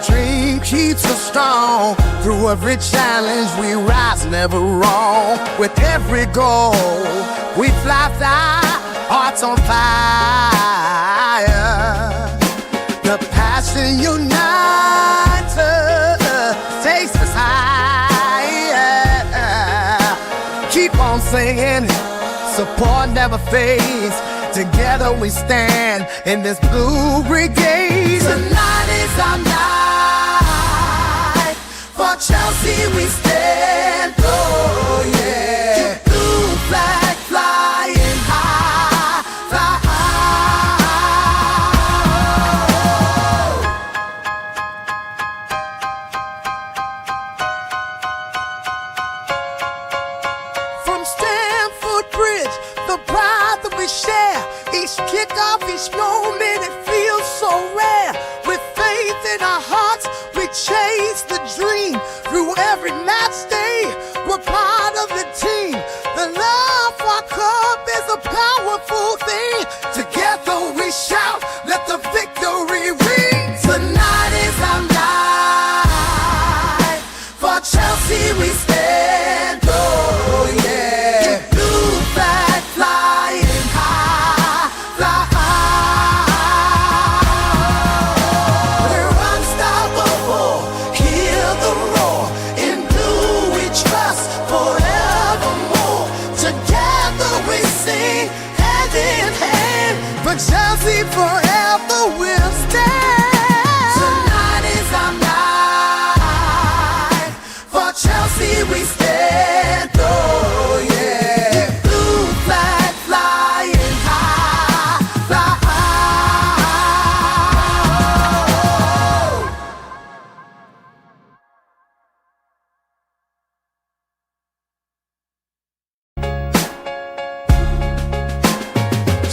dream keeps us strong. Through every challenge we rise, never wrong. With every goal we fly, hearts on fire. The passion unites us, takes us higher. Keep on singing, support never fades. Together we stand in this blue brigade. Tonight is our night. For Chelsea we stand. Oh yeah. Keep blue flag flying high, fly from Stamford Bridge, the pride that we share. Each kickoff, each moment, it feels so rare. With faith in our hearts, we chase the dream. Through every match day, we're part of the team. The love for our club is a powerful thing. Together we shout, let the victory ring. Tonight is our night. For Chelsea we stand. Oh yeah. Blue flag flying high, fly high. We're unstoppable. Hear the roar. In blue we trust forevermore. Together we sing hand in hand. But Chelsea forever will stand. Tonight is our night. For Chelsea we stand. Oh yeah. Blue flag flying high, fly high.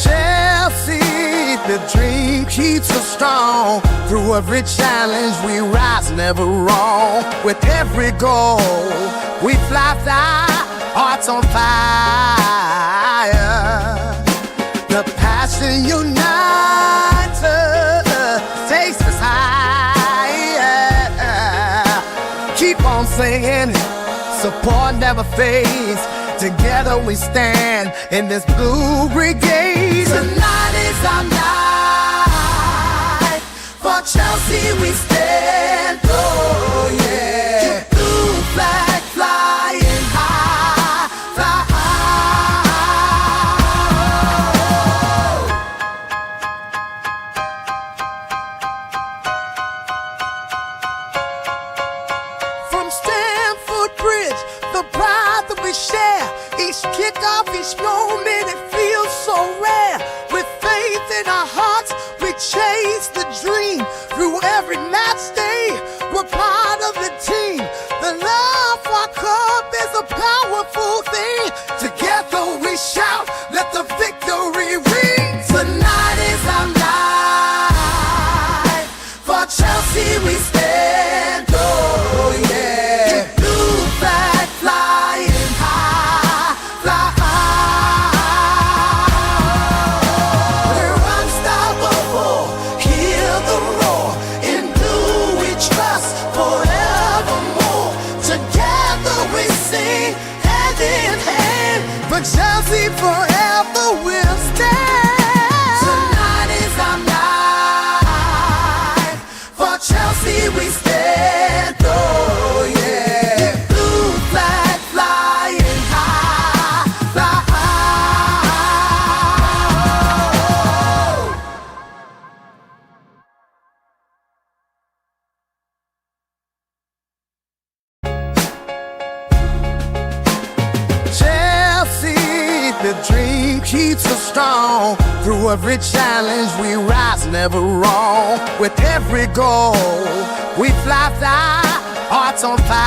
Chelsea, the dream keeps us strong. Through every challenge we rise, never wrong. With every goal we fly, hearts on fire. The passion unites us, takes us higher. Keep on singing, support never fades. Together we stand in this blue brigade. Tonight is our night. For Chelsea we stand. Oh yeah. Keep blue flag flying high, fly high. From Stamford Bridge, the pride that we share. Each kickoff, each moment, it feels so rare. With faith in our hearts, we chase the dream. Through every match day, we're part of the team. The love for our club is a powerful thing. Together we shout, let the victory ring. Tonight is our night. For Chelsea we stand. Oh yeah. Keep blue flag flying high, fly high. We're unstoppable. Hear the roar. In blue we trust forevermore. Together we sing hand in hand. But Chelsea forever will stand. Tonight is our night. For Chelsea we stand. Oh yeah. Blue flag flying high, fly high. Chelsea, the dream keeps us strong. Through every challenge we rise, never wrong. With every goal we fly, hearts on fire.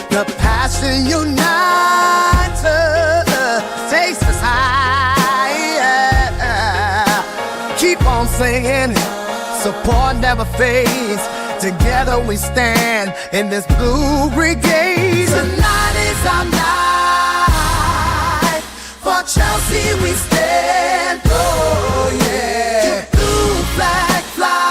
The passion unites us, takes us higher. Keep on singing, support never fades. Together we stand in this blue brigade. Tonight is our night. For Chelsea we stand. Oh yeah. Keep blue flag fly.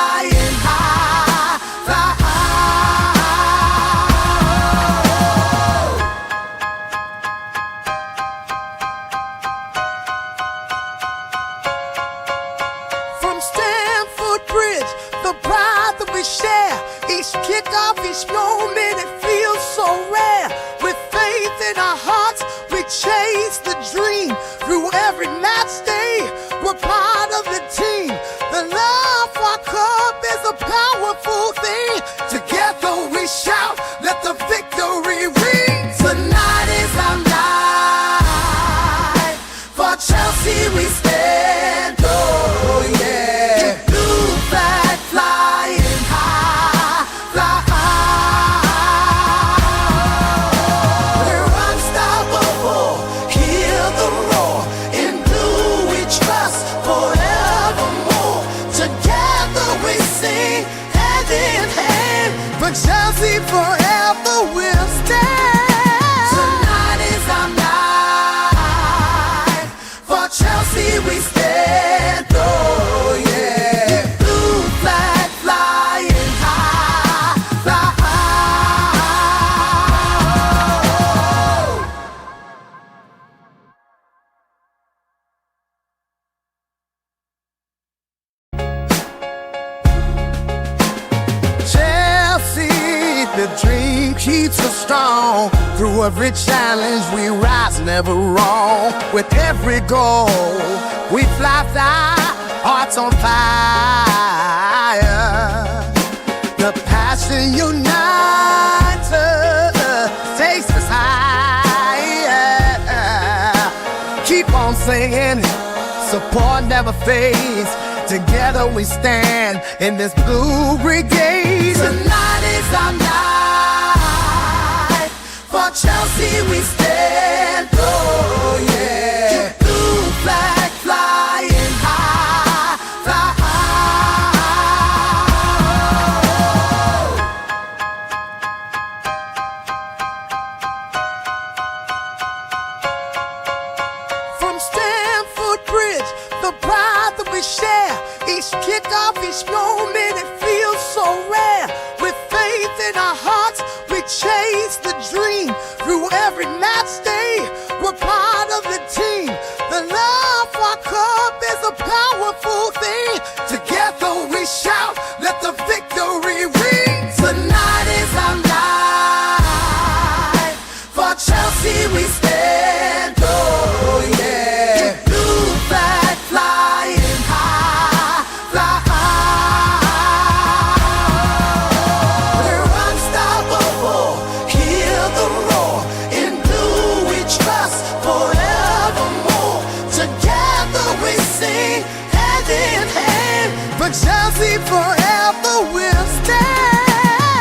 we share. Each kickoff, each moment, it feels so rare. With faith in our hearts, we chase the dream. Through every match day, we're part of the team. The love for our club is a powerful thing. Together we shout, let the victory ring. Tonight is our night. For Chelsea we stand, oh yeah. Blue flag flying high, fly high. We're unstoppable, hear the roar. In blue we trust forevermore. Together we sing, hand in hand. For Chelsea forever we'll stand. Tonight is our night. For Chelsea we stand, oh yeah. Blue flag flying high, fly high. Chelsea, the dream keeps us strong. Through every challenge we rise, never wrong. With every goal we fly, hearts on fire. The passion unites us, takes us higher. Keep on singing, support never fades. Together we stand in this blue brigade. Tonight is our night. For Chelsea we stand, oh yeah. Blue flag flying high, fly high. From Stamford Bridge, the pride that we share. Each kickoff, each moment, it feels so rare. With faith in our hearts, we chase the dream. Through every match day, we're part of the team. The love for our club is a powerful thing. Together we shout, let the victory ring. Tonight is our night. For Chelsea we stand, oh yeah. Blue flag flying high, fly high. We're unstoppable, hear the roar. In blue we trust forevermore. Together we sing, hand in hand. For Chelsea forever we'll stand.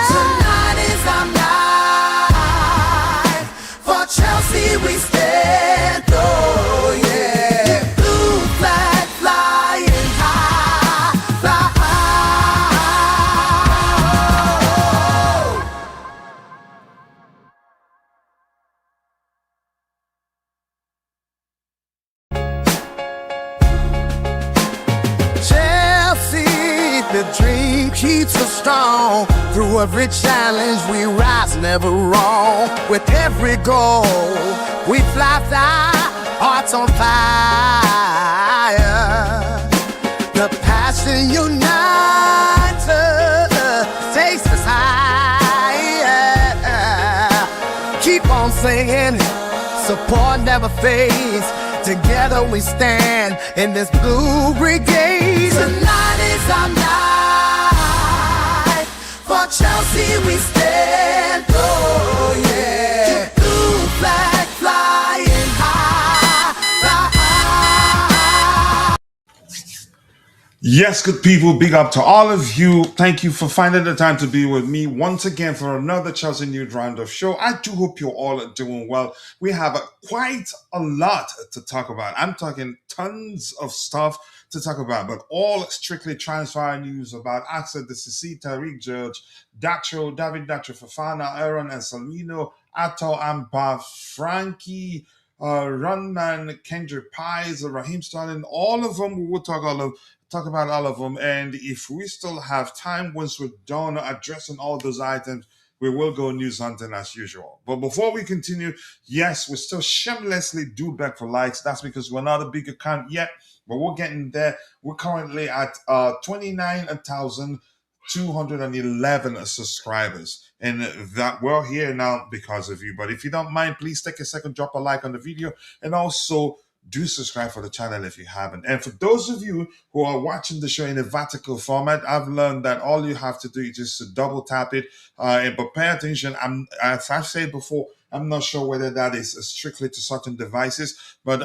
Tonight is our night. For Chelsea we stand, oh yeah. Blue flag flying high, fly high. Chelsea, the dream keeps us strong. Through every challenge we rise, never wrong. With every goal we fly, hearts on fire. The passion unites us, takes us higher. Keep on singing, support never fades. Together we stand in this blue brigade. Tonight is our night. For Chelsea we stand, oh yeah. Blue flag flying high, fly high. Yes, good people, big up to all of you. Thank you for finding the time to be with me once again for another Chelsea News Roundup show. I do hope you're all doing well. We have quite a lot to talk about. I'm talking tons of stuff to talk about, but all strictly transfer news about Axel Disasi, Tyrique George, David Fofana, Aaron Anselmino, Ato Amba, Frankie, Runman, Kendrick Pies, Raheem Sterling, all of them. We will talk about all of them. And if we still have time, once we're done addressing all those items, we will go news hunting as usual. But before we continue, yes, we still shamelessly do beg for likes. That's because we're not a big account yet, but we're getting there. We're currently at 29,000 211 subscribers, and that we're here now because of you. But if you don't mind, please take a second, drop a like on the video, and also do subscribe for the channel if you haven't. And for those of you who are watching the show in a vertical format, I've learned that all you have to do is just to double tap it, but pay attention. As I've said before, I'm not sure whether that is strictly to certain devices, but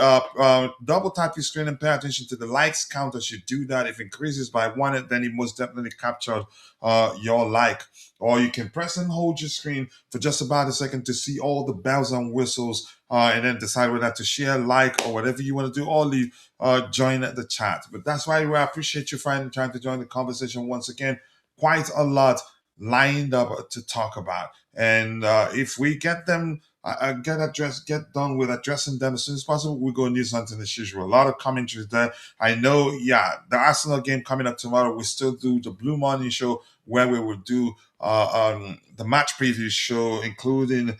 double tap your screen and pay attention to the likes count. As you do that, if it increases by one, then it most definitely captured your like. Or you can press and hold your screen for just about a second to see all the bells and whistles, and then decide whether to share, like, or whatever you want to do, or leave, join the chat. But that's why we appreciate you finding time to join the conversation once again. Quite a lot lined up to talk about, and if we get them get done with addressing them as soon as possible, we're going to do something as usual. A lot of commentaries there. I know, yeah, the Arsenal game coming up tomorrow, we still do the Blue Morning Show, where we will do the match preview show, including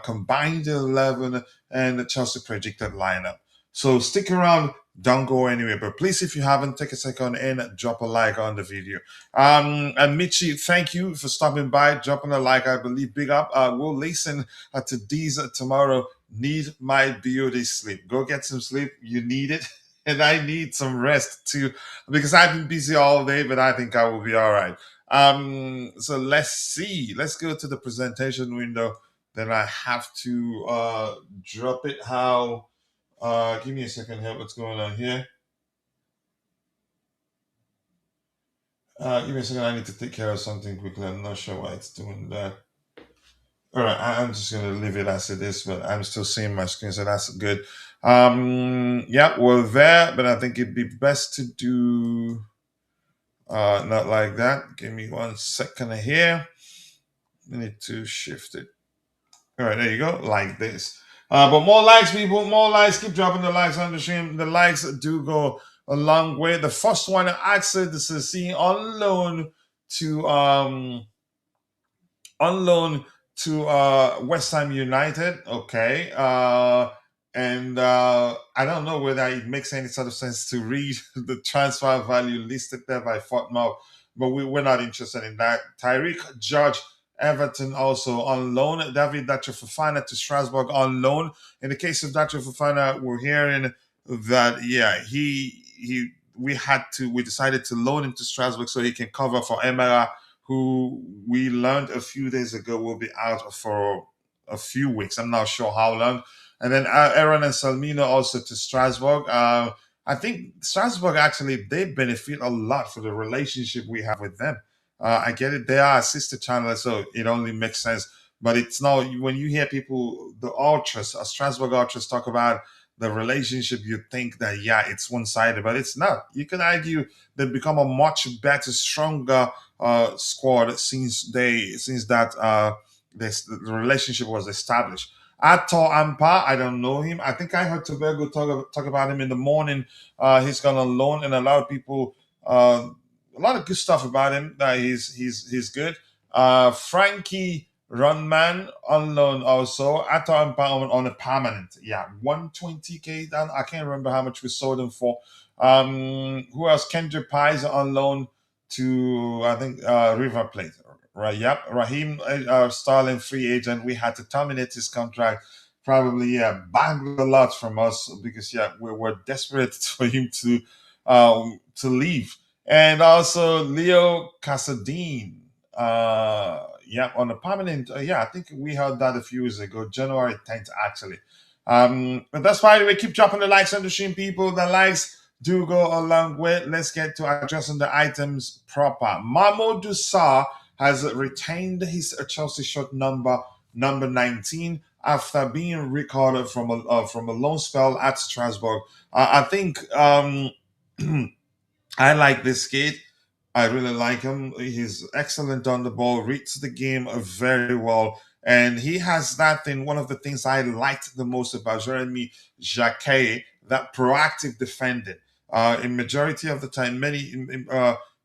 combined 11 and the Chelsea predicted lineup. So stick around, don't go anywhere. But please, if you haven't, take a second and drop a like on the video. And Michi, thank you for stopping by, dropping a like. I believe big up. We'll listen to these tomorrow. Need my beauty sleep. Go get some sleep. You need it. And I need some rest too, because I've been busy all day, but I think I will be all right. So let's see. Let's go to the presentation window. Then I have to drop it. How? Give me a second here. What's going on here? Give me a second. I need to take care of something quickly. I'm not sure why it's doing that. All right, I'm just gonna leave it as it is, but I'm still seeing my screen, so that's good. Yeah, we're there, but I think it'd be best to do not like that. Give me 1 second here. I need to shift it. All right, there you go, like this. But more likes, people, more likes. Keep dropping the likes on the stream. The likes do go a long way. The first one, Axel Disasi on loan to West Ham United. Okay. And I don't know whether it makes any sort of sense to read the transfer value listed there by Fortmouth, but we're not interested in that. Tyrique George Everton also on loan. David Dacho Fofana to Strasbourg on loan. In the case of Dacho Fofana, we're hearing that we decided to loan him to Strasbourg so he can cover for Emera, who we learned a few days ago will be out for a few weeks. I'm not sure how long. And then Aaron and Anselmino also to Strasbourg. I think Strasbourg, actually, they benefit a lot for the relationship we have with them. I get it. They are a sister channel, so it only makes sense. But it's not, when you hear people, the ultras, Strasbourg ultras, talk about the relationship, you think that, yeah, it's one-sided, but it's not. You can argue they've become a much better, stronger squad since the relationship was established. Ato Ampa, I don't know him. I think I heard Tobago talk about him in the morning. He's gone on loan, and a lot of people, a lot of good stuff about him. He's good. Frankie Runman on loan also. Ato Ampa on a permanent. Yeah, 120k down. I can't remember how much we sold him for. Who else? Kendra Pies on loan to, I think, River Plate. Right, yep. Raheem Sterling, free agent. We had to terminate his contract. Probably, yeah, bagged a lot from us because, yeah, we were desperate for him to leave. And also Leo Casadine, yeah, on a permanent. Yeah, I think we heard that a few years ago, January 10th, actually. But that's why we keep dropping the likes on the stream, people. The likes do go a long way. Let's get to addressing the items proper. Mamadou Sarr has retained his Chelsea shirt number 19 after being recalled from a loan spell at Strasbourg. I think I like this kid. I really like him. He's excellent on the ball, reads the game very well. And he has that thing. One of the things I liked the most about Jeremy Jacquet, that proactive defending. In majority of the time,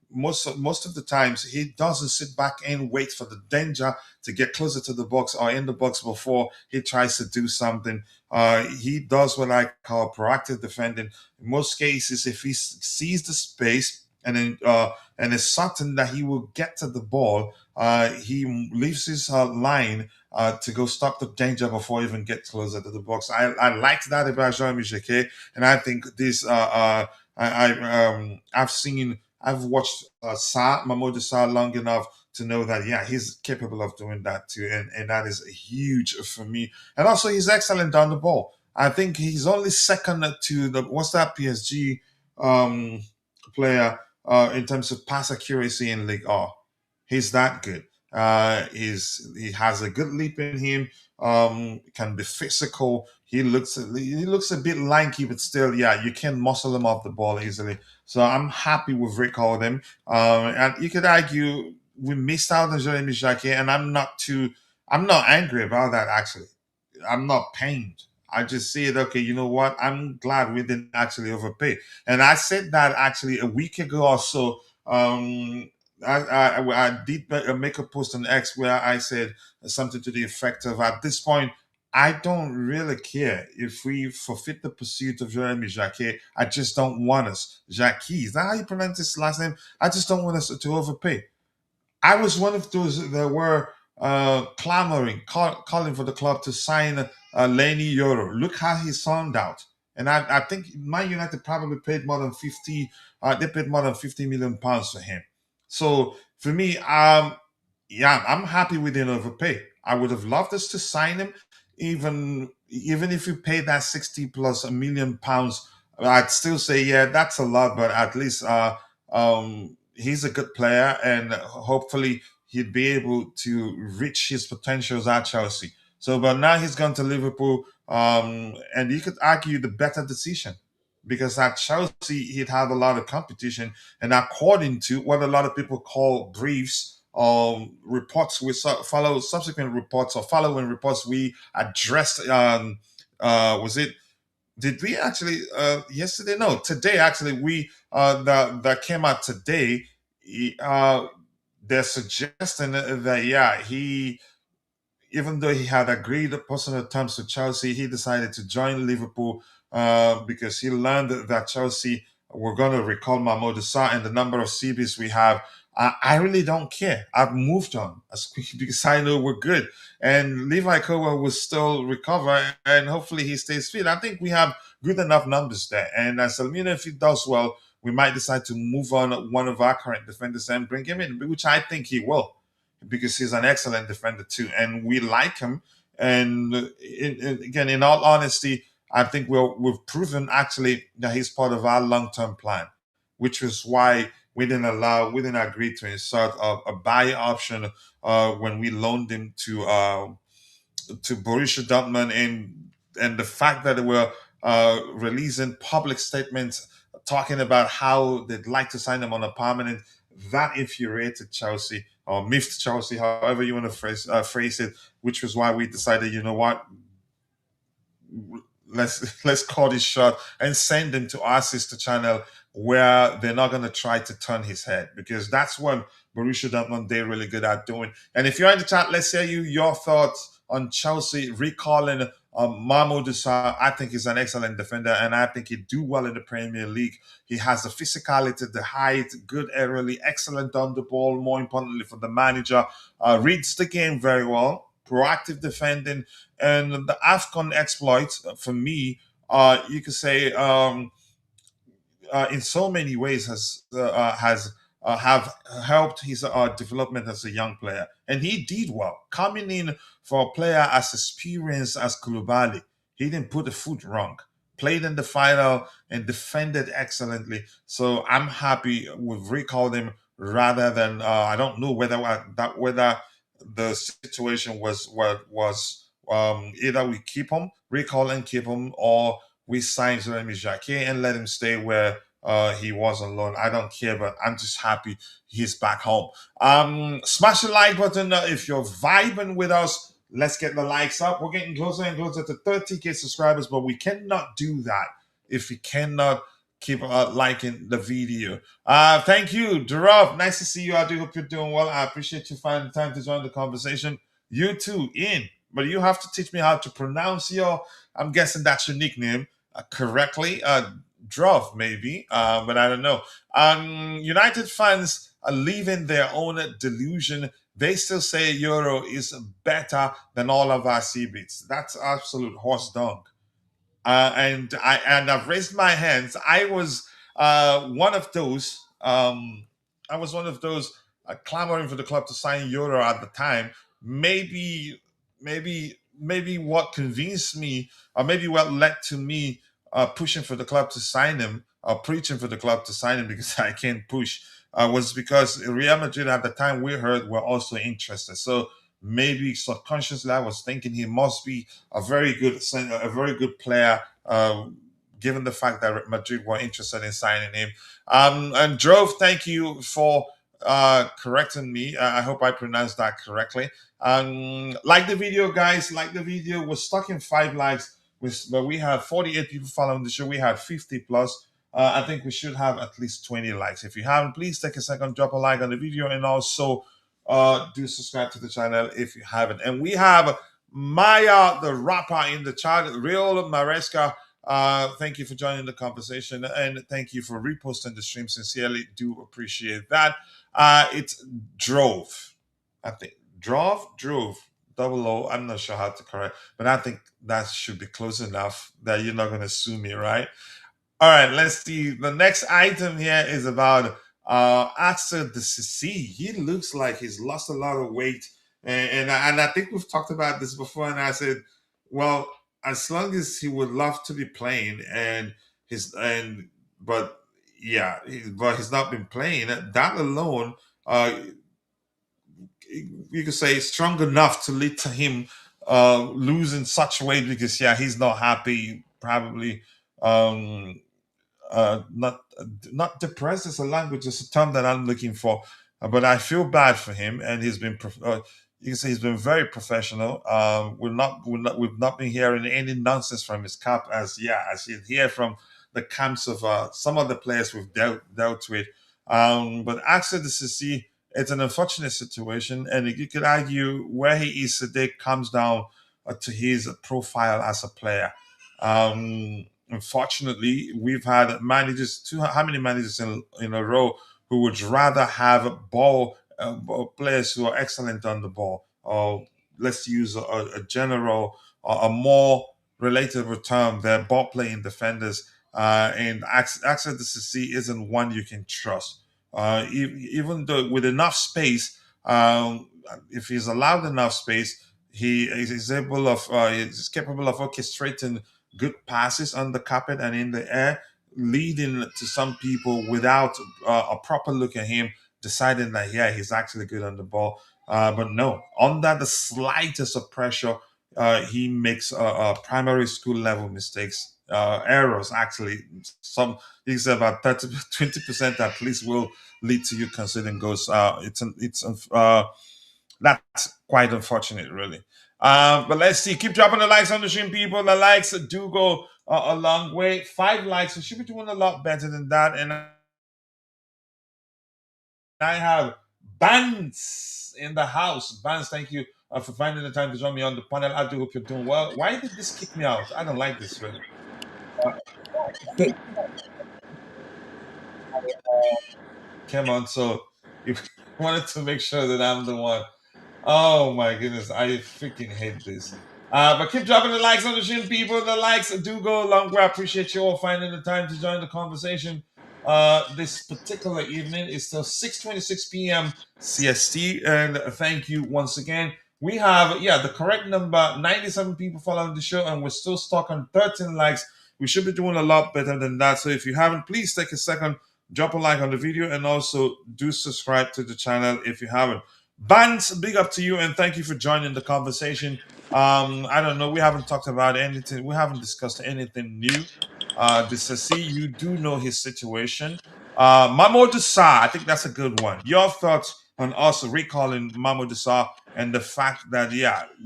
most of the times, he doesn't sit back and wait for the danger to get closer to the box or in the box before he tries to do something. He does what I call proactive defending. In most cases, if he sees the space and it's certain that he will get to the ball. He leaves his line to go stop the danger before he even get closer to the box. I like that about Jeremy Jacquet, and I think this. I've watched Mamadou Sarr long enough to know that yeah, he's capable of doing that too, and that is huge for me. And also, he's excellent on the ball. I think he's only second to the what's that PSG um, player in terms of pass accuracy in League R. He's that good. He has a good leap in him. Can be physical. He looks a bit lanky, but still, yeah, you can muscle him off the ball easily. So I'm happy with Rick Hold'em. And you could argue we missed out on Jeremy Jacquet, and I'm not angry about that actually. I'm not pained. I just see it. Okay, you know what? I'm glad we didn't actually overpay. And I said that actually a week ago or so. I did make a post on X where I said something to the effect of, at this point, I don't really care if we forfeit the pursuit of Jeremy Jacquet. I just don't want us. Jacquet, is that how you pronounce his last name? I just don't want us to overpay. I was one of those that were calling for the club to sign Lenny Euro. Look how he sound out. And I think Man United probably paid more than 50. They paid more than 50 million pounds for him. So for me, yeah, I'm happy we didn't overpay. I would have loved us to sign him, even if you paid that 60 plus £1 million. I'd still say yeah, that's a lot, but at least he's a good player, and hopefully he'd be able to reach his potentials at Chelsea. So, but now he's gone to Liverpool, and you could argue the better decision because at Chelsea he'd have a lot of competition, and according to what a lot of people call briefs or reports, we follow subsequent reports or following reports we addressed. Was it did we actually yesterday? No, today actually we that came out today. They're suggesting that yeah, he even though he had agreed personal terms with Chelsea, he decided to join Liverpool because he learned that Chelsea were going to recall Mamadou Sarr, and the number of CBs we have. I really don't care. I've moved on as quickly because I know we're good. And Levi Colwell will still recover, and hopefully he stays fit. I think we have good enough numbers there. And Anselmino, if he does well, we might decide to move on one of our current defenders and bring him in, which I think he will because he's an excellent defender too, and we like him. And again, in all honesty, I think we've proven actually that he's part of our long-term plan, which was why we didn't agree to insert a buy option when we loaned him to Borussia Dortmund, and the fact that they were releasing public statements talking about how they'd like to sign him on a permanent, that infuriated Chelsea or miffed Chelsea, however you want to phrase it, which was why we decided, you know what, let's call this shot and send him to our sister channel where they're not going to try to turn his head, because that's what Borussia Dortmund they're really good at doing. And if you're in the chat, let's hear your thoughts on Chelsea recalling Mamadou Sarr. I think he's an excellent defender, and I think he'd do well in the Premier League. He has the physicality, the height, good aerially, excellent on the ball. More importantly for the manager, reads the game very well, proactive defending, and the AFCON exploits for me. You could say in so many ways has have helped his development as a young player, and he did well coming in for a player as experienced as Koulibaly. He didn't put a foot wrong. Played in the final and defended excellently. So I'm happy we've recalled him rather than I don't know whether the situation was either we keep him, recall and keep him, or we sign Jeremy Jacquet and let him stay where he was on loan. I don't care, but I'm just happy he's back home. Smash the like button if you're vibing with us. Let's get the likes up. We're getting closer and closer to 30K subscribers, but we cannot do that if we cannot keep liking the video. Thank you, Durov. Nice to see you. I do hope you're doing well. I appreciate you finding time to join the conversation. You too, in. But you have to teach me how to pronounce I'm guessing that's your nickname correctly. draw maybe, but I don't know. United fans are leaving their own delusion. They still say Euro is better than all of our sea beats. That's absolute horse dung. I've raised my hands. One of those. I was one of those clamoring for the club to sign Euro at the time. Maybe what convinced me, or maybe what led to me pushing for the club to sign him, or preaching for the club to sign him because I can't push, was because Real Madrid at the time we heard were also interested. So maybe subconsciously I was thinking he must be a very good player, given the fact that Madrid were interested in signing him. And Drove, thank you for correcting me. I hope I pronounced that correctly. Like the video, guys. Like the video. We're stuck in 5 likes, but we have 48 people following the show. We had 50 plus. I think we should have at least 20 likes. If you haven't, please take a second, drop a like on the video, and also do subscribe to the channel if you haven't. And we have Maya, the rapper in the chat, Real Maresca. Thank you for joining the conversation, and thank you for reposting the stream. Sincerely, do appreciate that. It's Drove, I think. Drove, double O. I'm not sure how to correct, but I think that should be close enough that you're not going to sue me, right? All right, let's see. The next item here is about Axel Disasi. He looks like he's lost a lot of weight, and I think we've talked about this before. And I said, well, as long as he would love to be playing, and his and but yeah, but he's not been playing. That alone, you could say, strong enough to lead to him losing such weight because yeah, he's not happy. Probably. Um, not not depressed is a language, it's a term that I'm looking for, but I feel bad for him, and you can say he's been very professional. We've not been hearing any nonsense from his camp, as you hear from the camps of some of the players we've dealt with. But Axel Disasi, it's an unfortunate situation, and you could argue where he is today comes down to his profile as a player. Unfortunately, we've had managers, how many managers in a row who would rather have ball players who are excellent on the ball, or let's use a general or a more relatable term, they're ball playing defenders. And Axel Disasi isn't one you can trust. Even though with enough space, if he's allowed enough space, he's capable of orchestrating good passes on the carpet and in the air, leading to some people without a proper look at him, deciding that yeah, he's actually good on the ball. But no, under the slightest of pressure, he makes primary school level mistakes, errors. Actually, some he's about 20% at least will lead to you conceding goals. That's quite unfortunate, really. But let's see. Keep dropping the likes on the stream, people. The likes do go a long way. 5 likes. We should be doing a lot better than that. And I have Bands in the house. Bands, thank you for finding the time to join me on the panel. I do hope you're doing well. Why did this kick me out? I don't like this, really. Come on. So you wanted to make sure that I'm the one. Oh my goodness, I freaking hate this. But keep dropping the likes on the stream, people. The likes do go a long way. I appreciate you all finding the time to join the conversation. This particular evening is still 6:26 p.m. CST, and thank you once again. We have the correct number, 97 people following the show, and we're still stuck on 13 likes. We should be doing a lot better than that. So if you haven't, please take a second, drop a like on the video, and also do subscribe to the channel if you haven't. Bands, big up to you, and thank you for joining the conversation. I don't know, we haven't talked about anything, we haven't discussed anything new. Disasi, you do know his situation. Mamadou Sarr, I think that's a good one. Your thoughts on us recalling Mamadou Sarr and the fact that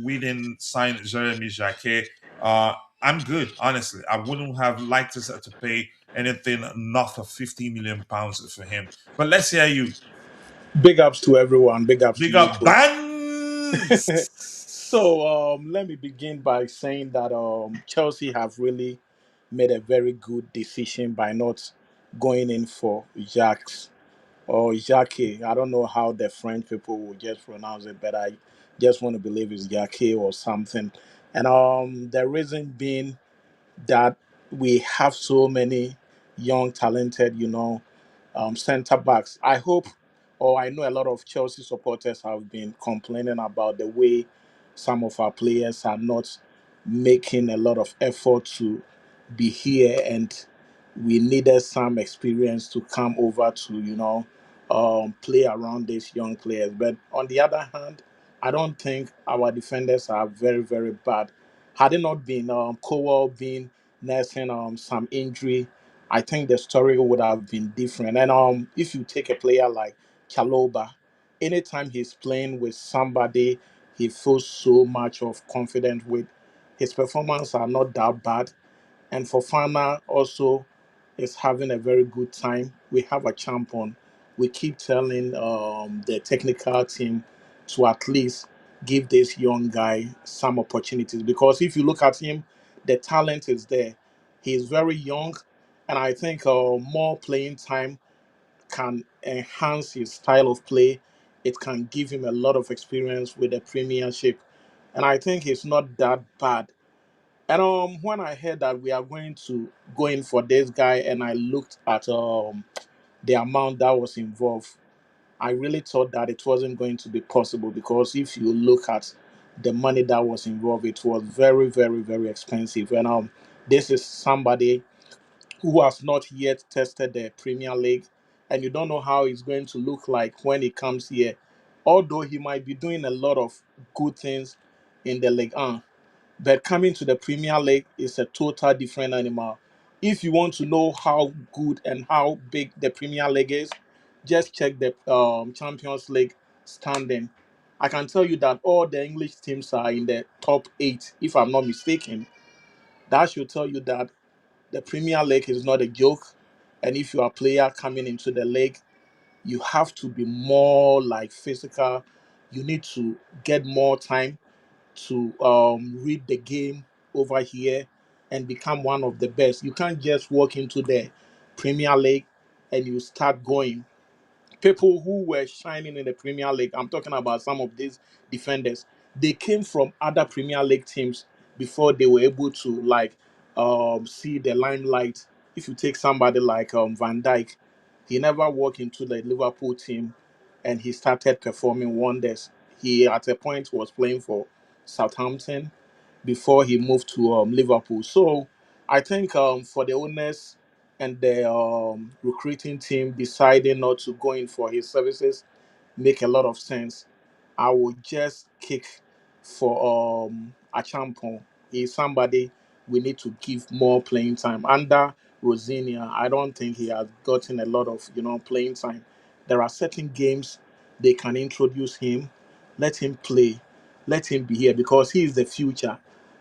we didn't sign Jeremy Jacquet. I'm good, honestly. I wouldn't have liked to pay anything north of £50 million for him. But let's hear you. Big ups to everyone. Big ups to Big you up both. Bands. So let me begin by saying that Chelsea have really made a very good decision by not going in for Jacques or Jacquet. I don't know how the French people will just pronounce it, but I just want to believe it's Jacquet or something. And the reason being that we have so many young, talented, center backs. I hope, or I know a lot of Chelsea supporters have been complaining about the way some of our players are not making a lot of effort to be here, and we needed some experience to come over to, play around these young players. But on the other hand, I don't think our defenders are very, very bad. Had it not been Cowell being nursing some injury, I think the story would have been different. And if you take a player like Chaloba, anytime he's playing with somebody, he feels so much of confidence with. His performance are not that bad. And for Fana also is having a very good time. We have a champion. We keep telling the technical team to at least give this young guy some opportunities, because if you look at him, the talent is there. He is very young, and I think more playing time can enhance his style of play. It can give him a lot of experience with the Premiership, and I think he's not that bad. And when I heard that we are going to go in for this guy, and I looked at the amount that was involved, I really thought that it wasn't going to be possible, because if you look at the money that was involved, it was very, very, very expensive. And this is somebody who has not yet tested the Premier League, and you don't know how it's going to look like when he comes here. Although he might be doing a lot of good things in the League 1, but coming to the Premier League is a total different animal. If you want to know how good and how big the Premier League is, just check the Champions League standing. I can tell you that all the English teams are in the top eight, if I'm not mistaken. That should tell you that the Premier League is not a joke. And if you are a player coming into the league, you have to be more like physical. You need to get more time to read the game over here and become one of the best. You can't just walk into the Premier League and you start going. People who were shining in the Premier League, I'm talking about some of these defenders, they came from other Premier League teams before they were able to see the limelight. If you take somebody like Van Dijk, he never walked into the Liverpool team and he started performing wonders. He at a point was playing for Southampton before he moved to Liverpool. So I think for the owners and the recruiting team deciding not to go in for his services make a lot of sense. I would just kick for Achampon. He's somebody we need to give more playing time. Under Rosenior, I don't think he has gotten a lot of playing time. There are certain games they can introduce him, let him play, let him be here, because he is the future.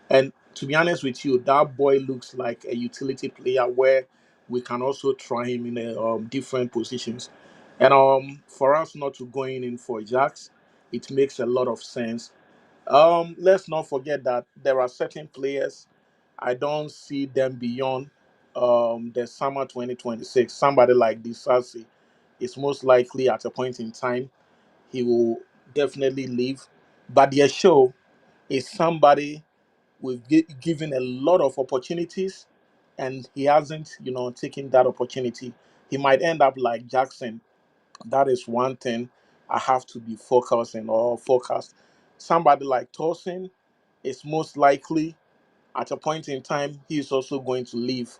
And to be honest with you, that boy looks like a utility player where we can also try him in different positions. And for us not to go in for Jacks, it makes a lot of sense. Let's not forget that there are certain players I don't see them beyond the summer 2026. Somebody like Disasi is most likely at a point in time he will definitely leave. But the show is somebody we've given a lot of opportunities, and he hasn't, taken that opportunity. He might end up like Jackson. That is one thing I have to be focusing or focused. Somebody like Torsen is most likely at a point in time he's also going to leave.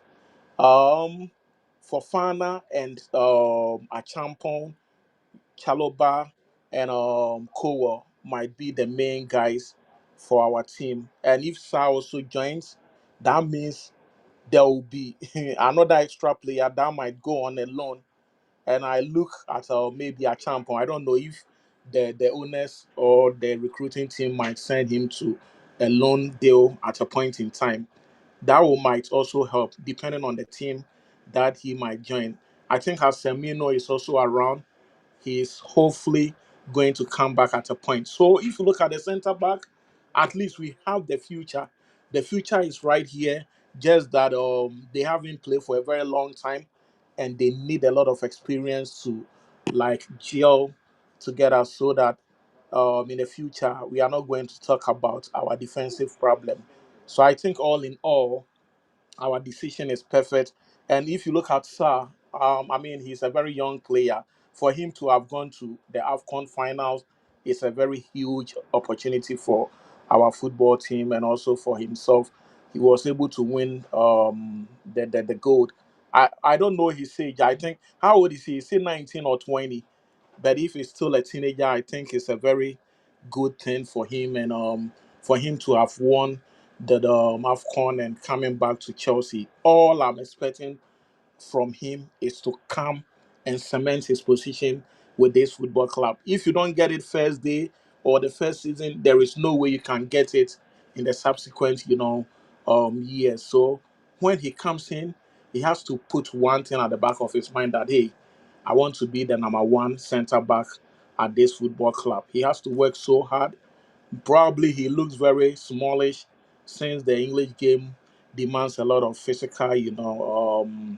Um, Fofana and Achampong, Chaloba, and Kowa might be the main guys for our team. And if Sa also joins, that means there will be another extra player that might go on a loan. And I look at maybe a champion. I don't know if the owners or the recruiting team might send him to a loan deal at a point in time. That will might also help depending on the team that he might join. I think Anselmino is also around. He's hopefully going to come back at a point. So if you look at the center back, at least we have the future. The future is right here. Just that they haven't played for a very long time, and they need a lot of experience to like gel together so that in the future we are not going to talk about our defensive problem. So I think all in all, our decision is perfect. And if you look at Sarr, I mean, he's a very young player. For him to have gone to the AFCON finals is a very huge opportunity for our football team and also for himself. He was able to win the gold. I don't know his age. I think, how old is he? Is he 19 or 20? But if he's still a teenager, I think it's a very good thing for him, and for him to have won the AFCON and coming back to Chelsea. All I'm expecting from him is to come and cement his position with this football club. If you don't get it first day or the first season, there is no way you can get it in the subsequent, years. So when he comes in, he has to put one thing at the back of his mind that hey, I want to be the number one centre back at this football club. He has to work so hard. Probably he looks very smallish since the English game demands a lot of physical,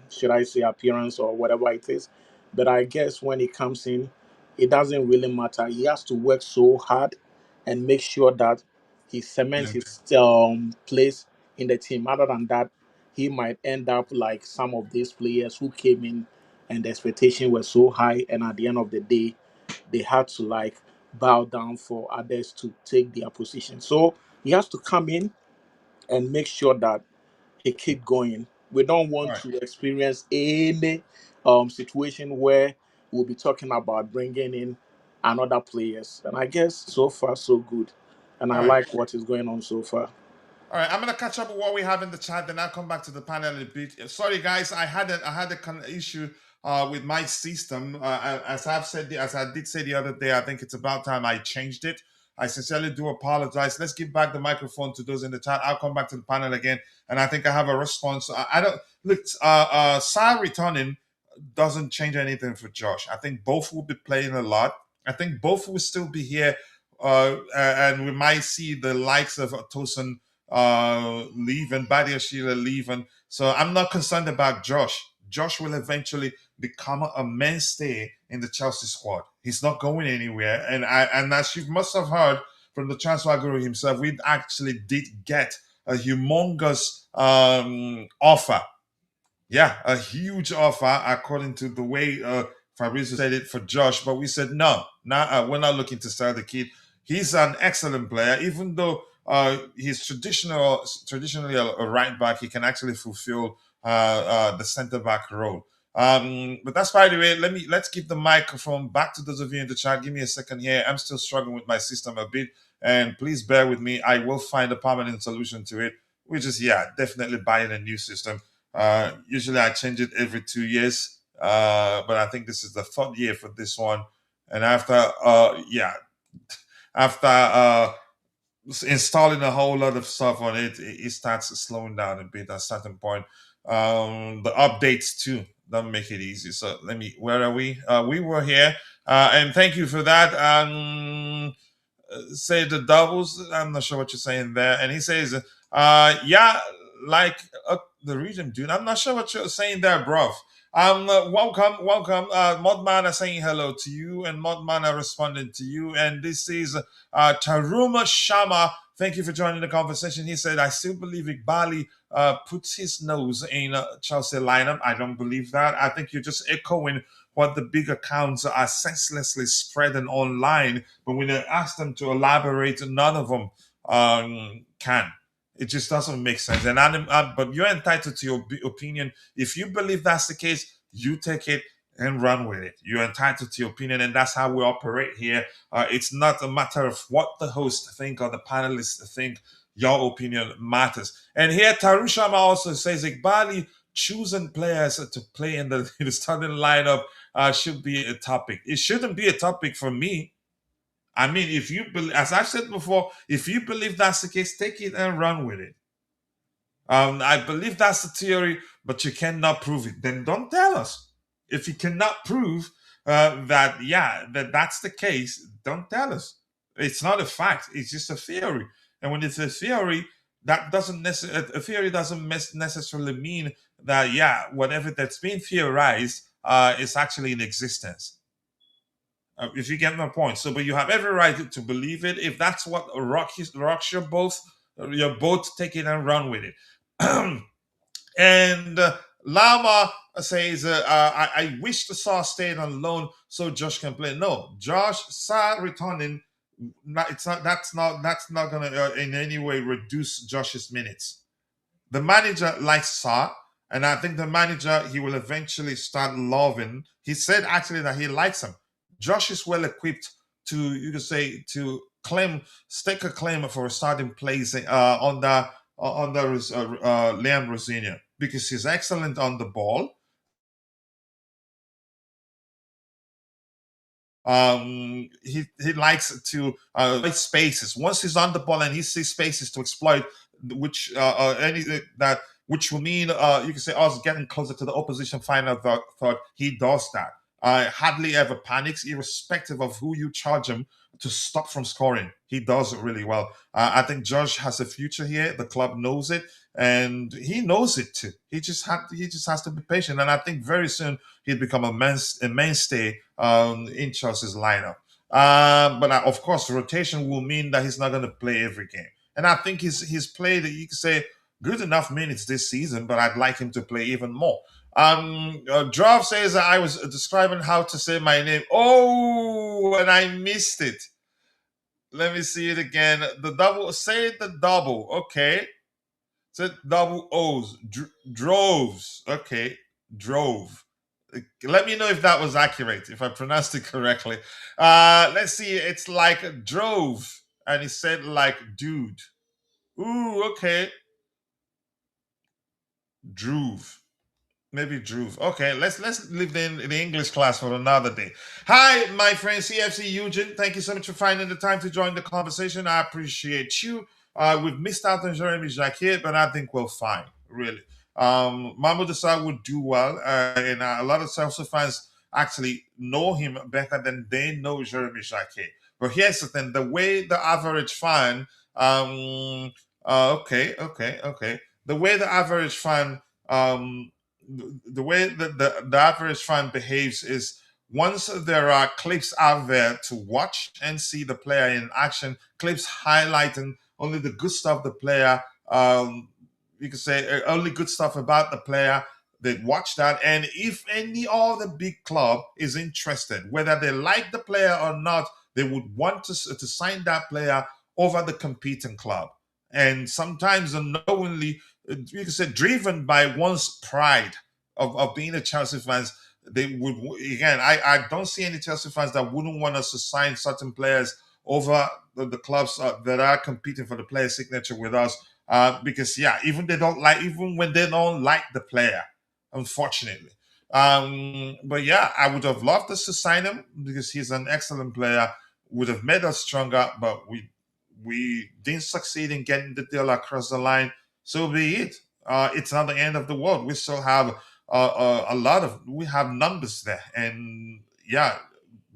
should I say appearance or whatever it is. But I guess when he comes in, it doesn't really matter. He has to work so hard and make sure that he cements Yeah. his place in the team. Other than that, he might end up like some of these players who came in and the expectation was so high, and at the end of the day, they had to like bow down for others to take their position. So he has to come in and make sure that he keep going. We don't All want right. to experience any situation where we'll be talking about bringing in another players. And I guess so far so good. And I All right. like what is going on so far. All right, I'm gonna catch up with what we have in the chat, then I'll come back to the panel a bit. Sorry, guys, I had a issue with my system. As I did say the other day, I think it's about time I changed it. I sincerely do apologize. Let's give back the microphone to those in the chat. I'll come back to the panel again, and I think I have a response. I don't look. Sarr returning doesn't change anything for Josh. I think both will be playing a lot. I think both will still be here, and we might see the likes of Tosin leaving, Badia Sheila leaving. So I'm not concerned about Josh. Josh will eventually become a mainstay in the Chelsea squad. He's not going anywhere. And as you must have heard from the transfer guru himself, we actually did get a humongous offer. Yeah, a huge offer according to the way Fabrizio said it for Josh. But we said no, we're not looking to sell the kid. He's an excellent player, even though he's traditionally a right back. He can actually fulfill the centre back role. But that's by the way. Let's give the microphone back to those of you in the chat. Give me a second here. I'm still struggling with my system a bit, and please bear with me. I will find a permanent solution to it, which is definitely buying a new system. Usually I change it every 2 years, but I think this is the third year for this one. And after installing a whole lot of stuff on it, it starts slowing down a bit at a certain point. The updates too don't make it easy. So where are we? We were here, and thank you for that. Say the doubles. I'm not sure what you're saying there. And he says, like the region, dude. I'm not sure what you're saying there, bro. Welcome. Modman are saying hello to you, and Modman are responding to you. And this is Taruma Shama. Thank you for joining the conversation. He said, I still believe Igbali puts his nose in Chelsea lineup. I don't believe that. I think you're just echoing what the big accounts are senselessly spreading online, but when I ask them to elaborate, none of them can. It just doesn't make sense. But you're entitled to your opinion. If you believe that's the case, you take it and run with it. You're entitled to your opinion, and that's how we operate here. It's not a matter of what the host think or the panelists think. Your opinion matters. And here, Tarushama also says, Igbali choosing players to play in the starting lineup should be a topic. It shouldn't be a topic for me. I mean, if you believe, as I've said before, if you believe that's the case, take it and run with it. I believe that's the theory, but you cannot prove it. Then don't tell us. If you cannot prove that that's the case, don't tell us. It's not a fact. It's just a theory. And when it's a theory, that doesn't necessarily, a theory doesn't necessarily mean that, yeah, whatever that's being theorized is actually in existence. If you get my point. So, but you have every right to believe it. If that's what rocks your boat, you're both take it and run with it. And Lama says, I wish the Sarr stayed on loan so Josh can play. No, Josh Sarr returning. It's not. That's not gonna in any way reduce Josh's minutes. The manager likes Sarr, and I think the manager he will eventually start loving. He said actually that he likes him. Josh is well equipped to, you could say, to stake a claim for a starting place under Liam Rosenior, because he's excellent on the ball. He likes to exploit spaces. Once he's on the ball and he sees spaces to exploit, which any that which will mean you can say us getting closer to the opposition final third. He does that. Hardly ever panics, irrespective of who you charge him to stop from scoring. He does it really well. I think Josh has a future here. The club knows it, and he knows it too. He just has to be patient, and I think very soon he'd become a mainstay in Chelsea's lineup. But of course, rotation will mean that he's not going to play every game. And I think he's played, you could say, good enough minutes this season, but I'd like him to play even more. Drav says that I was describing how to say my name. Oh, and I missed it. Let me see it again. Say the double. Okay. Say double O's. Droves. Okay. Drove. Let me know if that was accurate, if I pronounced it correctly. Let's see. It's like drove, and he said like dude. Ooh, okay. Drove. Maybe Drew. Okay, let's leave the English class for another day. Hi, my friend CFC Eugene. Thank you so much for finding the time to join the conversation. I appreciate you. We've missed out on Jeremy Jacquet, but I think we're fine, really. Mamadou Sarr would do well, and a lot of Chelsea fans actually know him better than they know Jeremy Jacquet. But here's the thing: the way the average fan, okay, the way the average fan, the way that the average fan behaves is, once there are clips out there to watch and see the player in action, clips highlighting only the good stuff the player, you could say only good stuff about the player, they watch that. And if any other big club is interested, whether they like the player or not, they would want to sign that player over the competing club. And sometimes unknowingly, you could say, driven by one's pride of being a Chelsea fans, they would, again, I don't see any Chelsea fans that wouldn't want us to sign certain players over the clubs that are competing for the player signature with us, because yeah, even when they don't like the player, unfortunately. But yeah, I would have loved us to sign him because he's an excellent player, would have made us stronger, but we didn't succeed in getting the deal across the line. So be it. It's not the end of the world. We still have we have numbers there, and yeah,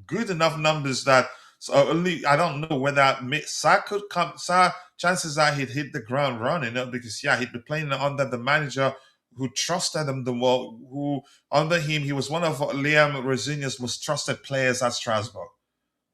good enough numbers that, so only I don't know whether Sarr could come. Sarr, chances are he'd hit the ground running, because yeah, he'd be playing under the manager who trusted him the more. Who under him, he was one of Liam Rosenier's most trusted players at Strasbourg.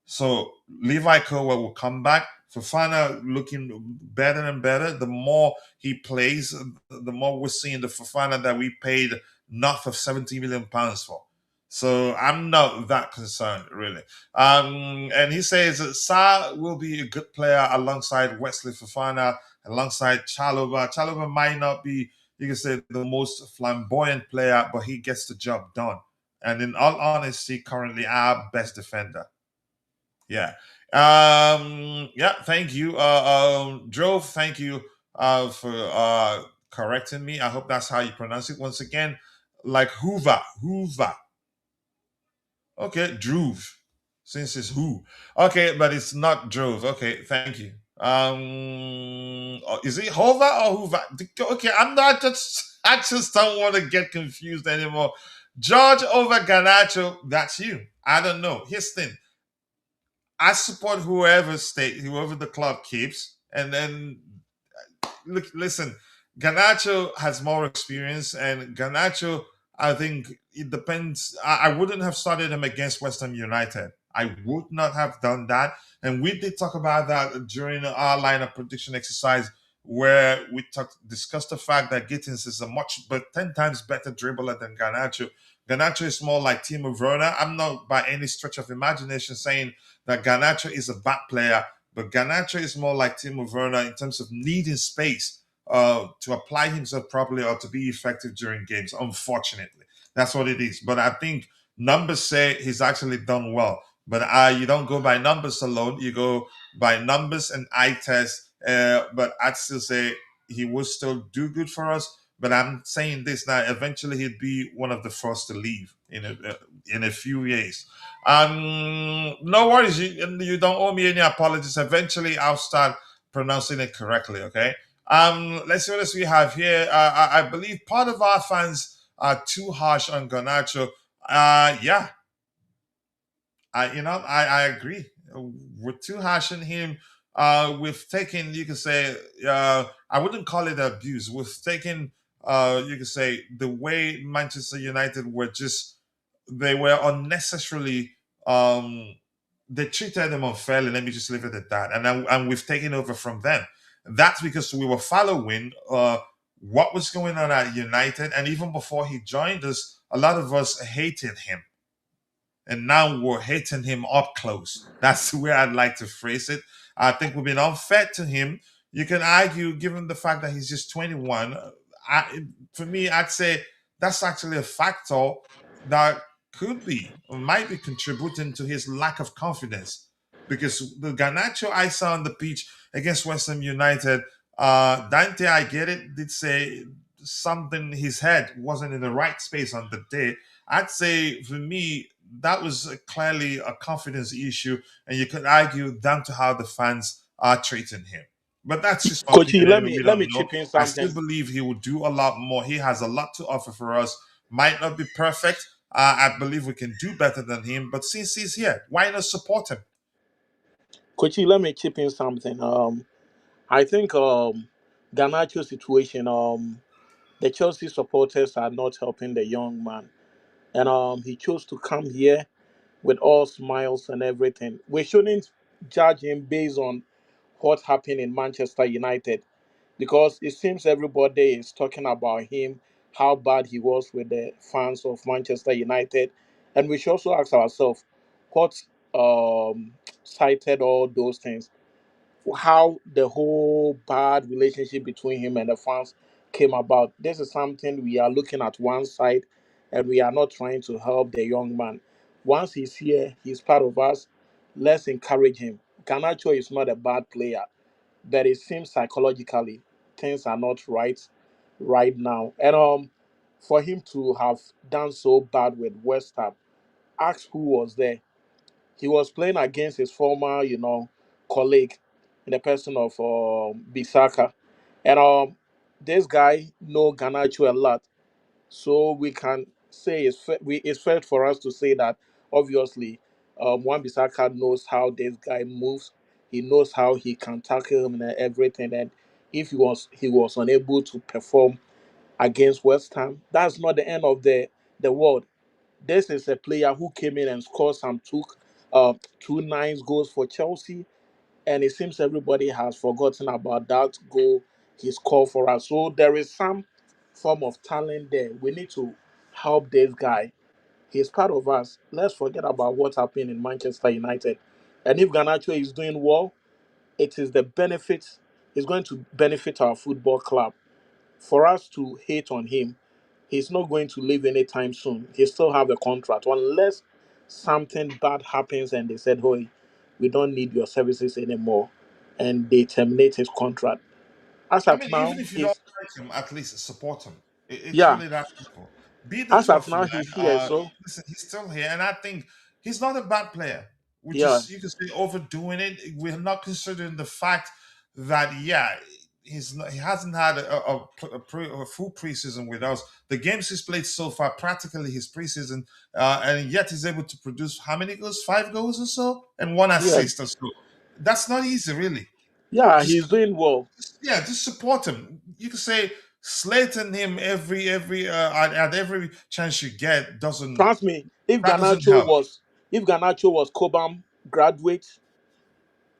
So Levi Colwell will come back. Fofana looking better and better. The more he plays, the more we're seeing the Fofana that we paid north of £70 million for. So I'm not that concerned, really. And he says that Sarr will be a good player alongside Wesley Fofana, alongside Chalobah. Chalobah might not be, you can say, the most flamboyant player, but he gets the job done. And in all honesty, currently our best defender. Yeah. Yeah, thank you. Drove, thank you for correcting me. I hope that's how you pronounce it. Once again, like Hoover. Okay, Drove. Since it's who. Okay, but it's not Drove. Okay, thank you. Is it Hover or Hoover? Okay, I just don't want to get confused anymore. George over Garnacho, that's you. I don't know. Here's the thing. I support whoever the club keeps, and then look, listen, Garnacho has more experience, and Garnacho, I think it depends. I wouldn't have started him against West Ham United. I would not have done that. And we did talk about that during our lineup prediction exercise, where we discussed the fact that Gittins is a much, but 10 times better dribbler than Garnacho. Garnacho is more like Timo Werner. I'm not by any stretch of imagination saying that Garnacho is a bad player, but Garnacho is more like Timo Werner in terms of needing space to apply himself properly or to be effective during games. Unfortunately, that's what it is. But I think numbers say he's actually done well. But you don't go by numbers alone. You go by numbers and eye test. But I'd still say he will still do good for us. But I'm saying this now. Eventually, he'd be one of the first to leave in a few years. No worries. You don't owe me any apologies. Eventually, I'll start pronouncing it correctly. Okay. Let's see what else we have here. I believe part of our fans are too harsh on Garnacho. Yeah, I agree. We're too harsh on him. We've taken, you could say, I wouldn't call it abuse. We've taken, you could say, the way Manchester United were just, they were unnecessarily, um, they treated them unfairly. Let me just leave it at that. And we've taken over from them. That's because we were following what was going on at United. And even before he joined us, a lot of us hated him, and now we're hitting him up close. That's the way I'd like to phrase it. I think we've been unfair to him. You can argue, given the fact that he's just 21. For me, I'd say that's actually a factor that could be or might be contributing to his lack of confidence. Because the Garnacho I saw on the pitch against West Ham United, Dante, I get it, did say something, his head wasn't in the right space on the day. I'd say for me, that was clearly a confidence issue, and you could argue down to how the fans are treating him. But that's just my Coachy, opinion. let We let don't me know. chip in I still something. believe he will do a lot more. He has a lot to offer for us. Might not be perfect. I believe we can do better than him. But since he's here, why not support him? Coachy, let me chip in something. I think Garnacho situation. The Chelsea supporters are not helping the young man, and he chose to come here with all smiles and everything. We shouldn't judge him based on what happened in Manchester United, because it seems everybody is talking about him, how bad he was with the fans of Manchester United. And we should also ask ourselves what cited all those things, how the whole bad relationship between him and the fans came about. This is something we are looking at one side, and we are not trying to help the young man. Once he's here, he's part of us. Let's encourage him. Ganacho is not a bad player, but it seems psychologically things are not right now. And for him to have done so bad with West Ham, ask who was there. He was playing against his former, colleague in the person of Bisaka. And this guy know Ganacho a lot. So we can say it's fair for us to say that obviously Wan Bissaka knows how this guy moves. He knows how he can tackle him and everything. And if he was unable to perform against West Ham, that's not the end of the world. This is a player who came in and scored two nice goals for Chelsea, and it seems everybody has forgotten about that goal he scored for us. So there is some form of talent there. We need to help this guy. He's part of us. Let's forget about what happened in Manchester United. And if Garnacho is doing well, it is the benefits. It's going to benefit our football club. For us to hate on him, he's not going to leave anytime soon. He still have a contract unless something bad happens and they said, "Hey, we don't need your services anymore," and they terminate his contract. As I at mean, even now, if you don't he's like him, at least support him. It's yeah. really that simple. Be the As at tough now, man. he's here. So Listen, he's still here, and I think he's not a bad player. We yeah, just, you can say, overdoing it. We're not considering the fact that he hasn't had a full preseason with us. The games he's played so far, practically his preseason, and yet he's able to produce how many goals? 5 goals or so, and one yeah, assist or so. That's not easy, really. Yeah, Just he's doing well. yeah, just support him. You can say slating him every at every chance you get doesn't Trust me, if that doesn't Garnacho help. was Cobham graduate,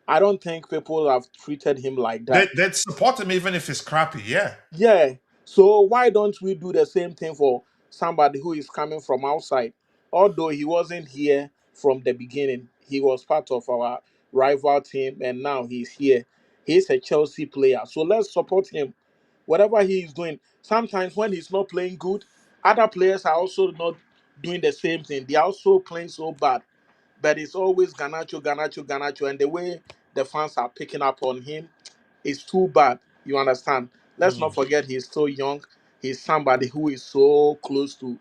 I don't think people have treated him like that. They'd support him even if it's crappy. Yeah. Yeah. So why don't we do the same thing for somebody who is coming from outside? Although he wasn't here from the beginning, he was part of our rival team, and now he's here. He's a Chelsea player, so let's support him. Whatever he is doing. Sometimes when he's not playing good, other players are also not doing the same thing. They are also playing so bad, but it's always Ganacho, Ganacho, Ganacho, and the way the fans are picking up on him is too bad. You understand? Let's not Mm. forget he's so young. He's somebody who is so close to,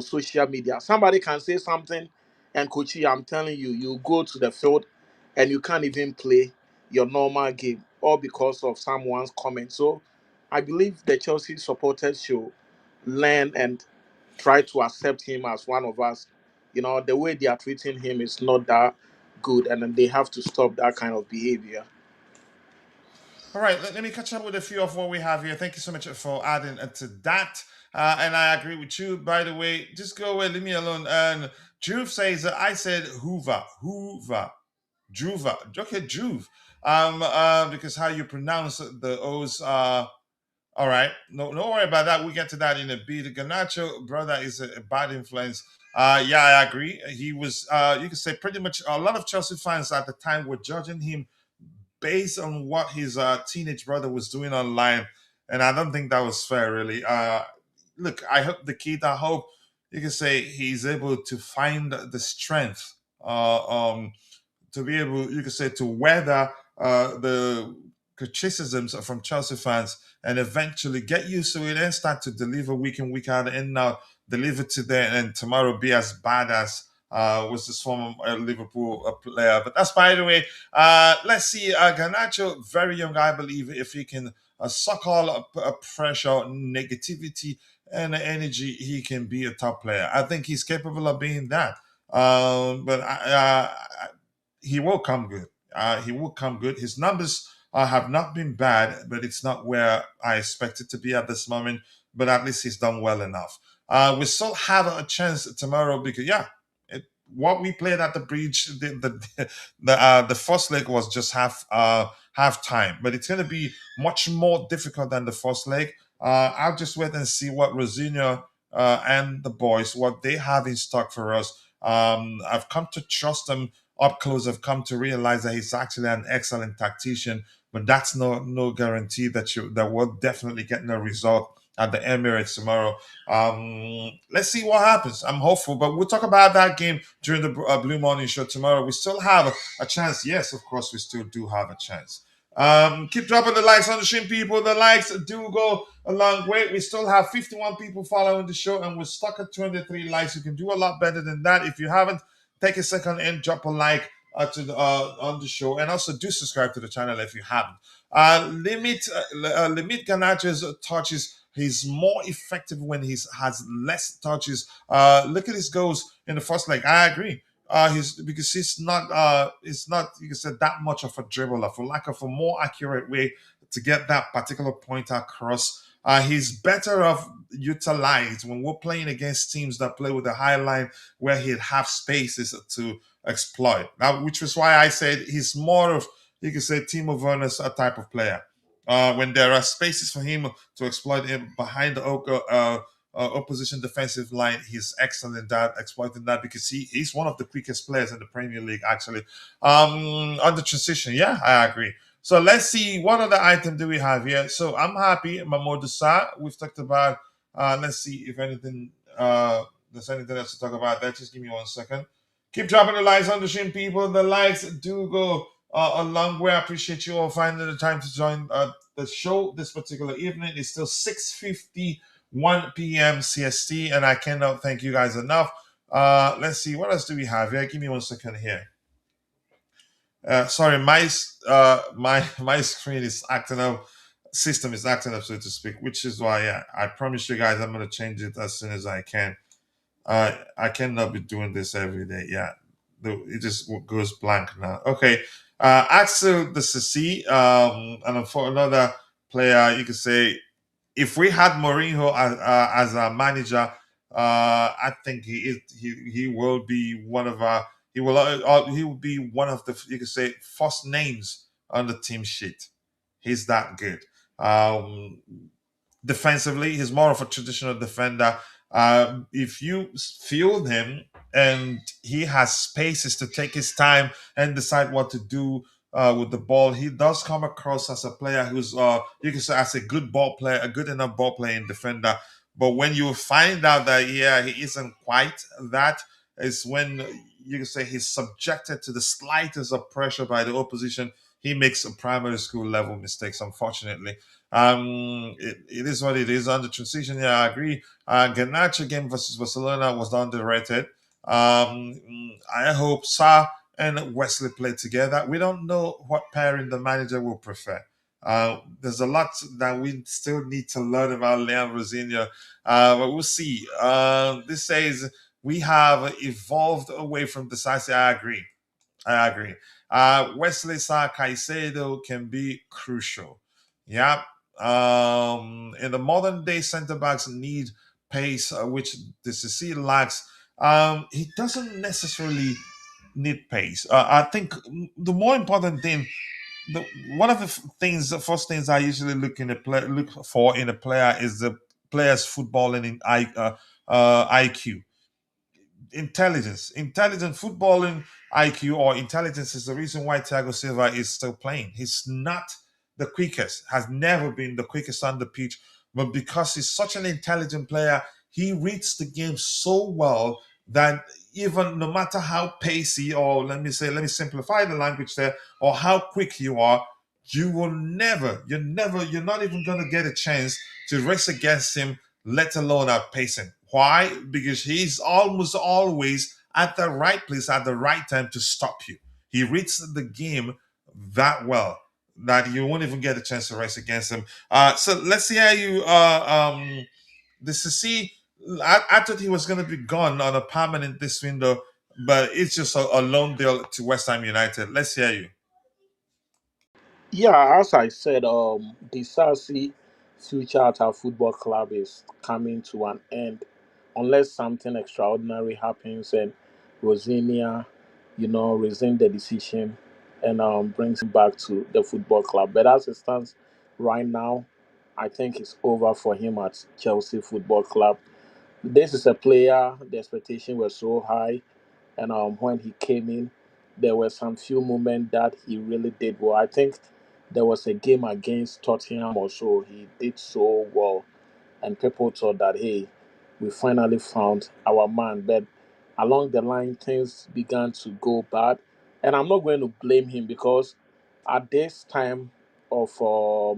social media. Somebody can say something, and Coachella, I'm telling you, you go to the field and you can't even play your normal game, all because of someone's comment. So I believe the Chelsea supporters should learn and try to accept him as one of us. The way they are treating him is not that good, and then they have to stop that kind of behavior. All right, let me catch up with a few of what we have here. Thank you so much for adding to that. And I agree with you. By the way, just go away, leave me alone. And Juve says, I said Hoover, Juva. Okay, Juve. Because how you pronounce the O's. All right, no worry about that. We get to that in a bit. Garnacho, brother, is a bad influence. Yeah, I agree. He was. You could say pretty much a lot of Chelsea fans at the time were judging him based on what his teenage brother was doing online, and I don't think that was fair, really. Look, I hope the kid. I hope you can say he's able to find the strength to be able, you could say, to weather the criticisms from Chelsea fans and eventually get used to it and start to deliver week in, week out, and now deliver today and tomorrow be as bad as was this former Liverpool player. But that's by the way. Let's see. Garnacho, very young, I believe, if he can suck all pressure, negativity, and energy, he can be a top player. I think he's capable of being that. But he will come good. He will come good. His numbers have not been bad, but it's not where I expect it to be at this moment. But at least he's done well enough. We still have a chance tomorrow because, yeah, what we played at the bridge, the first leg was just half time, but it's going to be much more difficult than the first leg. I'll just wait and see what Rosenior and the boys what they have in stock for us. I've come to trust them up close. I've come to realize that he's actually an excellent tactician, but that's no guarantee that we're definitely getting a result at the Emirates tomorrow. Let's see what happens. I'm hopeful, but we'll talk about that game during the Blue Morning Show tomorrow. We still have a chance. Yes, of course, we still do have a chance. Keep dropping the likes on the stream, people. The likes do go a long way. We still have 51 people following the show, and we're stuck at 23 likes. You can do a lot better than that. If you haven't, take a second and drop a like on the show, and also do subscribe to the channel if you haven't. Limit Garnacho's touches. He's more effective when he has less touches. Look at his goals in the first leg. I agree. He's because it's not you can say that much of a dribbler. For lack of a more accurate way to get that particular point across, he's better off utilized when we're playing against teams that play with a high line where he'd have spaces to exploit. Now, which was why I said he's more of you can say Timo Werner's type of player. When there are spaces for him to exploit him behind the opposition defensive line, he's excellent at exploiting that because he's one of the quickest players in the Premier League, actually. On the transition, yeah, I agree. So let's see what other item do we have here. So I'm happy. Mamadou Sarr, we've talked about. Let's see if anything there's anything else to talk about. That just give me 1 second. Keep dropping the likes on the stream, people. The likes do go a long way. I appreciate you all finding the time to join the show this particular evening. It's still 6:51 p.m. CST, and I cannot thank you guys enough. Let's see, what else do we have here? Give me 1 second here. Sorry, my screen is acting up. System is acting up, so to speak, which is why, yeah, I promise you guys I'm gonna change it as soon as I can. I cannot be doing this every day. Yeah, It just goes blank now. Okay, Axel Disasi, and for another player, you could say if we had Mourinho as a manager, I think he will be one of our he will be one of the, you could say, first names on the team sheet. He's that good. Um, Defensively, he's more of a traditional defender. If you field him and he has spaces to take his time and decide what to do with the ball, he does come across as a player who's, you can say, as a good ball player, a good enough ball playing defender. But when you find out that, yeah, he isn't quite that, is when you can say he's subjected to the slightest of pressure by the opposition. He makes a primary school level mistakes, unfortunately. It is what it is. On the transition, yeah, I agree. Garnacho game versus Barcelona was underrated. I hope Sarr and Wesley play together. We don't know what pairing the manager will prefer. There's a lot that we still need to learn about Liam Rosenior, but we'll see. This says we have evolved away from decisive. I agree. I agree. Wesley Sarr Caicedo can be crucial. Yeah. In the modern day, centre backs need pace, which the CC lacks. He doesn't necessarily need pace. I think the more important thing, the one of the things, the first things I usually look for in a player is the player's footballing in IQ, intelligent footballing IQ or intelligence is the reason why Thiago Silva is still playing. He's not the quickest, has never been the quickest on the pitch, but because he's such an intelligent player, he reads the game so well that even no matter how pacey, or let me simplify the language there, or how quick you are, you're not even going to get a chance to race against him, let alone outpace him. Why? Because he's almost always at the right place at the right time to stop you. He reads the game that well that you won't even get a chance to race against him. So let's see how you this is see. I thought he was going to be gone on a permanent this window, but it's just a loan deal to West Ham United. Let's hear you. Yeah, as I said, the Sarsi future at our football club is coming to an end unless something extraordinary happens and Rosinia, resume the decision and brings him back to the football club. But as it stands right now, I think it's over for him at Chelsea Football Club. This is a player, the expectation was so high, and when he came in, there were some few moments that he really did well. I think there was a game against Tottenham or so. He did so well, and people thought that, hey, we finally found our man. But along the line, things began to go bad, and I'm not going to blame him because at this time of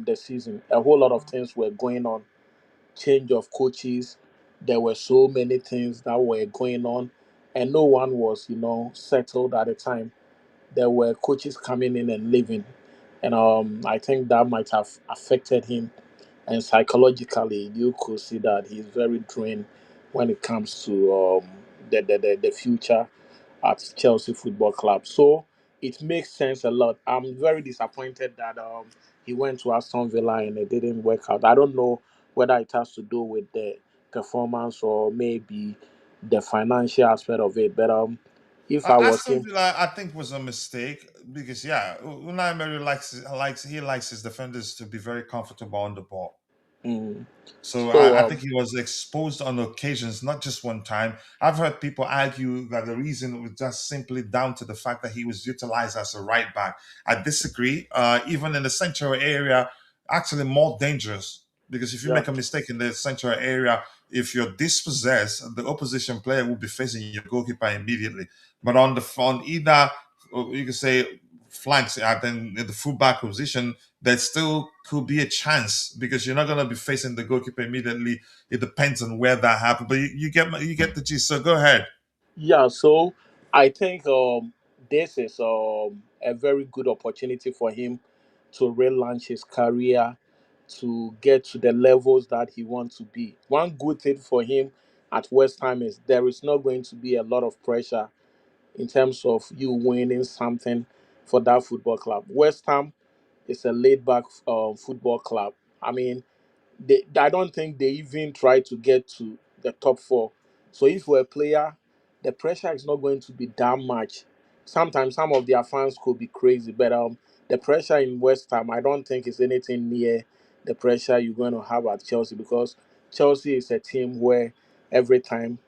the season, a whole lot of things were going on, change of coaches. There were so many things that were going on, and no one was, settled at the time. There were coaches coming in and leaving, and I think that might have affected him. And psychologically, you could see that he's very drained when it comes to the future at Chelsea Football Club. So it makes sense a lot. I'm very disappointed that he went to Aston Villa and it didn't work out. I don't know whether it has to do with the performance or maybe the financial aspect of it. But if I was Aston him, Villa, I think, was a mistake because yeah, Unai Emery likes his defenders to be very comfortable on the ball. mm, So so I think he was exposed on occasions, not just one time. I've heard people argue that the reason was just simply down to the fact that he was utilized as a right back. I disagree. Even in the central area, actually more dangerous because if you yeah. make a mistake in the central area, if you're dispossessed, the opposition player will be facing your goalkeeper immediately. But on either, you could say, flanks, then in the fullback position, there still could be a chance because you're not going to be facing the goalkeeper immediately. It depends on where that happens, but you get the gist. So go ahead. Yeah, so I think this is a very good opportunity for him to relaunch his career, to get to the levels that he wants to be. One good thing for him at West Ham is there is not going to be a lot of pressure in terms of you winning something for that football club. West Ham is a laid back football club. I mean, I don't think they even try to get to the top four. So if you're a player, the pressure is not going to be that much. Sometimes some of their fans could be crazy, but the pressure in West Ham, I don't think is anything near the pressure you're going to have at Chelsea, because Chelsea is a team where every time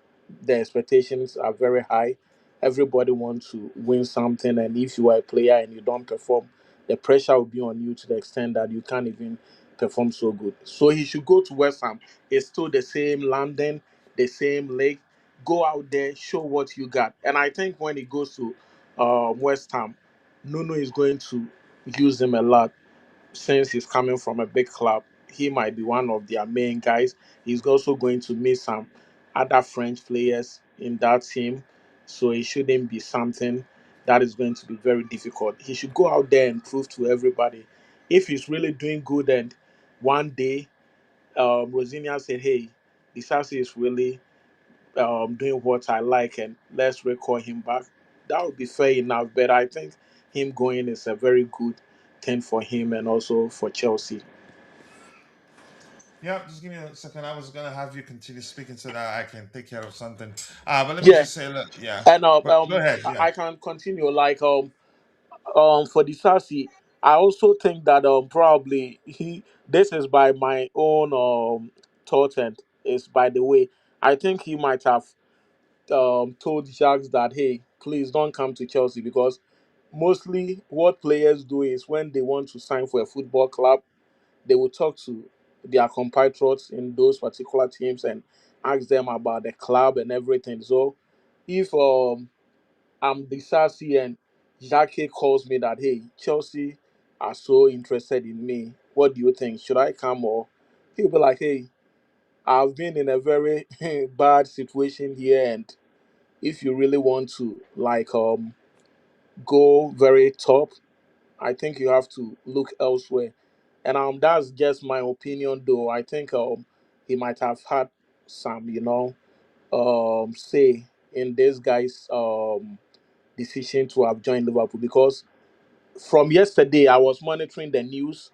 the expectations are very high. Everybody wants to win something, and if you are a player and you don't perform, the pressure will be on you to the extent that you can't even perform so good. So he should go to West Ham. It's still the same London, the same league. Go out there, show what you got. And I think when he goes to West Ham, Nuno is going to use him a lot, since he's coming from a big club. He might be one of their main guys. He's also going to meet some other French players in that team. So it shouldn't be something that is going to be very difficult. He should go out there and prove to everybody if he's really doing good. And one day, Rosenior said, "Hey, Disasi is really doing what I like, and let's recall him back." That would be fair enough. But I think him going is a very good thing for him and also for Chelsea. Yeah, just give me a second. I was gonna have you continue speaking so that I can take care of something. But let me Yeah, just say, look, yeah. and But go ahead. I Yeah. can continue. Like for Disasi, I also think that probably he this is by my own thought, and is by the way. I think he might have told Jacques that, hey, please don't come to Chelsea, because mostly what players do is when they want to sign for a football club, they will talk to their compatriots in those particular teams and ask them about the club and everything. So if I'm Disasi and Jacquet calls me that, hey, Chelsea are so interested in me, what do you think? Should I come? Or he'll be like, hey, I've been in a very bad situation here, and if you really want to like go very top, I think you have to look elsewhere. And that's just my opinion, though. I think he might have had some, say in this guy's decision to have joined Liverpool, because from yesterday I was monitoring the news,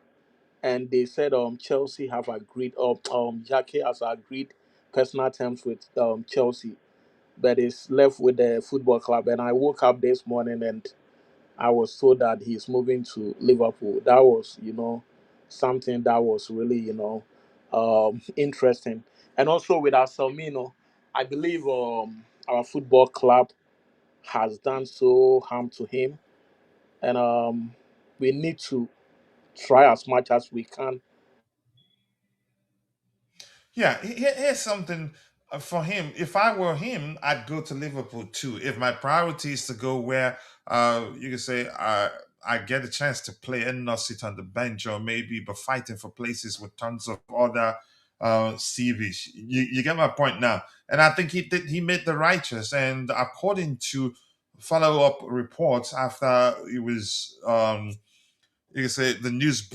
and they said Chelsea have agreed, Jackie has agreed personal terms with Chelsea, but it's left with the football club. And I woke up this morning and I was told that he's moving to Liverpool. That was, something that was really, interesting. And also with Anselmino, I believe our football club has done so harm to him, and we need to try as much as we can. Yeah, here's something for him. If I were him, I'd go to Liverpool too. If my priority is to go where you can say I get a chance to play and not sit on the bench, or maybe be fighting for places with tons of other CVs. You get my point now. And I think he made the right choice. And according to follow up reports after it was you can say the news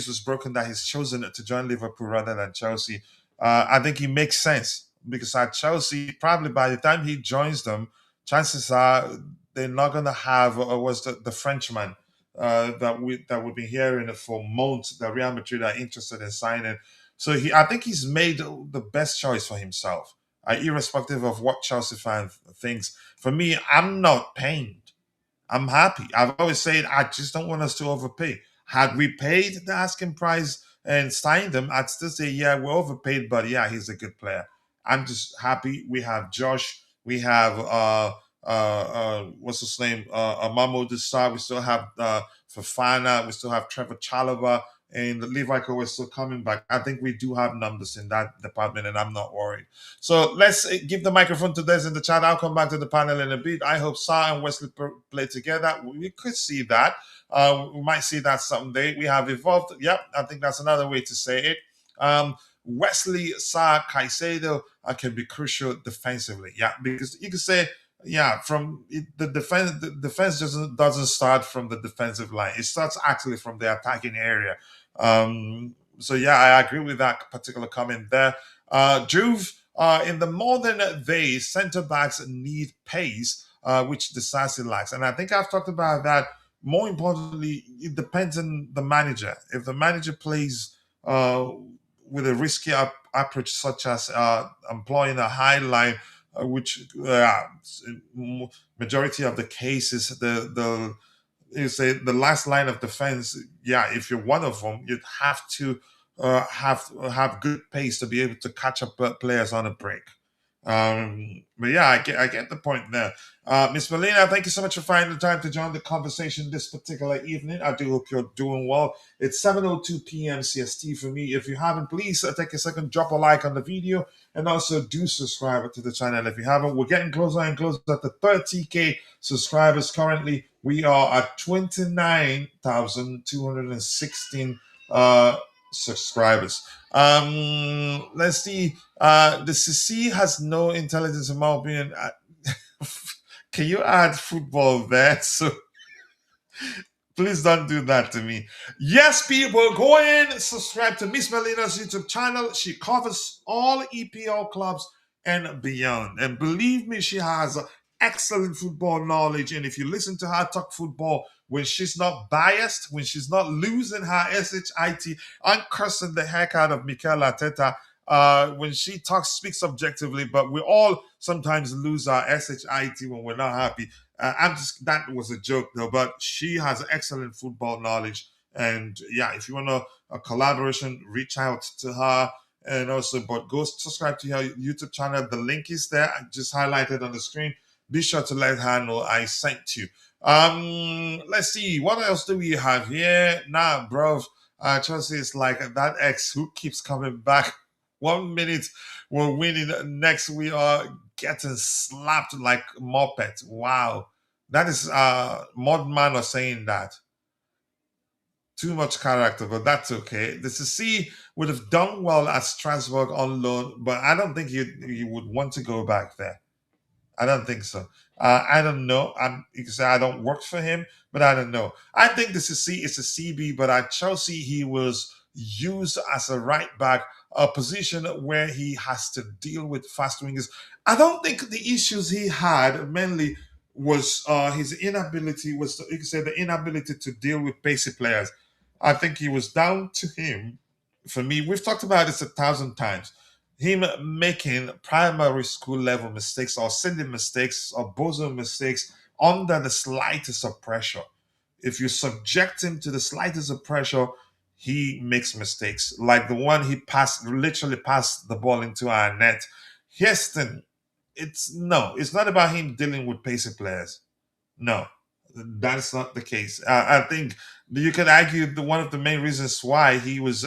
was broken that he's chosen to join Liverpool rather than Chelsea. I think it makes sense because at Chelsea, probably by the time he joins them, chances are they're not going to have was the Frenchman that we've been hearing for months that Real Madrid are interested in signing. So I think he's made the best choice for himself, irrespective of what Chelsea fan thinks. For me, I'm not pained. I'm happy. I've always said I just don't want us to overpay. Had we paid the asking price and signed him, I'd still say, yeah, we're overpaid, but yeah, he's a good player. I'm just happy. We have Josh. We have what's his name? Mamadou Sarr. We still have Fafana. We still have Trevor Chalobah. And Levi Cole is still coming back. I think we do have numbers in that department, and I'm not worried. So let's give the microphone to Des in the chat. I'll come back to the panel in a bit. I hope Sarr and Wesley play together. We could see that. We might see that someday. We have evolved. Yep, I think that's another way to say it. Wesley, Sarr, Caicedo can be crucial defensively. Yeah, because you could say, yeah, the defense doesn't start from the defensive line. It starts actually from the attacking area. So yeah, I agree with that particular comment there. Juve, In the modern days, centre backs need pace, which Disasi lacks. And I think I've talked about that. More importantly, it depends on the manager. If the manager plays with a risky approach, such as employing a high line, which majority of the cases, the you say the last line of defense. Yeah, if you're one of them, you'd have to have good pace to be able to catch up players on a break. But yeah, I get the point there. Miss Melina, thank you so much for finding the time to join the conversation this particular evening. I do hope you're doing well. It's 7:02 p.m. CST for me. If you haven't, please take a second, drop a like on the video, and also do subscribe to the channel if you haven't. We're getting closer and closer to the 30K subscribers. Currently, we are at 29,216 subscribers. Let's see. The CC has no intelligence, in my opinion. Can you add football there? So please don't do that to me. Yes, people, go in, subscribe to Miss Melina's YouTube channel. She covers all EPL clubs and beyond. And believe me, she has excellent football knowledge. And if you listen to her talk football, when she's not biased, when she's not losing her SHIT, I'm cursing the heck out of Mikel Arteta. When she speaks objectively, but we all sometimes lose our SHIT when we're not happy. That was a joke though, but she has excellent football knowledge. And yeah, if you want a collaboration, reach out to her. And also, but go subscribe to her YouTube channel. The link is there. I just highlighted on the screen. Be sure to let her know I sent you. Let's see. What else do we have here? Nah, bro. Chelsea is like that ex who keeps coming back. 1 minute we're winning, next we are getting slapped like moped. Wow. That is mod man are saying that. Too much character, but that's okay. The CC would have done well at Strasbourg on loan, but I don't think you would want to go back there. I don't think so. I don't know. You can say I don't work for him, but I don't know. I think this is a CB, but at Chelsea he was used as a right back, a position where he has to deal with fast wingers. I don't think the issues he had mainly was his inability. You can say the inability to deal with pacey players. I think he was down to him. For me, we've talked about this 1,000 times, him making primary school level mistakes or silly mistakes or bozo mistakes under the slightest of pressure. If you subject him to the slightest of pressure, he makes mistakes. Like the one he literally passed the ball into our net. Houston, it's not about him dealing with pacey players. No, that's not the case. I think you could argue one of the main reasons why he was.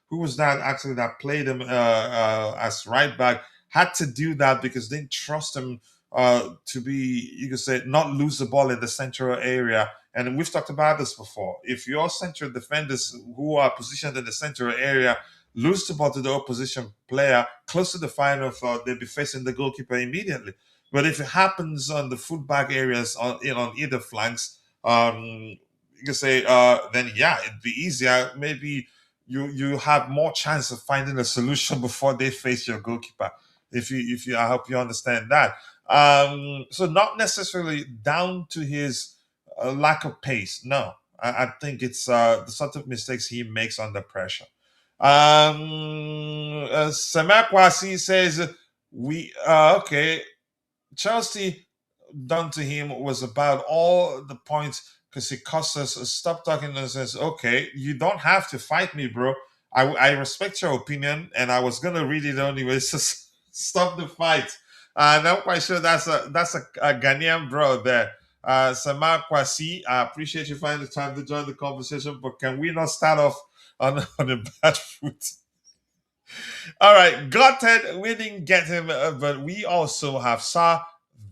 Who was that actually that played him as right back? Had to do that because they didn't trust him to be, you could say, not lose the ball in the central area. And we've talked about this before. If your central defenders who are positioned in the central area lose the ball to the opposition player close to the final third, they'll be facing the goalkeeper immediately. But if it happens on the fullback areas on either flanks, you can say then yeah, it'd be easier. Maybe you have more chance of finding a solution before they face your goalkeeper. If you I hope you understand that. So not necessarily down to his lack of pace. No, I think it's the sort of mistakes he makes under pressure. Samak Wasi says okay. Chelsea done to him was about all the points because he cost us. Stop talking and says, okay, you don't have to fight me, bro. I respect your opinion and I was gonna read it anyway. So stop the fight. Not quite sure that's a Ghanaian bro there. Samar Kwasi, I appreciate you finding the time to join the conversation, but can we not start off on a bad foot? All right, Gotted, we didn't get him, but we also have Sarr.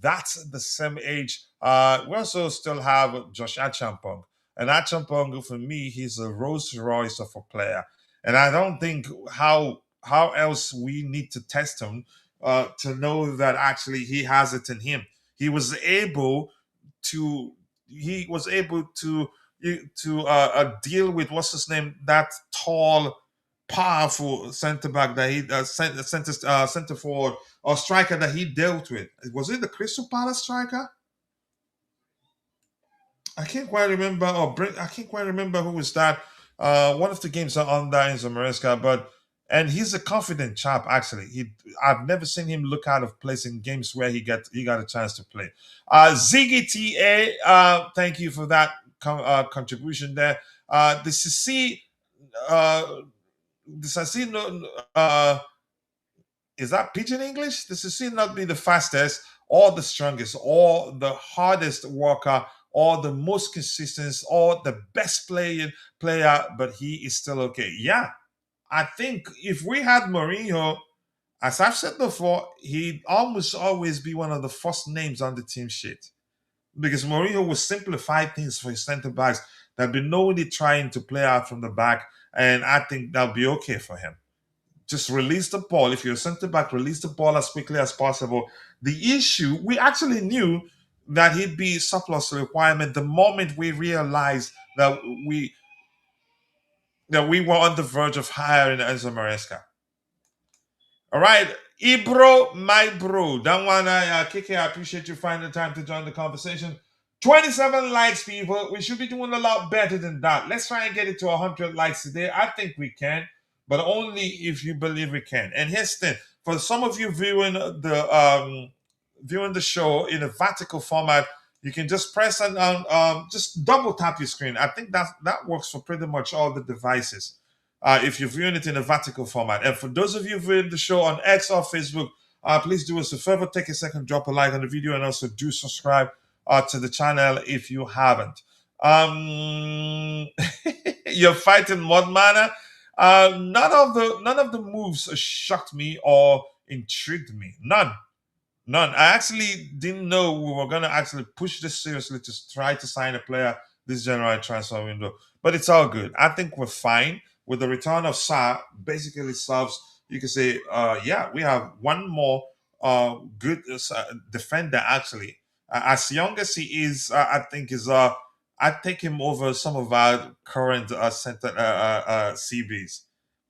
That's the same age. We also still have Josh Achampong. And Achampong, for me, he's a Rolls Royce of a player. And I don't think how else we need to test him to know that actually he has it in him. He was able to deal with what's his name, that tall powerful centre back that he centre forward or striker that he dealt with. Was it the Crystal Palace striker? I can't quite remember. I can't quite remember who was that. One of the games are on there in Zamareska, but and he's a confident chap. Actually, I've never seen him look out of place in games where he got a chance to play. Ziggy Ta, thank you for that contribution there. The CC, the CC, is that pidgin English? This is not be the fastest or the strongest or the hardest worker or the most consistent or the best player, but he is still okay. Yeah, I think if we had Mourinho, as I've said before, he'd almost always be one of the first names on the team sheet because Mourinho will simplify things for his centre backs. There'll be nobody trying to play out from the back, and I think that'll be okay for him. Just release the ball. If you're a centre back, release the ball as quickly as possible. The issue, we actually knew that he'd be surplus requirement the moment we realized we that we were on the verge of hiring Enzo Maresca. All right, Ibro, my bro. That one, KK, I appreciate you finding the time to join the conversation. 27 likes, people. We should be doing a lot better than that. Let's try and get it to 100 likes today. I think we can, but only if you believe we can. And here's the thing: for some of you viewing the show in a vertical format, you can just press and just double tap your screen. I think that works for pretty much all the devices. If you're viewing it in a vertical format. And for those of you viewing the show on X or Facebook, please do us a favor, take a second, drop a like on the video, and also do subscribe to the channel if you haven't. You're fighting Mod Mana. None of the moves shocked me or intrigued me. None. I actually didn't know we were going to actually push this seriously to try to sign a player this January transfer window. But it's all good. I think we're fine. With the return of Sarr, basically solves, you can say, yeah, we have one more good defender, actually. As young as he is, I think I'd take him over some of our current center CBs.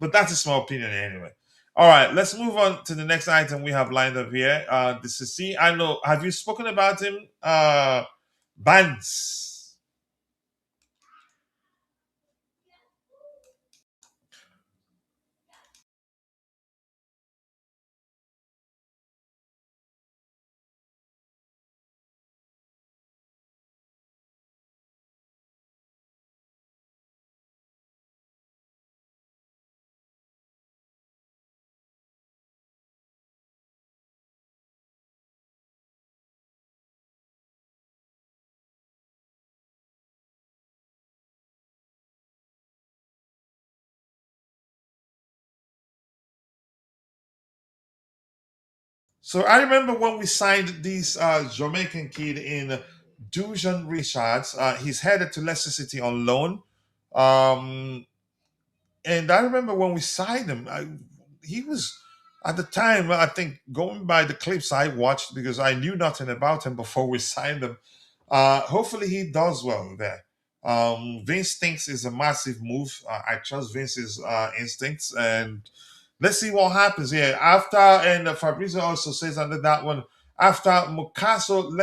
But that's a small opinion anyway. All right, let's move on to the next item we have lined up here. This is C. I know. Have you spoken about him? Bands. So I remember when we signed this Jamaican kid in Dujan Richards. He's headed to Leicester City on loan. Um, and I remember when we signed him, he was at the time, I think, going by the clips I watched because I knew nothing about him before we signed him. Hopefully he does well there. Vince thinks is a massive move. I trust Vince's instincts, and let's see what happens here. After, and Fabrizio also says under that one, after Mukasa,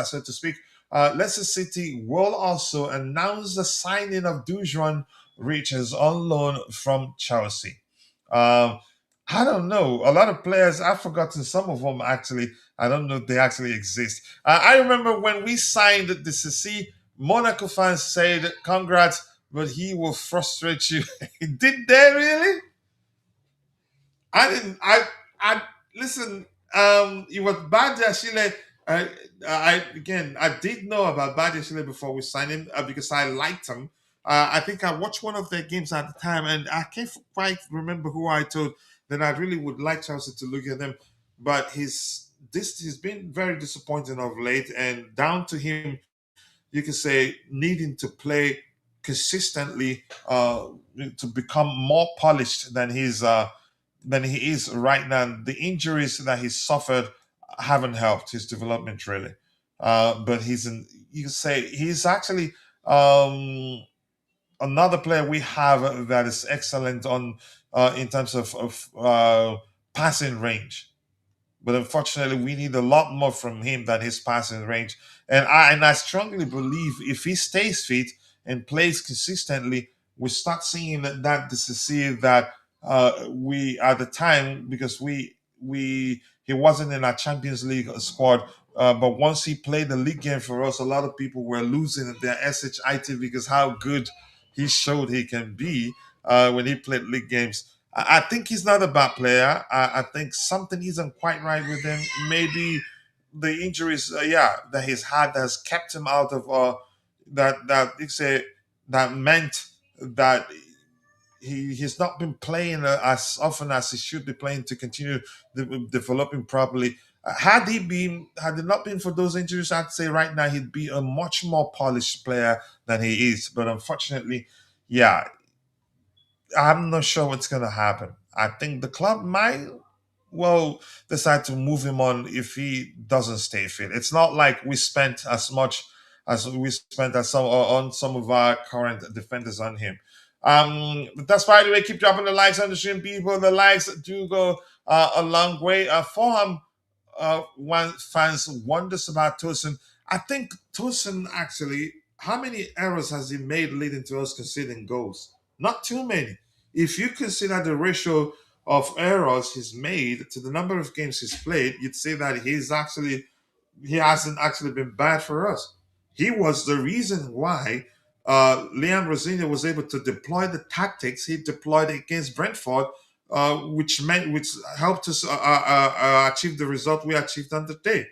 so to speak, Leicester City will also announce the signing of Dujon Richards on loan from Chelsea. Um, I don't know. A lot of players, I've forgotten some of them actually. I don't know if they actually exist. I remember when we signed the CC, Monaco fans said, congrats, but he will frustrate you. Did they really? I didn't. I listen. It was Badiashile. I did know about Badiashile before we signed him because I liked him. I think I watched one of their games at the time, and I can't quite remember who I told that I really would like Chelsea to look at them. But he's been very disappointing of late, and down to him, you can say, needing to play consistently to become more polished than he is right now. The injuries that he's suffered haven't helped his development really. But you can say he's actually another player we have that is excellent on in terms of passing range. But unfortunately, we need a lot more from him than his passing range. And I strongly believe if he stays fit and plays consistently, we start seeing that this is see that we at the time because we he wasn't in our Champions League squad. But once he played the league game for us, a lot of people were losing their shit because how good he showed he can be when he played league games. I think he's not a bad player. I think something isn't quite right with him. Maybe the injuries, that he's had has kept him out of that. You say that meant that he's not been playing as often as he should be playing to continue developing properly. Had it not been for those injuries, I'd say right now he'd be a much more polished player than he is. But unfortunately, yeah, I'm not sure what's going to happen. I think the club might, well, decide to move him on if he doesn't stay fit. It's not like we spent as much as we spent on some of our current defenders on him. But that's by the way. Keep dropping the likes on the stream, people. The likes do go a long way. For one fans wonders about Tosin. I think Tosin actually, how many errors has he made leading to us conceding goals? Not too many. If you consider the ratio of errors he's made to the number of games he's played, you'd say that he hasn't actually been bad for us. He was the reason why Liam Rosenior was able to deploy the tactics he deployed against Brentford, which helped us achieve the result we achieved on the day.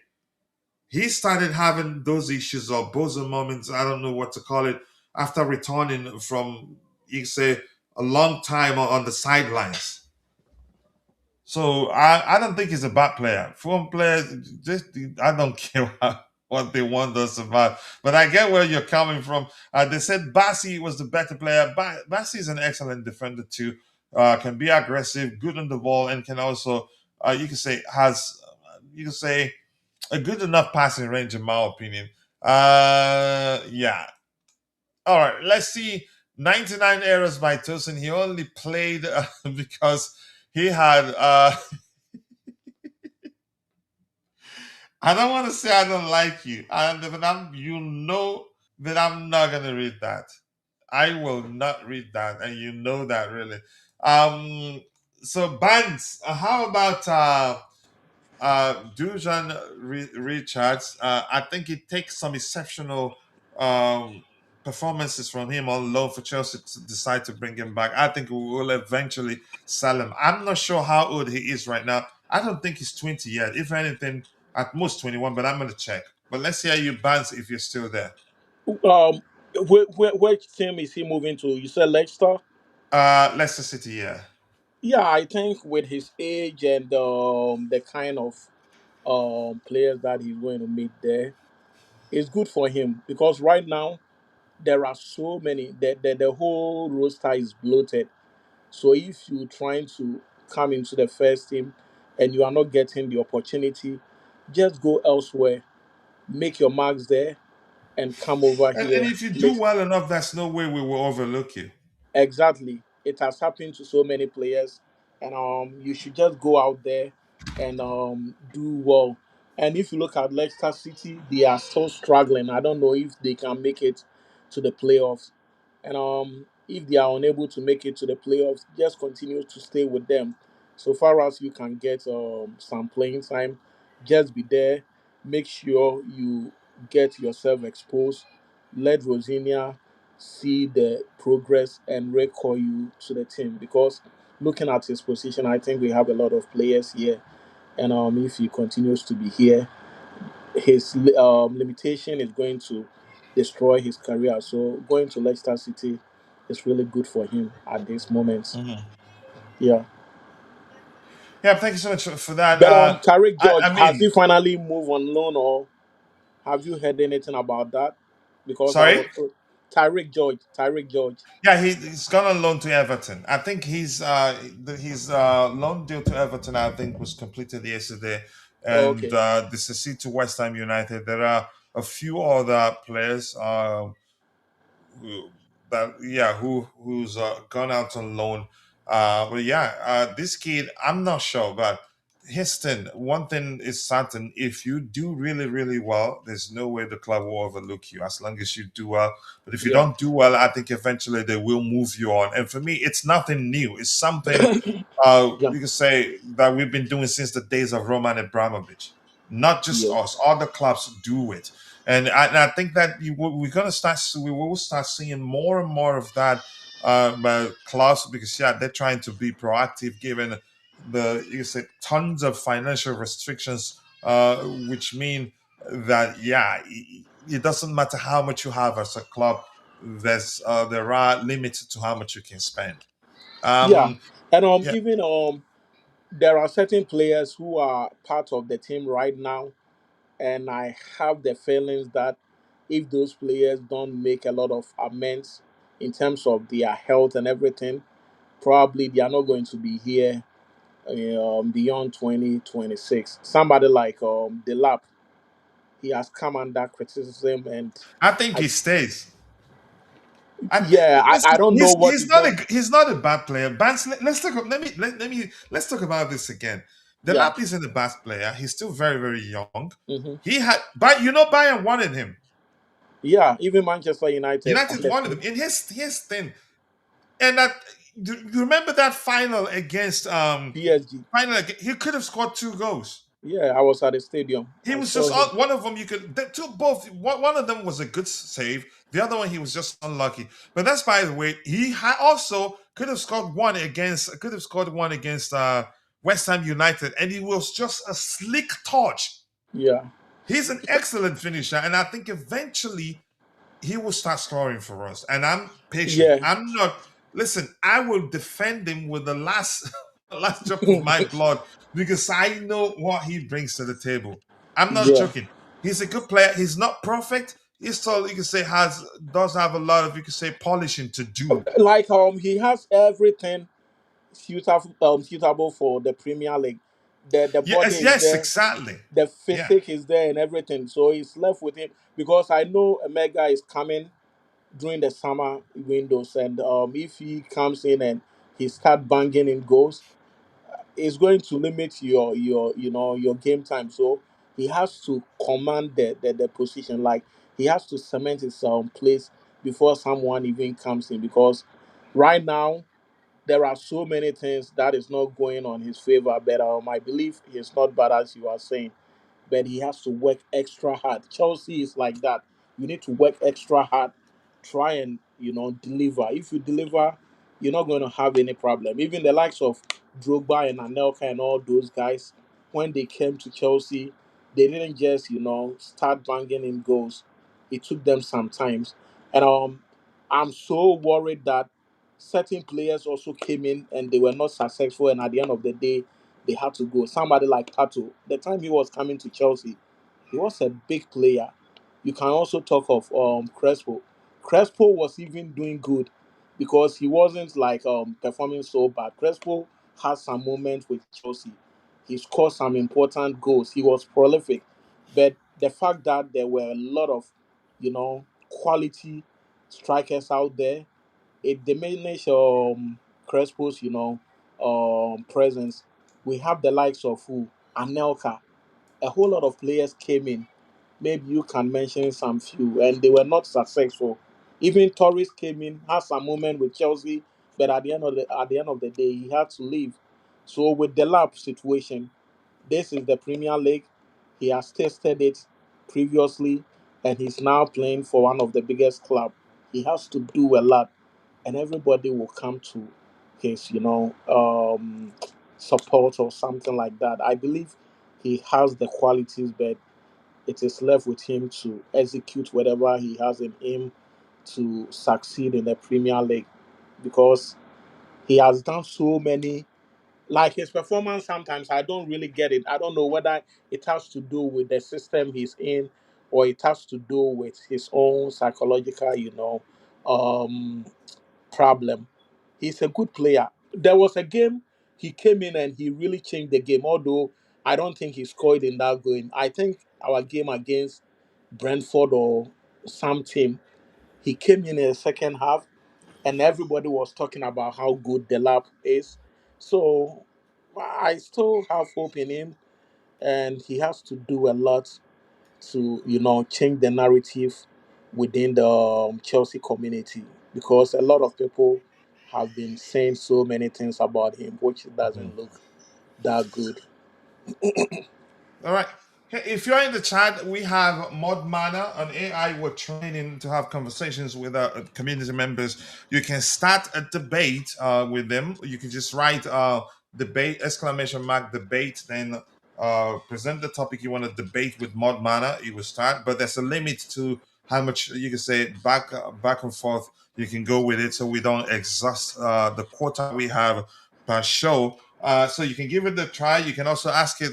He started having those issues or bozo moments, I don't know what to call it, after returning from, you say, a long time on the sidelines. So I don't think he's a bad player. Foreign players, just I don't care what they want us about. But I get where you're coming from. They said Bassi was the better player. Bassi is an excellent defender too. Can be aggressive, good on the ball, and can also you can say has you can say a good enough passing range in my opinion. Yeah. All right. Let's see. 99 errors by Tosin. He only played because he had I don't want to say I don't like you. But you know that I'm not gonna read that. I will not read that, and you know that really. Um. So Banks, how about Dujan Richards? I think it takes some exceptional um performances from him on loan for Chelsea to decide to bring him back. I think we will eventually sell him. I'm not sure how old he is right now. I don't think he's 20 yet. If anything, at most 21, but I'm going to check. But let's hear you, Bans, if you're still there. Um, which team is he moving to? You said Leicester. Leicester City, yeah. Yeah, I think with his age and the kind of players that he's going to meet there, it's good for him because right now there are so many. The whole roster is bloated. So if you're trying to come into the first team and you are not getting the opportunity, just go elsewhere, make your marks there, and come over And here. if you do Make well enough, there's no way we will overlook you. Exactly. It has happened to so many players, and you should just go out there and do well. And if you look at Leicester City, they are still struggling. I don't know if they can make it to the playoffs. And if they are unable to make it to the playoffs, just continue to stay with them. So far as you can get some playing time, just be there. Make sure you get yourself exposed. Let Rosinia see the progress and recall you to the team because looking at his position, I think we have a lot of players here. And if he continues to be here, his limitation is going to destroy his career. So going to Leicester City is really good for him at this moment. Mhm. Yeah. Yeah, thank you so much for that. But Tyrique George, I has he mean, finally moved on loan or have you heard anything about that? Because I sorry? was told Tyrique George. Yeah, he's gone on loan to Everton. I think his loan deal to Everton, I think, was completed yesterday, Oh, and okay. this is to West Ham United. There are a few other players who- that yeah, who's gone out on loan. But yeah, this kid, I'm not sure, but Houston, one thing is certain: if you do really, really well, there's no way the club will overlook you as long as you do well. But if you Yeah. don't do well, I think eventually they will move you on. And for me, it's nothing new. It's something Yeah. you can say that we've been doing since the days of Roman Abramovich. Not just Yeah. us; other clubs do it, and I think that we're gonna start. We will start seeing more and more of that clubs because yeah, they're trying to be proactive, given the you say tons of financial restrictions, which mean that yeah, it doesn't matter how much you have as a club. There are limits to how much you can spend. Yeah. Um, And yeah, even there are certain players who are part of the team right now, and I have the feelings that if those players don't make a lot of amends in terms of their health and everything, probably they are not going to be here beyond 2026. Somebody like Delap, he has come under criticism, and I think I, he stays. yeah, I Listen, don't know what he's is not going. a bad player. Bans, let's talk. Let's talk about this again. Yeah. Delap isn't a bad player. He's still very very young. Hmm. He had, but Bayern wanted him. Yeah, even Manchester United United wanted wanted him him. in his thing, and that you remember that final against PSG. he could have scored two goals. Yeah, I was at the stadium. He I was saw just him. one of them. You could the two both. One of them was a good save. The other one he was just unlucky. But that's by the way. Also could have scored one against. Could have scored one against West Ham United, and he was just a slick touch. Yeah, He's an excellent finisher, and I think eventually he will start scoring for us. And I'm patient. yeah, I'm not. Listen, I will defend him with the last last drop of my blood because I know what he brings to the table. I'm not yeah. joking. He's a good player. He's not perfect. He's still, you can say, has does have a lot of, you can say, polishing to do. Like he has everything suitable for the Premier League. The body Yes, is yes, there, exactly. the Yeah. physique is there, and everything. So it's left with him because I know a mega is coming during the summer windows, and if he comes in and he start banging in goals, is going to limit your game time. So he has to command the position. Like he has to cement his place before someone even comes in. Because right now there are so many things that is not going on his favor. But I believe he's not bad as you are saying, but he has to work extra hard. Chelsea is like that. You need to work extra hard, try and deliver. If you deliver, you're not going to have any problem. Even the likes of Drogba and Anelka and all those guys, when they came to Chelsea, they didn't just start banging in goals. It took them some times, and I'm so worried that certain players also came in and they were not successful, and at the end of the day they had to go. Somebody like Pato, the time he was coming to Chelsea, he was a big player. You can also talk of Crespo. Crespo was even doing good because he wasn't like performing so bad. Crespo had some moments with Chelsea. He scored some important goals. He was prolific. But the fact that there were a lot of, quality strikers out there, it diminished Crespo's, presence. We have the likes of who? Anelka. A whole lot of players came in. Maybe you can mention some few, and they were not successful. Even Torres came in, had some moment with Chelsea, but at the end of the day, he had to leave. So with the lab situation, this is the Premier League. He has tasted it previously, and he's now playing for one of the biggest club. He has to do a lot, and everybody will come to his, support or something like that. I believe he has the qualities, but it is left with him to execute whatever he has in him to succeed in the Premier League because he has done so many. Like his performance, sometimes I don't really get it. I don't know whether it has to do with the system he's in or it has to do with his own psychological, um, problem. He's a good player. There was a game he came in and he really changed the game. Although I don't think he scored in that game. I think our game against Brentford or some team, he came in the second half. and everybody was talking about how good the lab is. So I still have hope in him, and he has to do a lot to change the narrative within the Chelsea community, because a lot of people have been saying so many things about him which doesn't look that good. All right. Hey, if you're in the chat, we have Mod Mana, an AI we're training to have conversations with community members. You can start a debate with them. You can just write debate, exclamation mark, debate, then present the topic you want to debate with Mod Mana. It will start, but there's a limit to how much you can say back and forth. You can go with it so we don't exhaust the quota we have per show. So you can give it a try. You can also ask it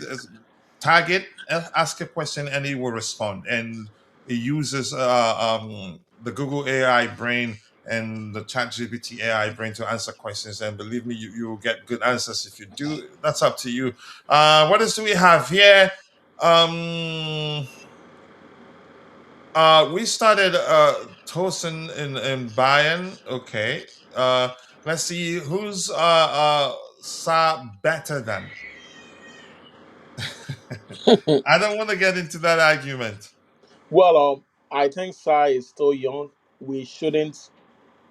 target, ask a question, and it will respond. And it uses the Google AI brain and the ChatGPT AI brain to answer questions. And believe me, you will get good answers if you do. That's up to you. What else do we have here? Um, we started Tosin in Bayern. Okay. Let's see who's Sa better than. I don't want to get into that argument. Well, I think Sai is still young. We shouldn't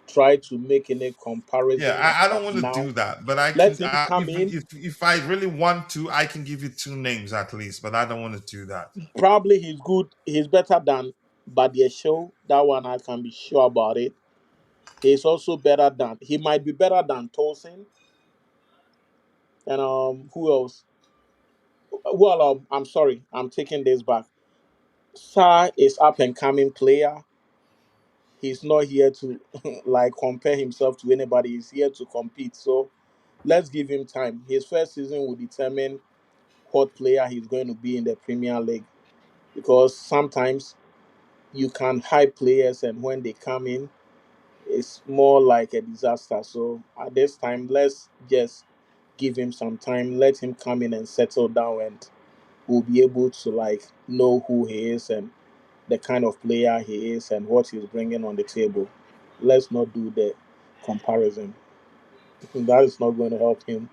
try to make any Yeah, comparison I don't of want to now. do that, but I Let can. him come Even in. if I really want to, I can give you two names at least. But I don't want to do that. Probably he's good. He's better than Badia Show. That one I can be sure about it. He's also better than. He might be better than Tolson. And who else? Well, I'm sorry. I'm taking this back. Sarr is up and coming player. He's not here to like compare himself to anybody. He's here to compete. So let's give him time. His first season will determine what player he's going to be in the Premier League. Because sometimes you can hype players, and when they come in, it's more like a disaster. So at this time, let's just give him some time. Let him come in and settle down, and we'll be able to like know who he is and the kind of player he is and what he's bringing on the table. Let's not do the comparison. That is not going to help him.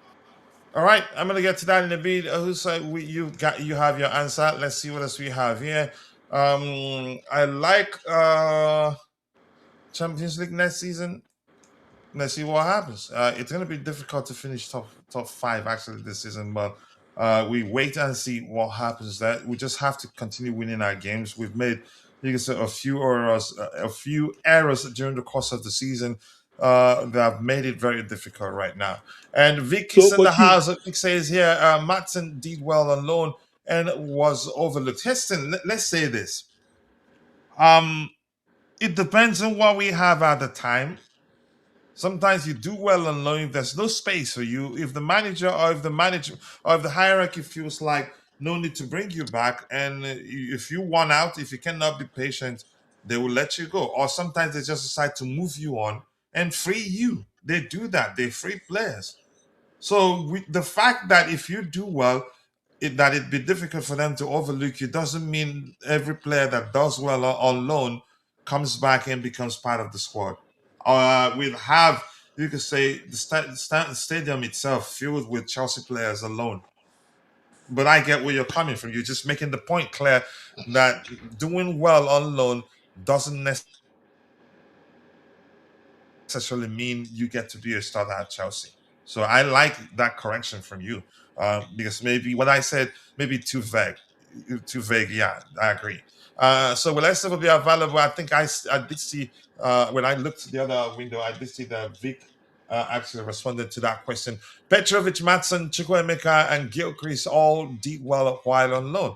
All right, I'm gonna get to that in a bit. Who's you have your answer? Let's see what else we have here. I like Champions League next season. Let's see what happens. It's going to be difficult to finish top five actually this season, but we wait and see what happens. That we just have to continue winning our games. We've made, you can say, a few errors during the course of the season that have made it very difficult right now. And Vic So, is in the Kochi, house. Vic says here, Matson did well on loan and was overlooked. Heston, let's say this. Um, it depends on what we have at the time. Sometimes you do well on loan if there's no space for you. If the manager or if the manager or if the hierarchy feels like no need to bring you back, and if you want out, if you cannot be patient, they will let you go. Or sometimes they just decide to move you on and free you. They do that. They free players. So the fact that if you do well, that it'd be difficult for them to overlook you doesn't mean every player that does well on loan comes back and becomes part of the squad. We'll have, you could say, the stadium itself filled with Chelsea players alone. But I get where you're coming from. You're just making the point clear that doing well on loan doesn't necessarily mean you get to be a starter at Chelsea. So I like that correction from you because maybe what I said maybe too vague. Too vague. Yeah, I agree. So will Esther be available? I think I did see when I looked the other window, I did see that Vic actually responded to that question. Petrovic, Matson, Chukwuemeka, and Gilchrist all did well while on loan.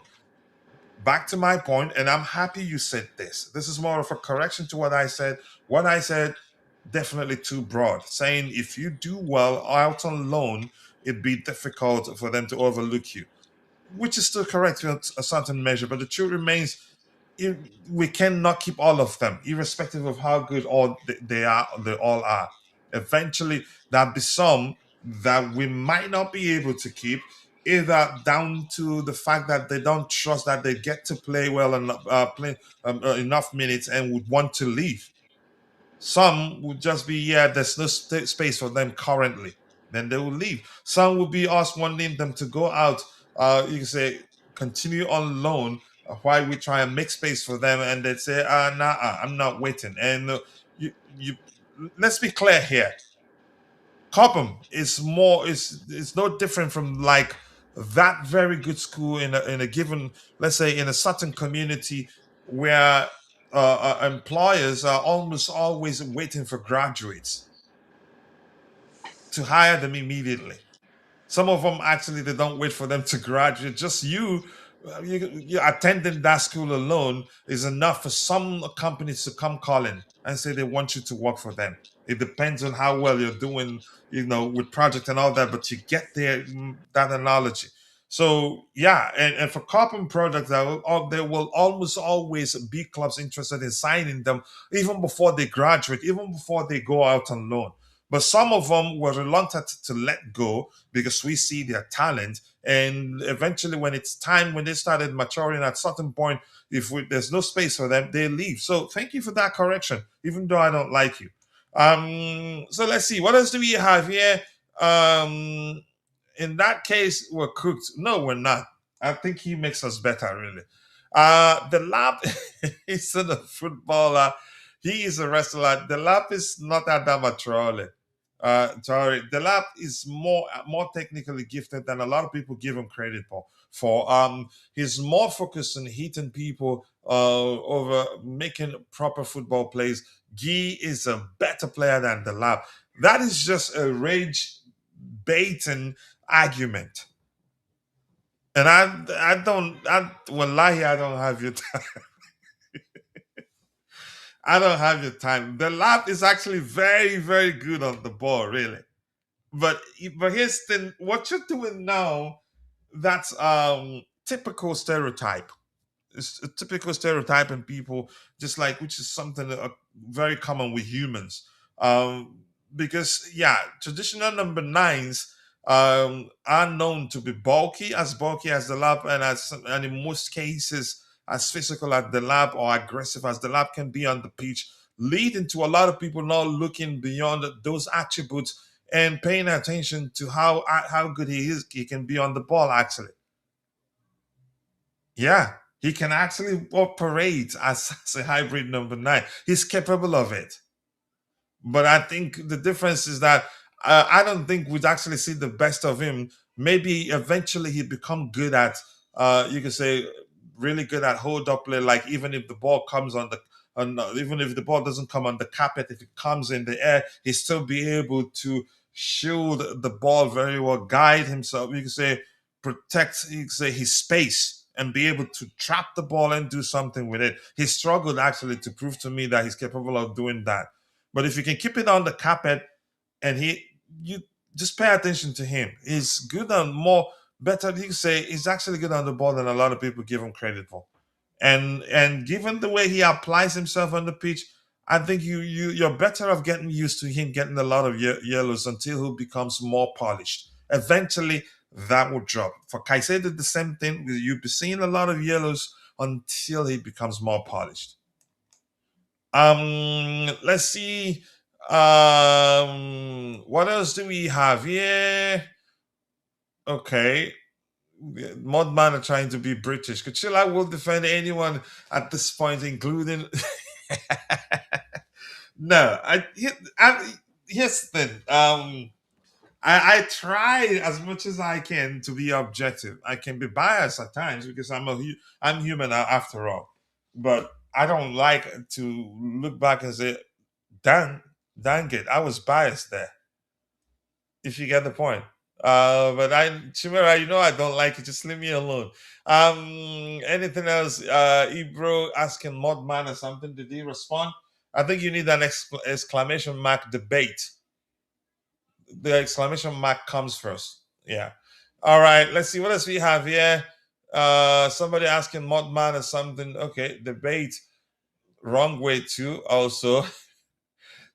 Back to my point, and I'm happy you said this. This is more of a correction to what I said. What I said, definitely too broad. Saying if you do well out on loan, it'd be difficult for them to overlook you, which is still correct to a certain measure. But the truth remains, we cannot keep all of them, irrespective of how good they are. They all are. Eventually, there'll be some that we might not be able to keep, either down to the fact that they don't trust that they get to play well and play enough minutes and would want to leave. Some would just be, yeah, there's no space for them currently. Then they will leave. Some will be us wanting them to go out. You can say continue on loan while we try and make space for them, and they say, nah, I'm not waiting. And you let's be clear here. Cobham is more is no different from like that very good school in a given, let's say, in a certain community where employers are almost always waiting for graduates to hire them immediately. Some of them actually they don't wait for them to graduate. Just you attending that school alone is enough for some companies to come calling and say they want you to work for them. It depends on how well you're doing, with project and all that. But you get there, that analogy. So yeah, and for carbon products, there will almost always be clubs interested in signing them even before they graduate, even before they go out on loan. But some of them were reluctant to let go because we see their talent. And eventually, when it's time, when they started maturing at a certain point, if there's no space for them, they leave. So thank you for that correction, even though I don't like you. So let's see. What else do we have here? In that case, we're cooked. No, we're not. I think he makes us better, really. The lab isn't a footballer. He is a wrestler. The lab is not Adama Traore. Sorry, the lab is more technically gifted than a lot of people give him credit for. He's more focused on hitting people over making proper football plays. Guy is a better player than the lab. That is just a rage baiting argument. And wallahi, I don't have your time. I don't have your time. The lab is actually very, very good on the ball, really. But here's the thing, what you're doing now, that's typical stereotype. It's a typical stereotype in people, just like, which is something very common with humans. Because yeah, traditional number nines are known to be bulky as the lab, and in most cases as physical as the lab or aggressive as the lab can be on the pitch, leading to a lot of people not looking beyond those attributes and paying attention to how good he can be on the ball. Actually, yeah, he can actually operate as a hybrid number nine. He's capable of it. But I think the difference is that I don't think we'd actually see the best of him. Maybe eventually he'd become good at, you could say, really good at hold up play. Like even if the ball comes even if the ball doesn't come on the carpet, if it comes in the air, he still be able to shield the ball very well, guide himself. You could say protect, you could say, his space and be able to trap the ball and do something with it. He struggled actually to prove to me that he's capable of doing that. But if you can keep it on the carpet and you just pay attention to him. He's good on better. You can say he's actually good on the ball than a lot of people give him credit for. And given the way he applies himself on the pitch, I think you're better off getting used to him getting a lot of yellows until he becomes more polished. Eventually, that will drop. For Caicedo, the same thing. You'll be seeing a lot of yellows until he becomes more polished. Let's see. What else do we have here? Okay. Modman are trying to be British. Coachila will defend anyone at this point, including. No, here's the thing. I try as much as I can to be objective. I can be biased at times because I'm human after all. But I don't like to look back and say, "Dang, dang it, I was biased there." If you get the point. But Chimera, I don't like it. Just leave me alone. Anything else? Ibro asking Modman or something. Did he respond? I think you need an exclamation mark debate. The exclamation mark comes first. Yeah. All right. Let's see what else we have here. Somebody asking Modman or something. Okay, debate. Wrong way too. Also,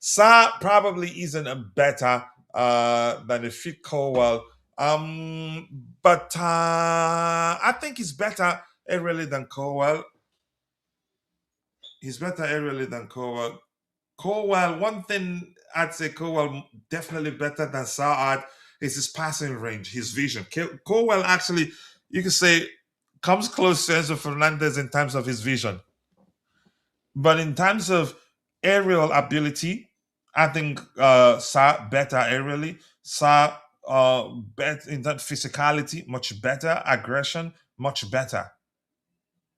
Sarr probably isn't a better than a fit Colwell. But I think he's better aerially than Colwell. He's better aerially than Colwell. Colwell, one thing I'd say Colwell definitely better than Sarr is his passing range, his vision. Colwell actually, you could say, comes close to Enzo Fernandez in terms of his vision. But in terms of aerial ability, I think Sarr better aerially. Sarr better in that physicality, much better. Aggression, much better.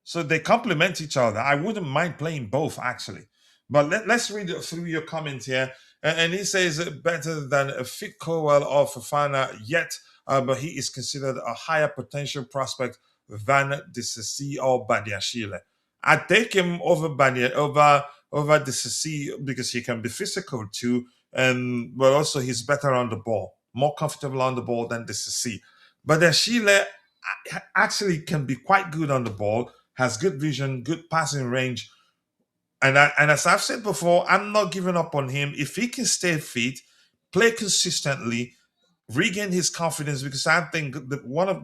So they complement each other. I wouldn't mind playing both actually. But let's read through your comment here. And he says better than a fit Cowell or Fafana yet, but he is considered a higher potential prospect than Disasi or Badiashile. I take him over over Disasi because he can be physical too, and but also he's better on the ball, more comfortable on the ball than Disasi. Badiashile actually can be quite good on the ball, has good vision, good passing range. And as I've said before, I'm not giving up on him. If he can stay fit, play consistently, regain his confidence, because I think that one of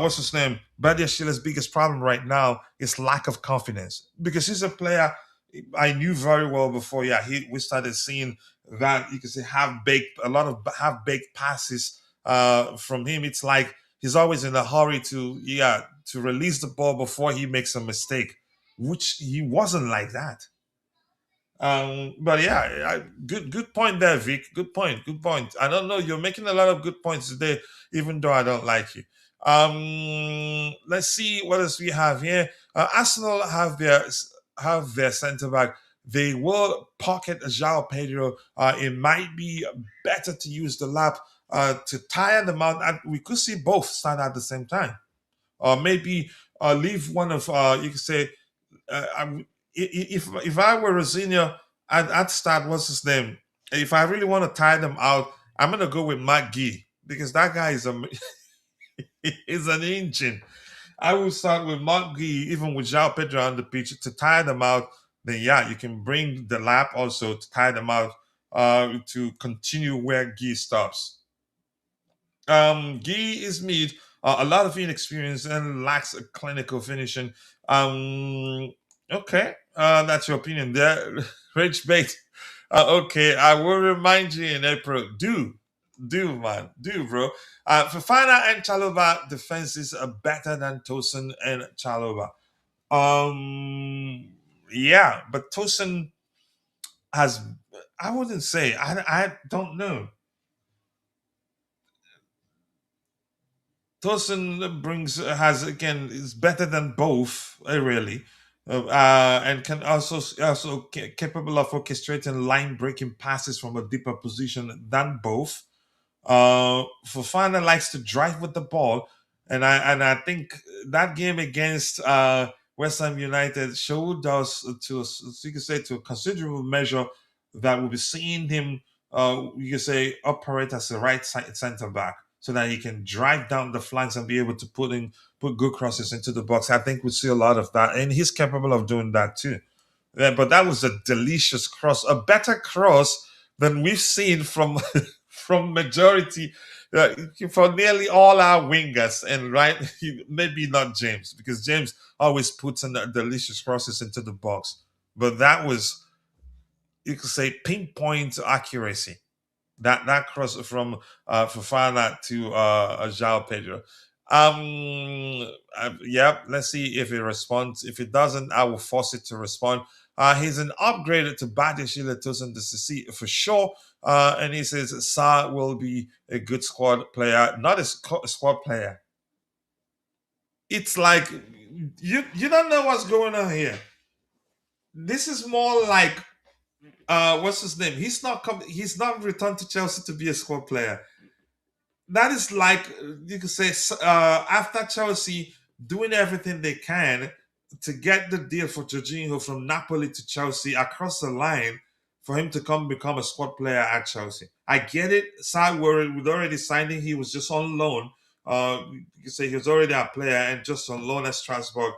what's his name, Badia Shila's biggest problem right now is lack of confidence. Because he's a player I knew very well before. Yeah, we started seeing that you can say half baked, a lot of half baked passes from him. It's like he's always in a hurry to release the ball before he makes a mistake, which he wasn't like that. But yeah, good point there, Vic. Good point. Good point. I don't know. You're making a lot of good points today, even though I don't like you. Let's see what else we have here. Arsenal have their centre back. They will pocket João Pedro. It might be better to use the lap to tire them out. And we could see both start at the same time, or maybe leave one of you could say if I were Rosenior, I'd start what's his name. If I really want to tie them out, I'm gonna go with Matt Gee because that guy is a is an engine. I will start with Mark Gee, even with João Pedro on the pitch to tie them out. Then yeah, you can bring the lap also to tie them out to continue where Gee stops. Gee is mid, a lot of inexperience and lacks a clinical finishing. Okay, that's your opinion there, Rich Bait. Okay, I will remind you in April. Man, bro. Fafana and Chalobah defenses are better than Tosin and Chalobah. Yeah, but Tosin has. I wouldn't say. I don't know. Tosin brings has again is better than both really, and can capable of orchestrating line breaking passes from a deeper position than both. Fofana likes to drive with the ball, and I think that game against West Ham United showed us to so you could say to a considerable measure that we'll be seeing him you could say operate as a center back so that he can drive down the flanks and be able to put good crosses into the box. I think we see a lot of that, and he's capable of doing that too. Yeah, but that was a delicious cross, a better cross than we've seen from from majority for nearly all our wingers. And right, maybe not James because James always puts in the delicious crosses into the box, but that was you could say pinpoint accuracy. That cross from Fofana to João Pedro. Yeah, let's see if it responds. If it doesn't, I will force it to respond. He's an upgrade to Badishile Tosin the Sisi for sure. And he says Sarr will be a good squad player, not a squad player. It's like you don't know what's going on here. This is more like what's his name? He's not returned to Chelsea to be a squad player. That is like you could say after Chelsea doing everything they can to get the deal for Jorginho from Napoli to Chelsea across the line for him to come become a squad player at Chelsea. I get it. Sarr with already signing, he was just on loan. You could say he was already a player and just on loan at Strasbourg.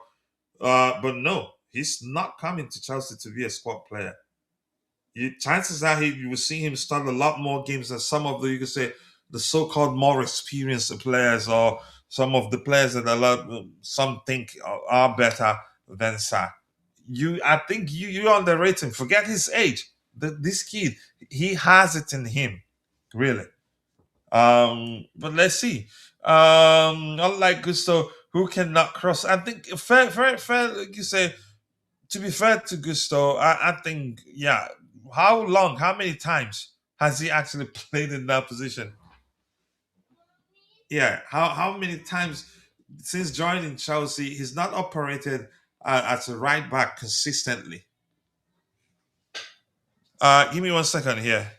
But no, he's not coming to Chelsea to be a squad player. Chances are you will see him start a lot more games than some of the you could say the so-called more experienced players or some of the players that some think are better than Sarr. I think you underrate him. Forget his age. This kid, he has it in him, really. But let's see. Unlike Gusto, who cannot cross, I think fair. Like you say, to be fair to Gusto, I think yeah. How long? How many times has he actually played in that position? Yeah. How many times since joining Chelsea, he's not operated as a right back consistently. Give me 1 second here.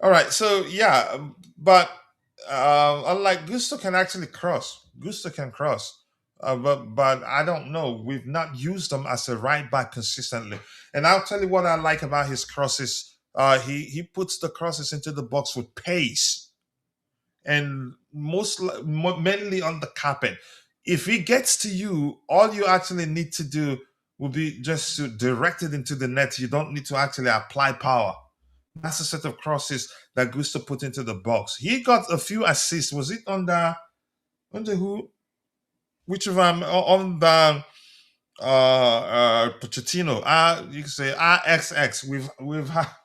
All right, so yeah, but unlike Gusto can actually cross. Gusto can cross, but I don't know. We've not used him as a right back consistently. And I'll tell you what I like about his crosses. He puts the crosses into the box with pace and mainly on the carpet. If he gets to you, all you actually need to do will be just to direct it into the net. You don't need to actually apply power. That's the set of crosses that Gusto put into the box. He got a few assists. Was it on the who? Which of them on the Pochettino? You can say RXX.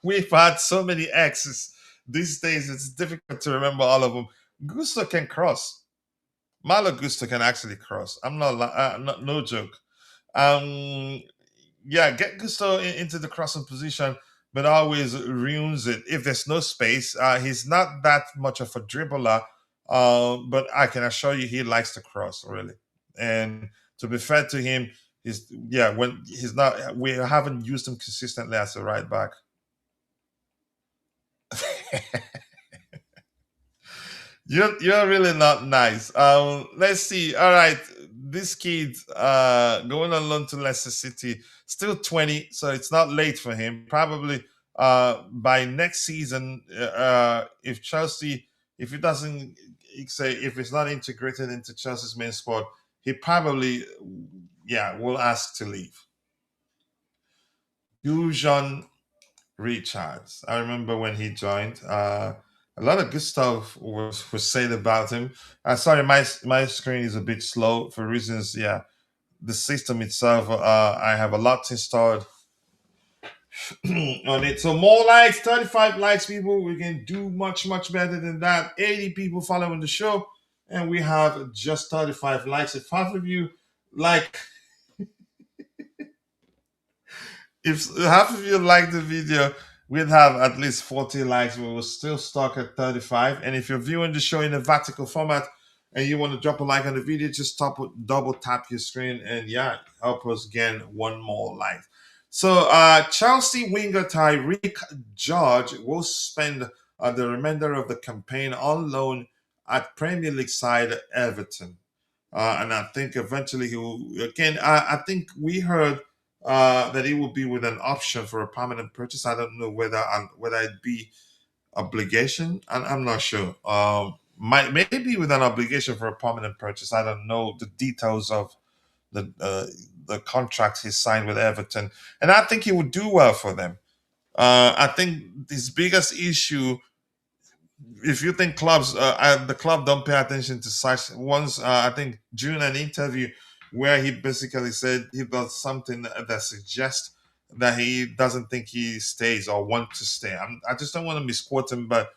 We've had so many X's these days. It's difficult to remember all of them. Gusto can cross. Malo Gusto can actually cross. I'm not no joke. Um, yeah, get Gusto into the crossing position, but always ruins it. If there's no space, he's not that much of a dribbler, but I can assure you he likes to cross, really. And to be fair to him, he's yeah, when he's not, we haven't used him consistently as a right back. You're really not nice. Let's see. All right, this kid going on loan to Leicester City, still 20, so it's not late for him. Probably by next season, if Chelsea, if he doesn't, say if it's not integrated into Chelsea's main squad, he probably yeah will ask to leave. Dujon Richards. I remember when he joined. A lot of good stuff was said about him. Sorry, my screen is a bit slow for reasons. Yeah, the system itself. I have a lot installed on it. So more likes, 35 likes, people. We can do much better than that. 80 people following the show, and we have just 35 likes. If half of you like if half of you like the video, we'd have at least 40 likes. We will still stuck at 35. And if you're viewing the show in a vertical format and you want to drop a like on the video, just double tap your screen and yeah, help us gain one more like. So Chelsea winger Tyrique George will spend the remainder of the campaign on loan at Premier League side Everton. And I think eventually he will. Again, I think we heard that it will be with an option for a permanent purchase. I don't know whether it be obligation. I'm not sure. Might maybe with an obligation for a permanent purchase. I don't know the details of the contract he signed with Everton, and I think he would do well for them. I think his biggest issue, if you think the club don't pay attention to such once, I think during an interview where he basically said he does something that suggests that he doesn't think he stays or want to stay. I just don't want to misquote him, but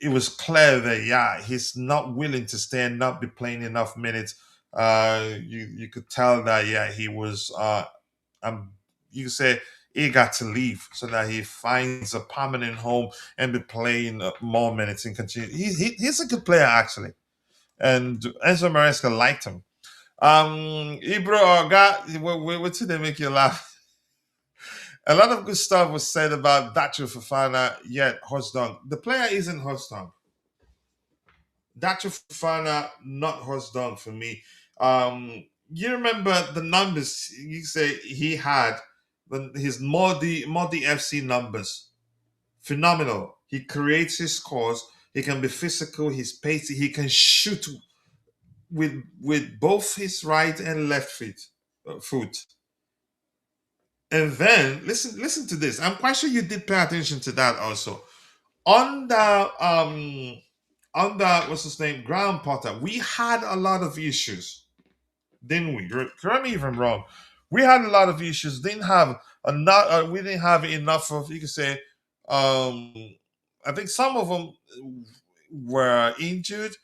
it was clear that yeah, he's not willing to stay and not be playing enough minutes. You could tell that yeah, he was um, you could say eager to leave so that he finds a permanent home and be playing more minutes and continue. He's a good player actually, and Enzo Maresca liked him. Ibro got what did they make you laugh? A lot of good stuff was said about Dacho Fofana, yet Hosdong. The player isn't Hosdong. Dacho Fofana, not Hosdong for me. You remember the numbers you say he had, his Modi FC numbers. Phenomenal. He creates his scores. He can be physical. He's pacey. He can shoot with both his right and left foot. And then listen to this. I'm quite sure you did pay attention to that also. On the what's his name, Graham Potter, we had a lot of issues, didn't we? Correct me if I'm wrong. We had a lot of issues. Didn't have enough. We didn't have enough of. You could say. Um, I think some of them were injured,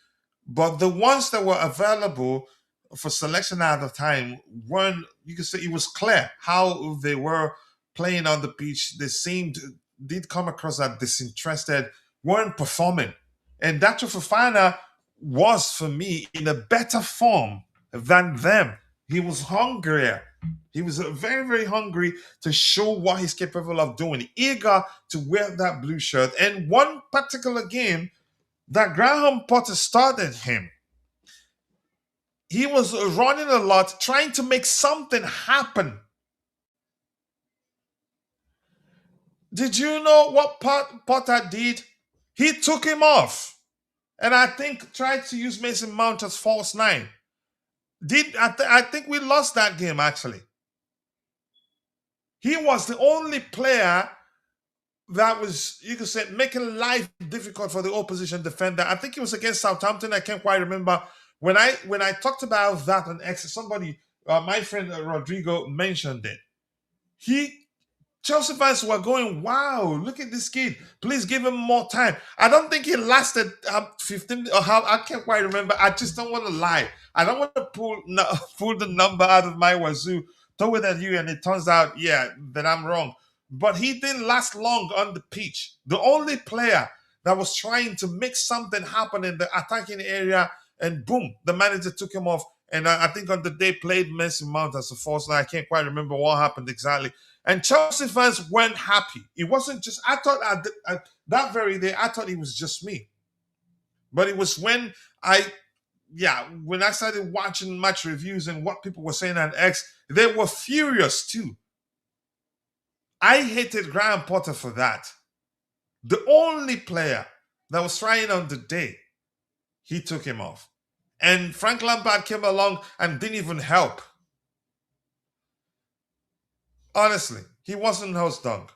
but the ones that were available for selection at the time weren't. You could say it was clear how they were playing on the pitch. They seemed did come across as disinterested, weren't performing, and Dacho Fofana was for me in a better form than them. He was hungrier. He was very, very hungry to show what he's capable of doing, eager to wear that blue shirt. And one particular game that Graham Potter started him, he was running a lot, trying to make something happen. Did you know what Potter did? He took him off, and I think tried to use Mason Mount as false nine. I think we lost that game actually. He was the only player that was, you could say, making life difficult for the opposition defender. I think it was against Southampton. I can't quite remember. When I talked about that on X, somebody, my friend Rodrigo mentioned it. Chelsea fans were going, wow, look at this kid. Please give him more time. I don't think he lasted 15 or how, I can't quite remember. I just don't want to lie. I don't want to pull the number out of my wazoo, throw it at you, and it turns out, yeah, that I'm wrong. But he didn't last long on the pitch. The only player that was trying to make something happen in the attacking area, and boom, the manager took him off. And I think on the day played Mason Mount as a false nine. I can't quite remember what happened exactly. And Chelsea fans weren't happy. It wasn't just, I thought that very day, I thought it was just me. But it was when I started watching match reviews and what people were saying on X, they were furious too. I hated Graham Potter for that. The only player that was trying on the day, he took him off. And Frank Lampard came along and didn't even help. Honestly, he wasn't house dunk.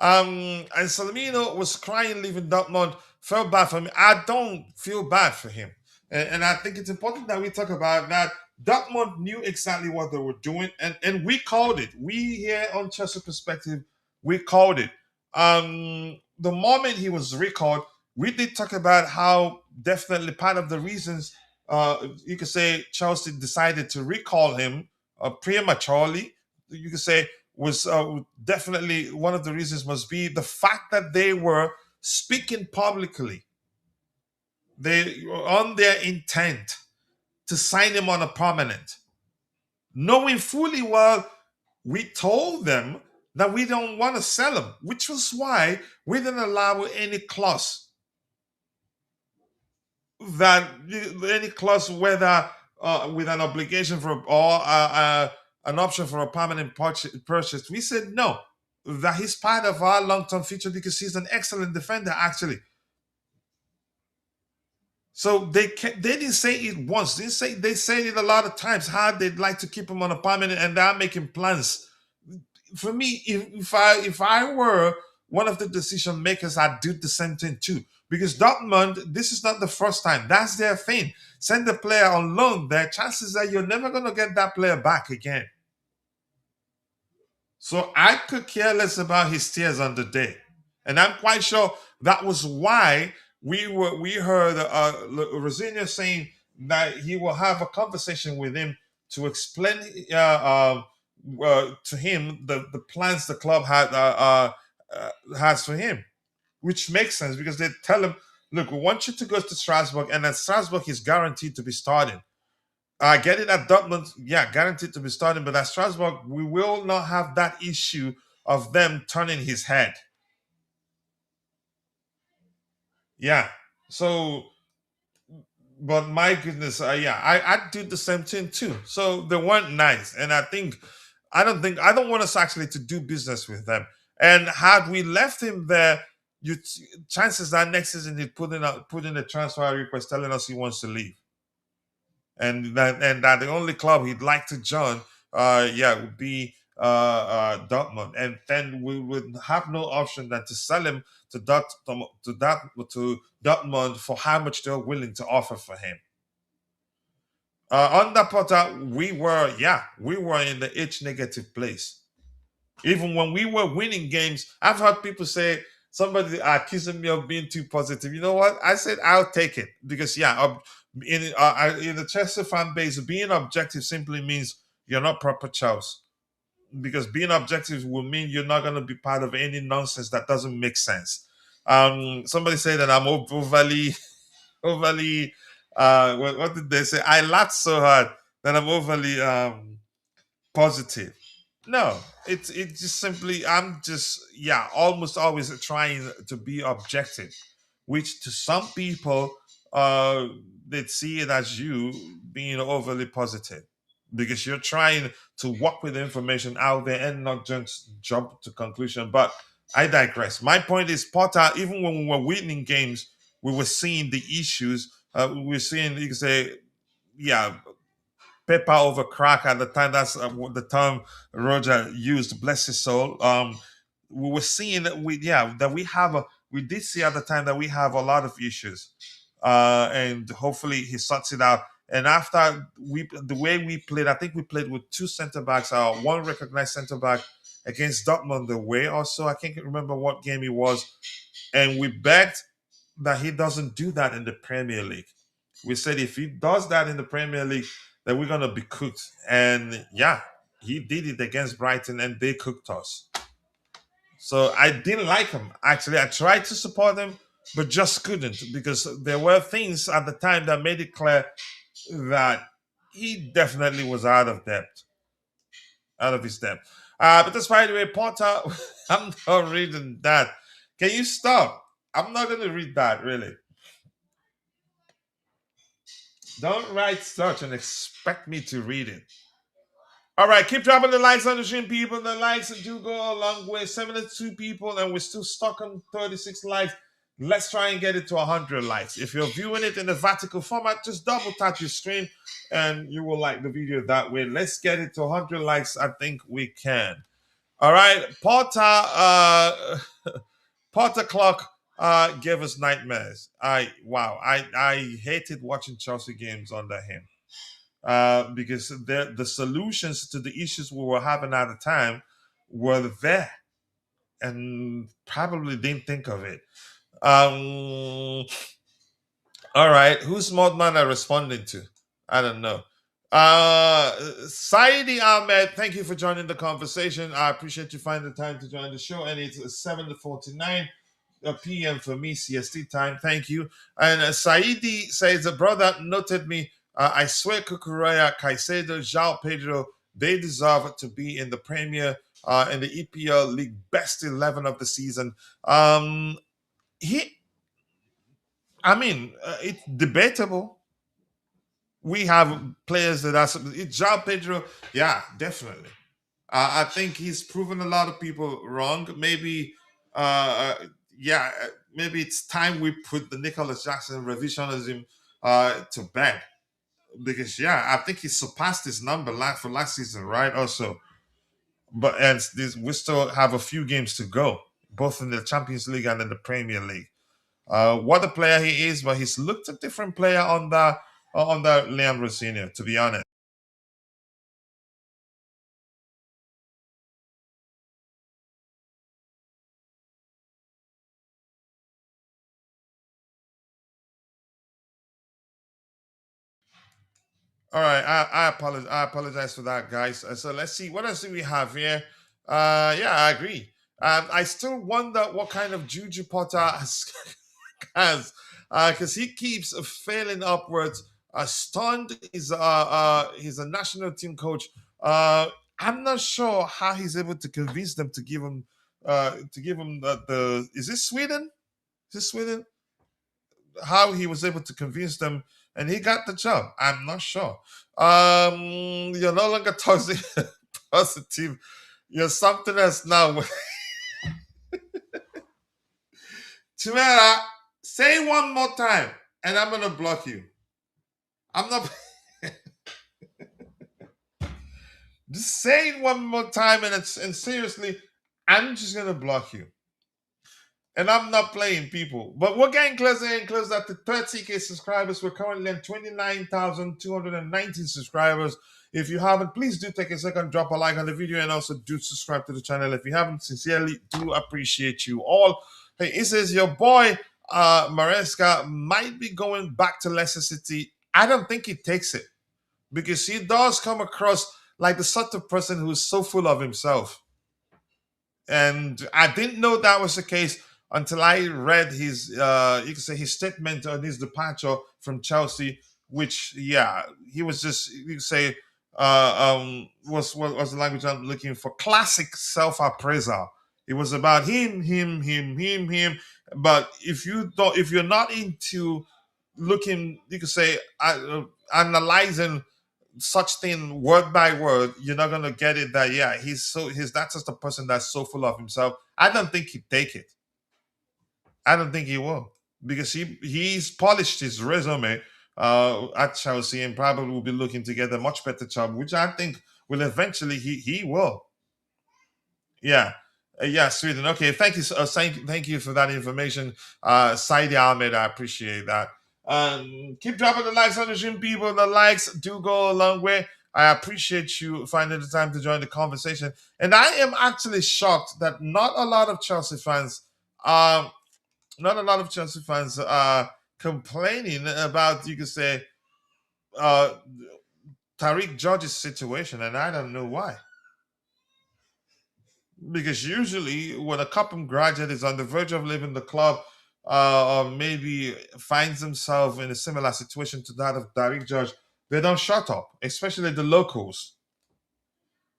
Anselmino was crying leaving Dortmund. Felt bad for me. I don't feel bad for him. And I think it's important that we talk about that. Dortmund knew exactly what they were doing, and we called it. We here on Chelsea Perspective, we called it. The moment he was recalled, we did talk about how definitely part of the reasons you could say Chelsea decided to recall him prematurely, you could say, was definitely one of the reasons must be the fact that they were speaking publicly. They were on their intent to sign him on a permanent, knowing fully well we told them that we don't want to sell him, which was why we didn't allow any clause whether with an obligation for or an option for a permanent purchase. We said no, that he's part of our long-term future because he's an excellent defender actually. So they didn't say it once. They said it a lot of times how they'd like to keep him on a permanent, and they're making plans. For me, if I were one of the decision makers, I'd do the same thing too. Because Dortmund, this is not the first time. That's their thing. Send the player on loan. There are chances that you're never going to get that player back again. So I could care less about his tears on the day. And I'm quite sure that was why we heard Rosenior saying that he will have a conversation with him to explain to him the plans the club has for him, which makes sense because they tell him, look, we want you to go to Strasbourg, and at Strasbourg he's guaranteed to be starting. I get it at Dortmund, yeah, guaranteed to be starting, but at Strasbourg, we will not have that issue of them turning his head. Yeah. So, but my goodness, I did the same thing too. So they weren't nice, and I don't want us actually to do business with them. And had we left him there, chances are next season he'd put in a transfer request telling us he wants to leave. and that the only club he'd like to join, would be Dortmund, and then we would have no option than to sell him to Dortmund for how much they're willing to offer for him. Under Potter, we were in the H negative place. Even when we were winning games, I've heard people say somebody accusing me of being too positive. You know what? I said I'll take it because in the Chelsea fan base, being objective simply means you're not proper Charles. Because being objective will mean you're not going to be part of any nonsense that doesn't make sense. Somebody said that I'm overly. What did they say? I laughed so hard that I'm overly positive. No, it just simply I'm just almost always trying to be objective, which to some people they see it as you being overly positive because you're trying to work with the information out there and not just jump to conclusion. But I digress. My point is Potter, even when we were winning games, we were seeing the issues. We were seeing you can say, yeah, paper over crack at the time. That's what the term Roger used. Bless his soul. We were seeing that we did see at the time that we have a lot of issues, and hopefully he sorts it out. And after the way we played, I think we played with two centre backs, one recognized centre back against Dortmund the way also. I can't remember what game it was, and we begged that he doesn't do that in the Premier League. We said if he does that in the Premier League, then we're gonna be cooked. And yeah, he did it against Brighton, and they cooked us. So I didn't like him. Actually, I tried to support him, but just couldn't because there were things at the time that made it clear that he definitely was out of his depth. But that's by the way, Potter. I'm not reading that. Can you stop? I'm not going to read that really. Don't write such and expect me to read it. All right, keep dropping the likes on the stream, people. The likes do go a long way. 72 people, and we're still stuck on 36 likes. Let's try and get it to 100 likes. If you're viewing it in the vertical format, just double tap your screen, and you will like the video that way. Let's get it to 100 likes. I think we can. All right, Potter. Potter Clock gave us nightmares. I hated watching Chelsea games under him because the solutions to the issues we were having at the time were there and probably didn't think of it. All right, who's Modman are responding to? I don't know. Saidi Ahmed, thank you for joining the conversation. I appreciate you finding the time to join the show, and it's 7:49 p.m. for me, CST time. Thank you. And Saidi says, a brother noted me. I swear, Kukureya, Caicedo, João Pedro, they deserve to be in the Premier in the EPL League best 11 of the season. It's debatable. We have players that are João Pedro, yeah, definitely. I think he's proven a lot of people wrong. Maybe, maybe it's time we put the Nicholas Jackson revisionism to bed because I think he surpassed his number for last season, right? Also, we still have a few games to go, both in the Champions League and in the Premier League. What a player he is, but he's looked a different player on the Liam Rosenior, to be honest. All right, I apologize. I apologize for that, guys. So let's see what else do we have here. I agree. I still wonder what kind of juju Potter has, because he keeps failing upwards. Stunned he's a national team coach. I'm not sure how he's able to convince them to give him the is this Sweden? Is this Sweden? How he was able to convince them and he got the job. I'm not sure. You're no longer toxic positive. You're something else now. Chimera, say one more time and I'm gonna block you. I'm not Just say it one more time, and seriously, I'm just gonna block you. And I'm not playing people. But we're getting closer and closer to 30K subscribers. We're currently at 29,219 subscribers. If you haven't, please do take a second, drop a like on the video, and also do subscribe to the channel. If you haven't, sincerely do appreciate you all. Hey, it says your boy Maresca might be going back to Leicester City. I don't think he takes it because he does come across like the sort of person who's so full of himself. And I didn't know that was the case until I read his, you could say, his statement on his departure from Chelsea, which, yeah, he was just, you could say, was the language I'm looking for? Classic self-appraisal. It was about him. But if you're not into looking, you could say, analyzing such thing word by word, you're not gonna get it. That yeah, he's that's just a person that's so full of himself. I don't think he'd take it. I don't think he will because he's polished his resume at Chelsea and probably will be looking to get a much better job, which I think will eventually he will. Yeah. Yeah, Sweden. Okay, thank you. Thank you for that information, Saidi Ahmed. I appreciate that. Keep dropping the likes on the stream, people. The likes do go a long way. I appreciate you finding the time to join the conversation. And I am actually shocked that um, not a lot of Chelsea fans are complaining about, you could say, uh, Tyrique George's situation, and I don't know why. Because usually when a Clapham graduate is on the verge of leaving the club, or maybe finds himself in a similar situation to that of Derek George, they don't shut up, especially the locals.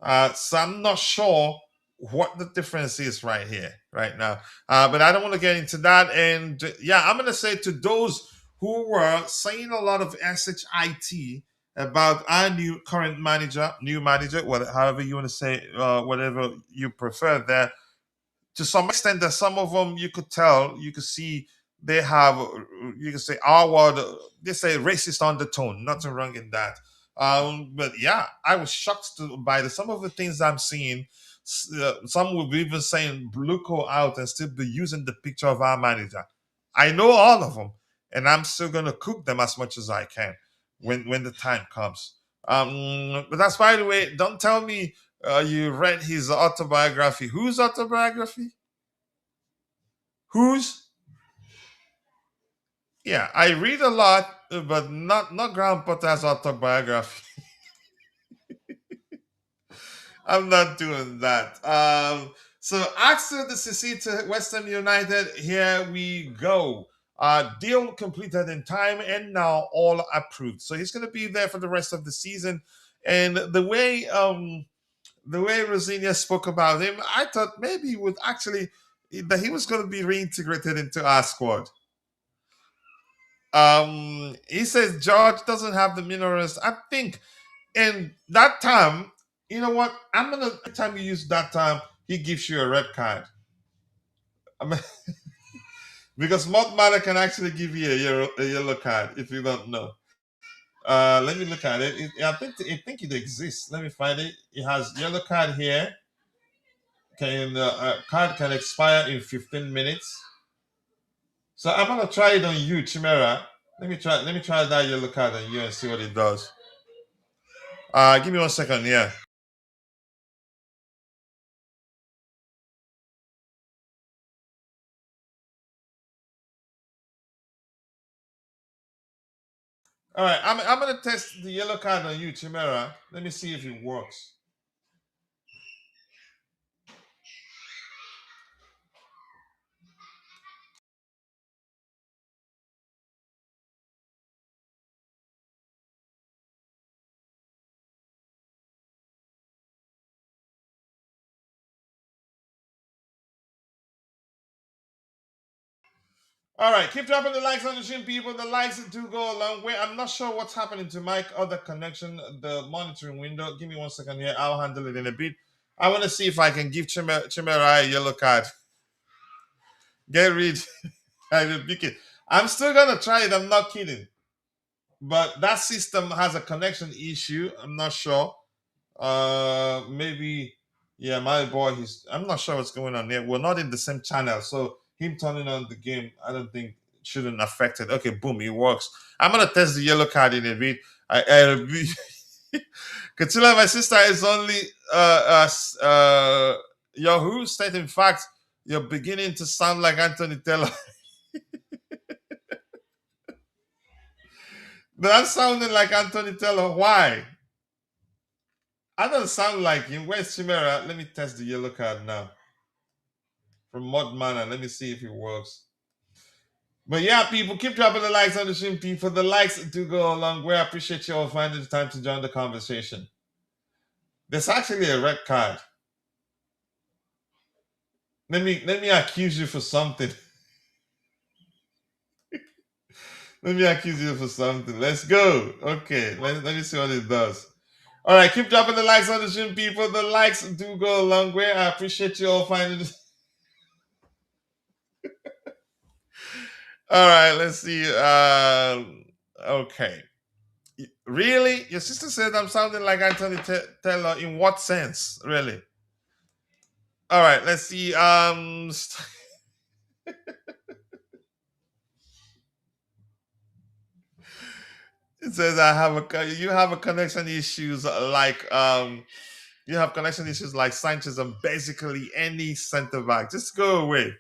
So I'm not sure what the difference is right here, right now. But I don't want to get into that. And yeah, I'm going to say to those who were saying a lot of shit about our new manager, however you want to say, whatever you prefer there, to some extent that some of them you could see they have, you could say our word, they say racist undertone, nothing wrong in that. But yeah, I was shocked by some of the things I'm seeing. Some will be even saying Bluco out and still be using the picture of our manager. I know all of them, and I'm still gonna cook them as much as I can when the time comes. But that's, by the way, don't tell me you read his autobiography. Whose autobiography? Whose? Yeah, I read a lot, but not Graham Potter's autobiography. I'm not doing that. So Axel Disasi to West Ham United. Here we go. Deal completed in time and now all approved. So he's going to be there for the rest of the season. And the way Rosenior spoke about him, I thought maybe he would actually that he was going to be reintegrated into our squad. He says George doesn't have the minerals. I think in that time, you know what? I'm gonna every time you use that time, he gives you a red card. I mean, because Mott Matter can actually give you a yellow card if you don't know. Let me look at it. I think it exists. Let me find it. It has yellow card here. Card can expire in 15 minutes. So I'm gonna try it on you, Chimera. Let me try that yellow card on you and see what it does. Give me 1 second. Yeah. All right. I'm gonna test the yellow card on you, Chimera. Let me see if it works. All right. Keep dropping the likes on the stream, people. The likes do go a long way. I'm not sure what's happening to my other connection, the monitoring window. Give me 1 second here. I'll handle it in a bit. I want to see if I can give Chimera a yellow card. Get rid. I rebuke it. I'm still gonna try it. I'm not kidding. But that system has a connection issue. I'm not sure. Maybe, yeah, my boy. I'm not sure what's going on there. We're not in the same channel, so him turning on the game, I don't think shouldn't affect it. Okay, boom, it works. I'm gonna test the yellow card in a bit. Coachila, my sister is only your who state. In fact, you're beginning to sound like Anthony Taylor. No, I'm sounding like Anthony Taylor. Why? I don't sound like him. Where's Chimera? Let me test the yellow card now. From Mod Manor. Let me see if it works. But yeah, people, keep dropping the likes on the stream, people. The likes do go a long way. I appreciate you all finding the time to join the conversation. There's actually a red card. Let me accuse you for something. Let me accuse you for something. Let's go. Okay, let me see what it does. All right, keep dropping the likes on the stream, people. The likes do go a long way. I appreciate you all finding this. All right, let's see. Okay. Really? Your sister said I'm sounding like Anthony Taylor. In what sense? Really? All right, let's see. It says you have a connection issues like you have connection issues like Sanchez and basically any center back. Just go away.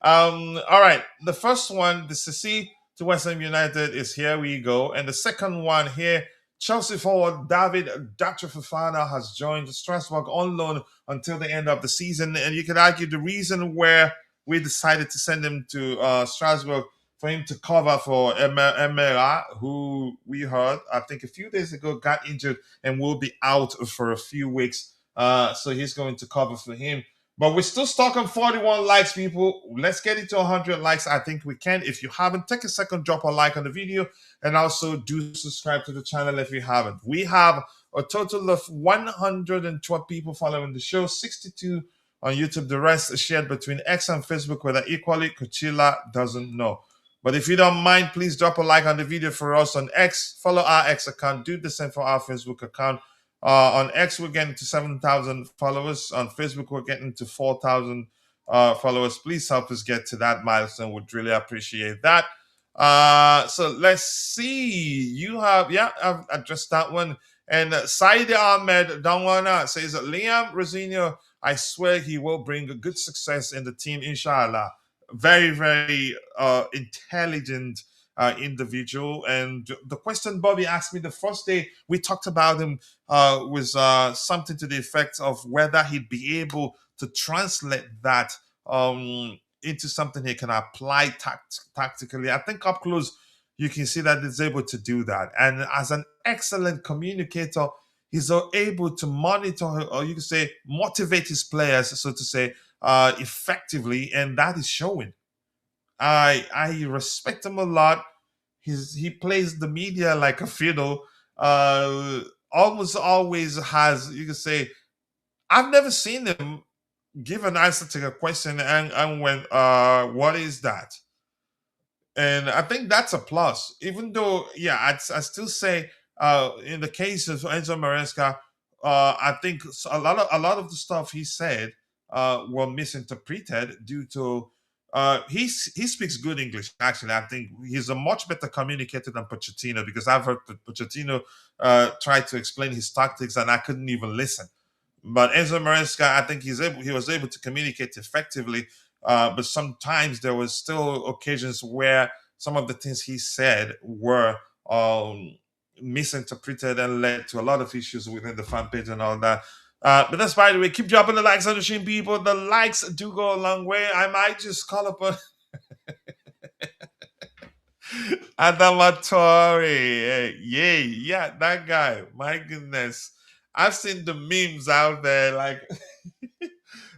All right. The first one, the CC to West Ham United is here we go. And the second one here, Chelsea forward David Dr. Fofana has joined Strasbourg on loan until the end of the season. And you could argue the reason where we decided to send him to Strasbourg for him to cover for Emera, who we heard, I think a few days ago, got injured and will be out for a few weeks. So he's going to cover for him. But we're still stuck on 41 likes, people. Let's get it to 100 likes. I think we can. If you haven't, take a second, drop a like on the video, and also do subscribe to the channel if you haven't. We have a total of 112 people following the show, 62 on YouTube. The rest is shared between X and Facebook, whether equally. Coachila doesn't know. But if you don't mind, please drop a like on the video for us on X. Follow our X account. Do the same for our Facebook account. On X, we're getting to 7,000 followers. On Facebook, we're getting to 4,000 followers. Please help us get to that milestone. Would really appreciate that. So let's see. You have, yeah, I've addressed that one. And Saidi Ahmed Dangwana says, Liam Rosenior, I swear he will bring a good success in the team, inshallah. Very, very intelligent individual. And the question Bobby asked me the first day we talked about him was something to the effect of whether he'd be able to translate that into something he can apply tactically. I think up close you can see that he's able to do that. And as an excellent communicator, he's able to monitor, or you can say motivate his players, so to say, effectively, and that is showing. I respect him a lot. He plays the media like a fiddle. Almost always has, you can say, I've never seen him give an answer to a question and went, what is that? And I think that's a plus. Even though, yeah, I still say in the case of Enzo Maresca, I think a lot of the stuff he said were misinterpreted due to he speaks good English. Actually, I think he's a much better communicator than Pochettino, because I've heard Pochettino try to explain his tactics and I couldn't even listen. But Enzo Maresca, I think he was able to communicate effectively. But sometimes there was still occasions where some of the things he said were misinterpreted and led to a lot of issues within the fan page and all that. But that's, by the way, keep dropping the likes on the stream, people. The likes do go a long way. I might just call up a Adamatore. Yeah, that guy. My goodness. I've seen the memes out there, like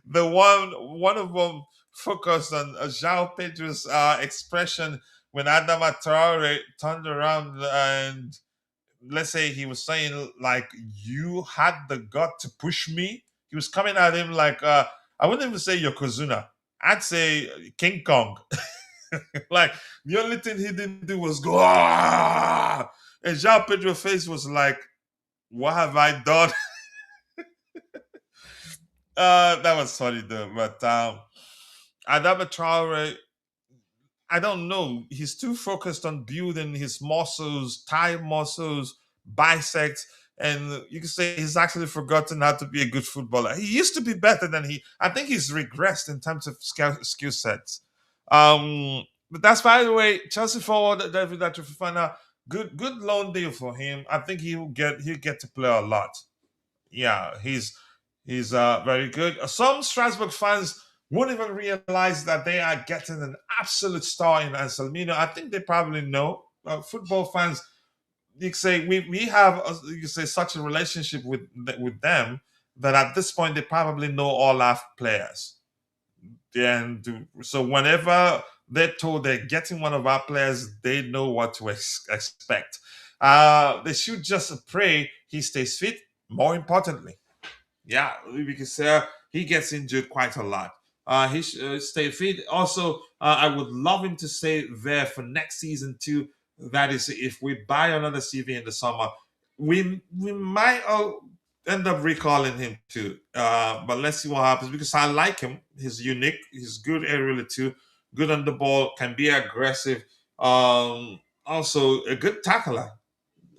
the one of them focused on João Pedro's expression when Adama Traore turned around and, let's say, he was saying, like, you had the gut to push me. He was coming at him like, I wouldn't even say Yokozuna. I'd say King Kong. Like, the only thing he didn't do was go, ah! And João Pedro's face was like, what have I done? That was funny though. But Adama Traore, I don't know. He's too focused on building his muscles, thigh muscles, biceps, and you can say he's actually forgotten how to be a good footballer. He used to be better than he. I think he's regressed in terms of skill sets. But that's, by the way, Chelsea forward David Fofana. Good loan deal for him. I think he'll get to play a lot. Yeah, he's very good. Some Strasbourg fans won't even realize that they are getting an absolute star in Anselmino. I think they probably know. Football fans, you can say we have you can say such a relationship with them that at this point they probably know all our players. And so whenever they're told they're getting one of our players, they know what to expect. They should just pray he stays fit. More importantly, yeah, because he gets injured quite a lot. He should stay fit. Also, I would love him to stay there for next season too. That is, if we buy another CV in the summer, we might end up recalling him too. But let's see what happens because I like him. He's unique. He's good aerially too. Good on the ball. Can be aggressive. Also a good tackler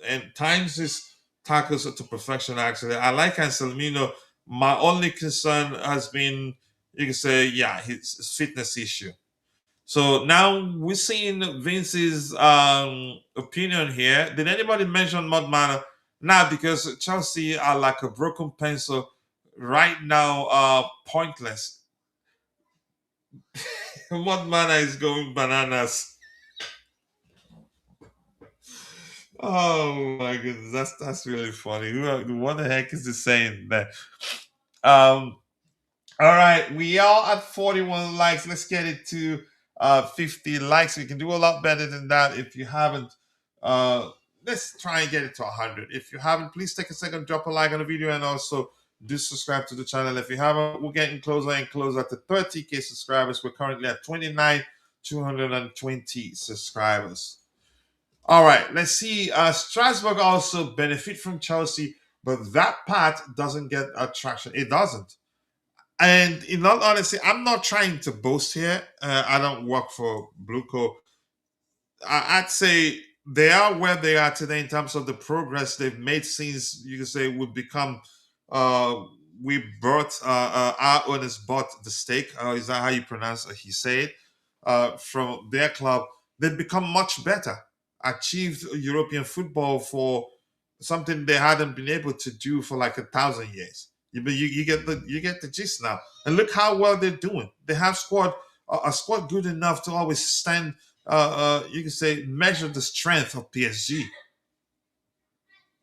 and times his tackles to perfection. Actually, I like Anselmino. My only concern has been, you can say, yeah, his fitness issue. So now we're seeing Vince's opinion here. Did anybody mention Mudman? Nah, because Chelsea are like a broken pencil right now. Pointless. Mudman is going bananas. Oh my goodness, that's really funny. What the heck is he saying there? Um, all right, we are at 41 likes. Let's get it to 50 likes. We can do a lot better than that. If you haven't, uh, let's try and get it to 100. If you haven't, please take a second, drop a like on the video, and also do subscribe to the channel. If you haven't, we're getting closer and closer to 30K subscribers. We're currently at 29,220 subscribers. All right, let's see. Strasbourg also benefit from Chelsea, but that part doesn't get attraction. It doesn't. And in all honesty, I'm not trying to boast here. I don't work for Blueco. I'd say they are where they are today in terms of the progress they've made since you can say we become we bought our owners bought the stake. Is that how you pronounce he say it? From their club, they've become much better. Achieved European football for something they hadn't been able to do for like 1,000 years. You get the gist now, and look how well they're doing. They have squad a squad good enough to always stand you can say measure the strength of PSG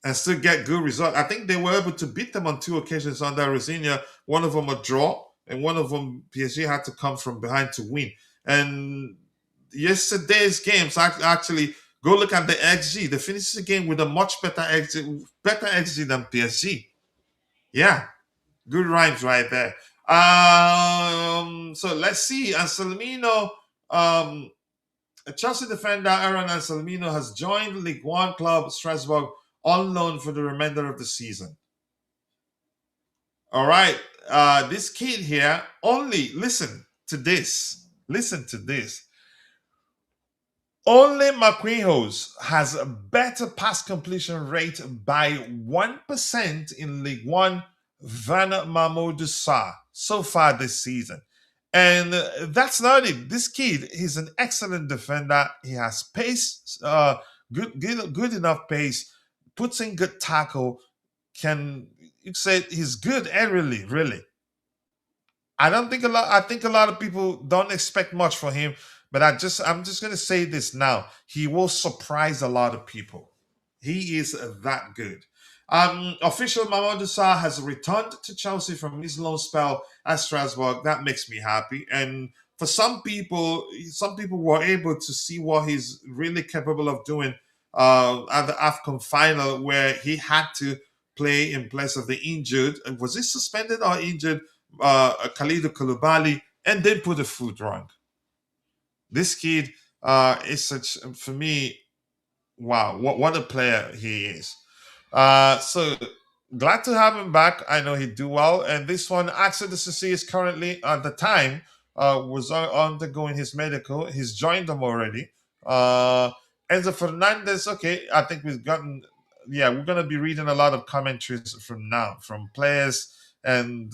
and still get good results. I think they were able to beat them on two occasions under Rosenior. One of them a draw, and one of them PSG had to come from behind to win. And yesterday's games actually go look at the XG. They finished the game with a much better XG than PSG. Yeah, good rhymes right there. So let's see. Anselmino, Chelsea defender Aaron Anselmino has joined League One club Strasbourg on loan for the remainder of the season. All right, this kid here only listen to this. Listen to this. Only Marquinhos has a better pass completion rate by 1% in League One than Mamadou Sarr so far this season. And that's not it. This kid, he's an excellent defender. He has pace, good enough pace, puts in good tackle. Can you say he's good aerially, really? I don't think a lot. I think a lot of people don't expect much for him, but I'm just gonna say this now. He will surprise a lot of people. He is that good. Official Mamadou Sarr has returned to Chelsea from his loan spell at Strasbourg. That makes me happy. And for some people were able to see what he's really capable of doing at the AFCON final, where he had to play in place of the injured. Was he suspended or injured? Khalidou Koulibaly, and then put the foot wrong. This kid is such, for me, wow, what a player he is. So glad to have him back. I know he'd do well. And this one, Axel Disasi is currently at the time was undergoing his medical. He's joined them already. Uh, Enzo Fernandez. Okay, I think we've gotten. Yeah, we're gonna be reading a lot of commentaries from now from players and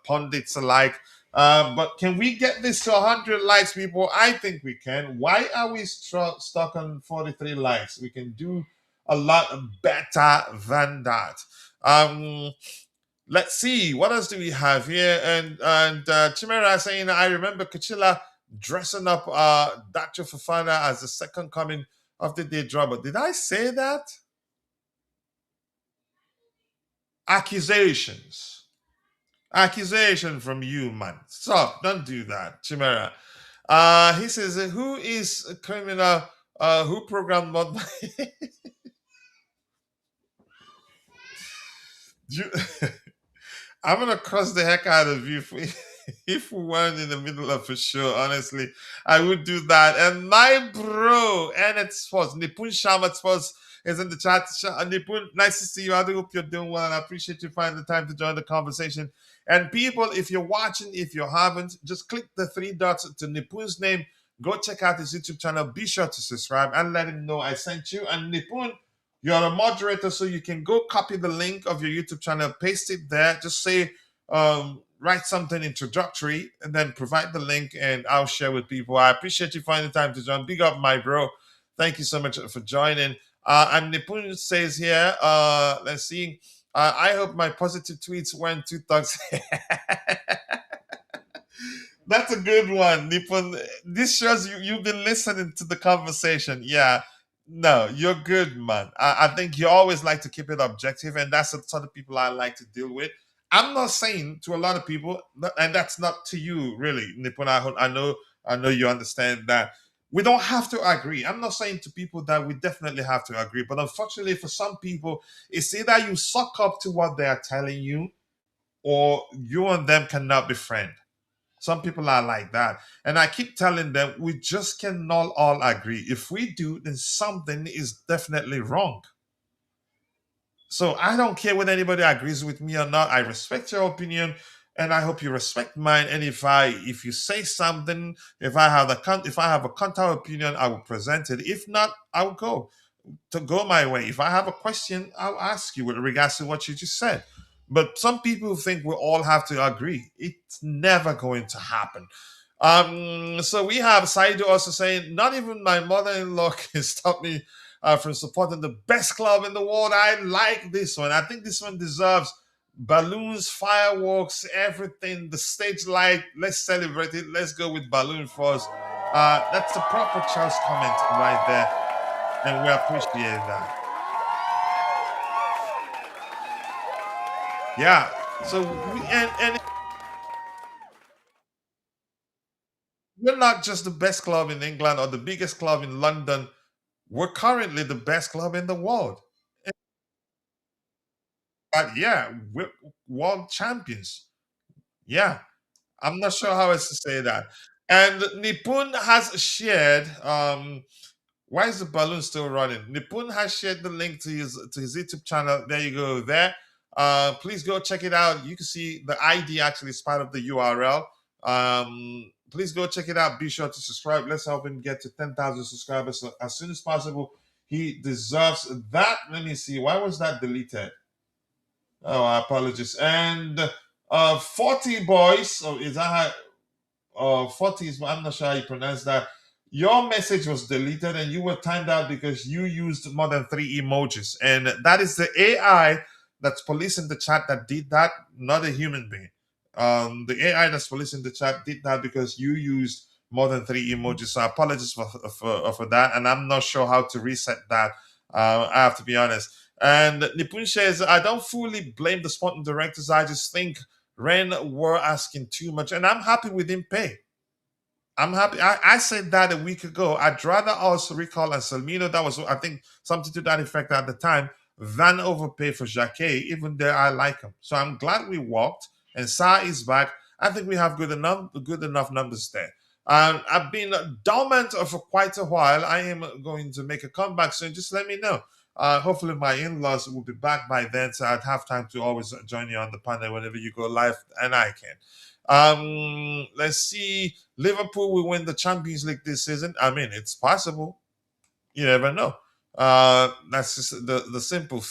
pundits alike. But can we get this to 100 likes, people? I think we can. Why are we stuck on 43 likes? We can do a lot better than that. Um, let's see what else do we have here. And Chimera saying, I remember Coachila dressing up Dr. Fafana as the second coming of the day drama. Did I say that? Accusations. Accusation from you, man. Stop. Don't do that, Chimera. He says, who is a criminal? Who programmed mod? you, I'm gonna cross the heck out of you if we weren't in the middle of a show. Honestly, I would do that. And my bro, and it's Sports, Nipun Shamat Sports is in the chat. Nipun, nice to see you. I do hope you're doing well, and I appreciate you finding the time to join the conversation. And people, if you're watching, if you haven't, just click the three dots to Nipun's name. Go check out his YouTube channel. Be sure to subscribe and let him know I sent you. And Nipun, you're a moderator, so you can go copy the link of your YouTube channel, paste it there. Just say, write something introductory, and then provide the link, and I'll share with people. I appreciate you finding the time to join. Big up, my bro. Thank you so much for joining. And Nipun says here, let's see. I hope my positive tweets went to thugs. That's a good one, Nippon. This shows you've been listening to the conversation. Yeah. No, you're good, man. I think you always like to keep it objective, and that's the sort of people I like to deal with. I'm not saying to a lot of people, and that's not to you, really, Nippon. I know you understand that we don't have to agree. I'm not saying to people that we definitely have to agree, but unfortunately, for some people, it's either you suck up to what they are telling you, or you and them cannot be friends. Some people are like that. And I keep telling them we just cannot all agree. If we do, then something is definitely wrong. So I don't care whether anybody agrees with me or not. I respect your opinion, and I hope you respect mine. And if you say something, if I have a counter opinion, I will present it. If not, I'll go my way. If I have a question, I'll ask you with regards to what you just said. But some people think we all have to agree. It's never going to happen. So we have Saido also saying, not even my mother-in-law can stop me from supporting the best club in the world. I like this one. I think this one deserves balloons, fireworks, everything, the stage light. Let's celebrate it. Let's go with balloon first. That's the proper Charles comment right there, and we appreciate that. Yeah. So and we're not just the best club in England or the biggest club in London. We're currently the best club in the world. But yeah, we're world champions. Yeah. I'm not sure how else to say that. And Nipun has shared why is the balloon still running? Nipun has shared the link to his YouTube channel. There you go. There. Please go check it out. You can see the ID actually is part of the URL. Please go check it out. Be sure to subscribe. Let's help him get to 10,000 subscribers as soon as possible. He deserves that. Let me see. Why was that deleted? Oh, I apologize. And 40 boys. Oh, is that how? 40 is, I'm not sure how you pronounce that. Your message was deleted and you were timed out because you used more than 3 emojis. And that is the AI that's policing the chat that did that, not a human being. The AI that's policing the chat did that because you used more than 3 emojis. So I apologize for that. And I'm not sure how to reset that. I have to be honest. And Nipun says, I don't fully blame the sporting directors. I just think Ren were asking too much. And I'm happy with him pay. I'm happy. I said that a week ago. I'd rather also recall Anselmino. That was, I think, something to that effect at the time, than overpay for Jacquet, even though I like him. So I'm glad we walked, and Sarr is back. I think we have good enough numbers there. I've been dormant for quite a while. I am going to make a comeback soon. Just let me know. Hopefully, my in-laws will be back by then, so I'd have time to always join you on the panel whenever you go live, and I can. Let's see. Liverpool will win the Champions League this season. I mean, it's possible. You never know. That's just the simple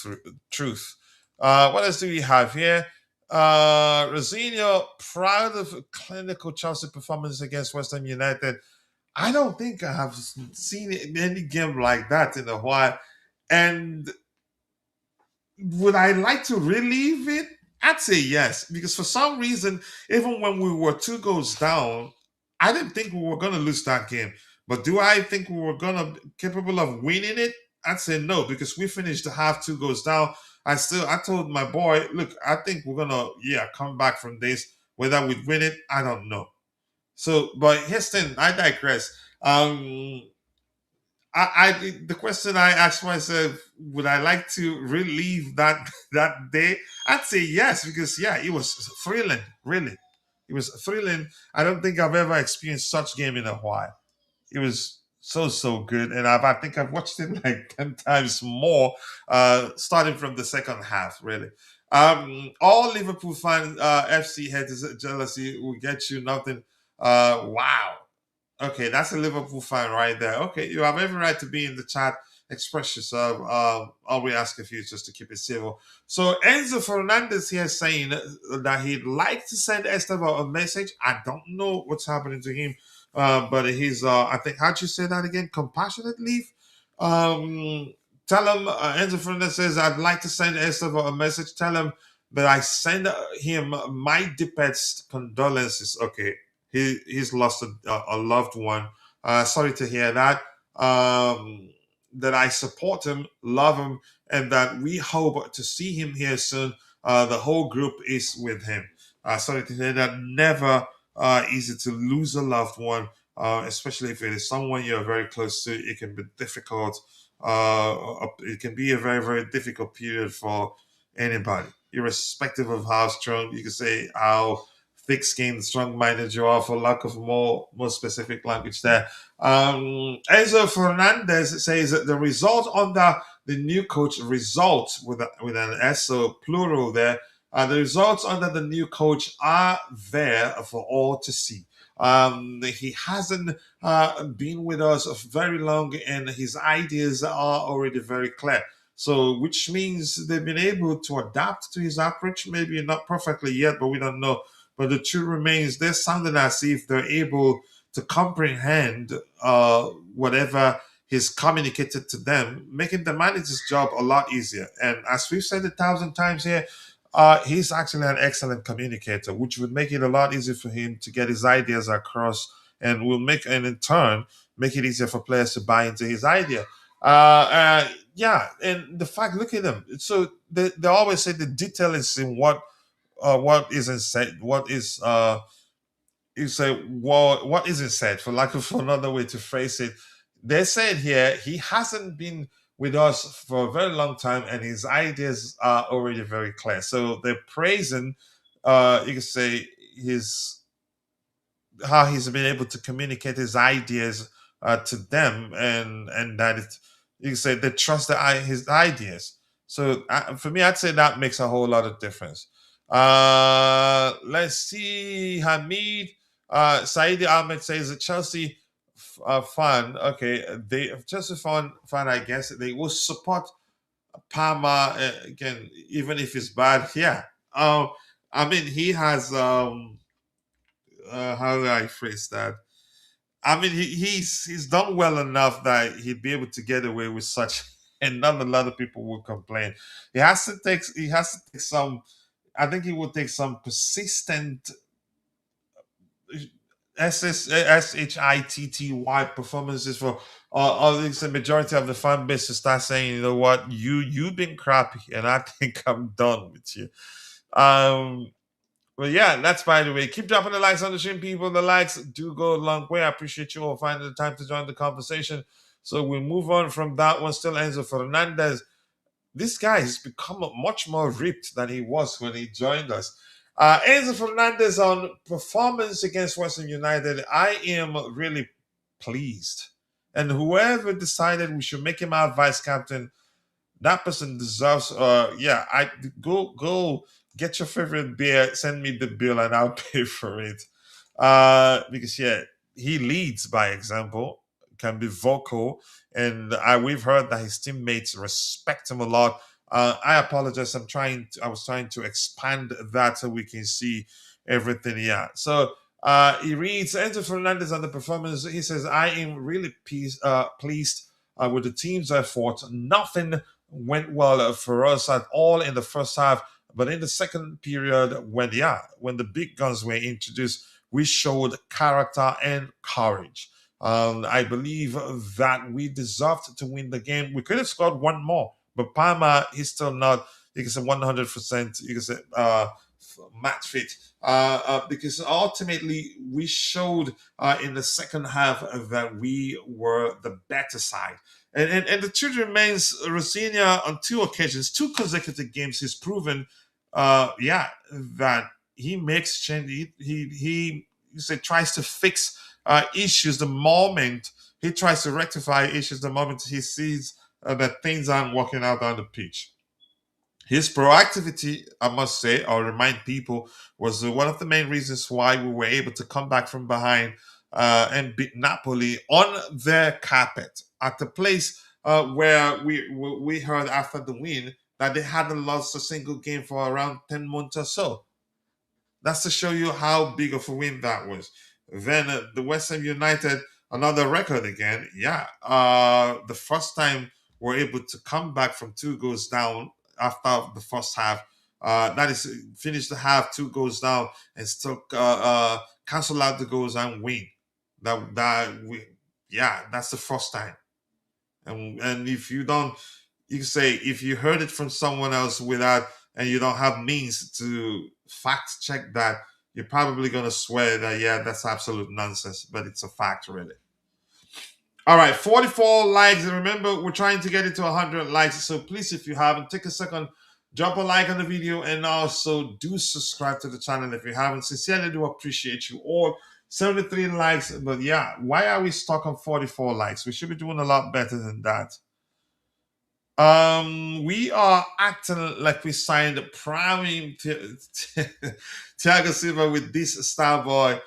truth. What else do we have here? Rosenior, proud of a clinical Chelsea performance against West Ham United. I don't think I have seen any game like that in a while. And would I like to relive it? I'd say yes, because for some reason, even when we were 2 goals down, I didn't think we were going to lose that game. But do I think we were going to capable of winning it? I'd say no, because we finished the half 2 goals down. I told my boy, look, I think we're gonna come back from this. Whether we win it, I don't know. So, but Houston, I digress. The question I asked myself, would I like to relive that day? I'd say yes, because it was thrilling, really. It was thrilling. I don't think I've ever experienced such game in a while. It was so good, and I think I've watched it like 10 times more, starting from the second half, really. All Liverpool fans, FC heads, jealousy will get you nothing. Wow. Okay, that's a Liverpool fan right there. Okay, you have every right to be in the chat. Express yourself. All we ask of you is just to keep it civil. So Enzo Fernandez here saying that he'd like to send Esteban a message. I don't know what's happening to him, but he's I think, how'd you say that again? Compassionate leave. Tell him, Enzo Fernandez says, I'd like to send Esteban a message. Tell him that I send him my deepest condolences. Okay, he's lost a loved one. Sorry to hear that. That I support him, love him, and that we hope to see him here soon. The whole group is with him. Sorry to hear that. Never easy to lose a loved one, especially if it is someone you're very close to. It can be difficult. It can be a very, very difficult period for anybody, irrespective of how strong, you can say how thick-skinned, strong-minded you are, for lack of more specific language there. Enzo Fernandez says that the result under the new coach, results with an S, so plural there, the results under the new coach are there for all to see. He hasn't been with us very long, and his ideas are already very clear. So, which means they've been able to adapt to his approach, maybe not perfectly yet, but we don't know. But the truth remains, they're sounding as if they're able to comprehend whatever he's communicated to them, making the manager's job a lot easier. And as we've said 1,000 times here, he's actually an excellent communicator, which would make it a lot easier for him to get his ideas across, and in turn make it easier for players to buy into his idea. And the fact, look at them. So they always say the detail is in what isn't said. What is you say, well, what isn't said, for lack of another way to phrase it. They said here he hasn't been with us for a very long time, and his ideas are already very clear. So they're praising, you can say, how he's been able to communicate his ideas to them, and that you can say they trust his ideas. So for me, I'd say that makes a whole lot of difference. Let's see, Hamid. Saidi Ahmed says that Chelsea fan, Chelsea fan, I guess they will support Palmer again, even if it's bad. Yeah. I mean, he has how do I phrase that? I mean, he's done well enough that he'd be able to get away with such, and not a lot of people will complain. He has to take some. I think he will take some persistent SHITTY performances for at least the majority of the fan base to start saying, you know what, you've been crappy, and I think I'm done with you. Well, yeah, that's by the way. Keep dropping the likes on the stream, people. The likes do go a long way. I appreciate you all finding the time to join the conversation. So we move on from that one. Still Enzo Fernandez. This guy has become much more ripped than he was when he joined us. Enzo Fernandez on performance against West Ham United. I am really pleased. And whoever decided we should make him our vice captain, That person deserves. Yeah, I go get your favorite beer. Send me the bill, and I'll pay for it. Because yeah, he leads by example. Can be vocal, and we've heard that his teammates respect him a lot. I apologize. I was trying to expand that so we can see everything. Yeah. So he reads Enzo Fernandez on the performance. He says, "I am really pleased with the team's effort. Nothing went well for us at all in the first half, but in the second period, when the big guns were introduced, we showed character and courage. I believe that we deserved to win the game. We could have scored one more, but Palmer is still not. You can say 100%. You can say match fit. Because ultimately we showed in the second half that we were the better side. And the truth remains, Rosenior on two occasions, two consecutive games, he's proven, that he makes change. He you say tries to fix issues the moment he tries to rectify issues the moment he sees that things aren't working out on the pitch. His proactivity, I must say, I'll remind people, was one of the main reasons why we were able to come back from behind and beat Napoli on their carpet at the place where we heard after the win that they hadn't lost a single game for around 10 months or so. That's to show you how big of a win that was. Then the West Ham United, another record again. Yeah, the first time we're able to come back from 2 goals down after the first half. That is, finish the half 2 goals down and still cancel out the goals and win. That's the first time. And if you don't, you can say if you heard it from someone else without, and you don't have means to fact check that, you're probably going to swear that yeah, that's absolute nonsense, but it's a fact really. All right, 44 likes, and remember we're trying to get it to 100 likes, so please, if you haven't, take a second, drop a like on the video, and also do subscribe to the channel if you haven't. Sincerely do appreciate you all. 73 likes, but yeah, why are we stuck on 44 likes? We should be doing a lot better than that. We are acting like we signed Prime Thiago Silva with this star boy.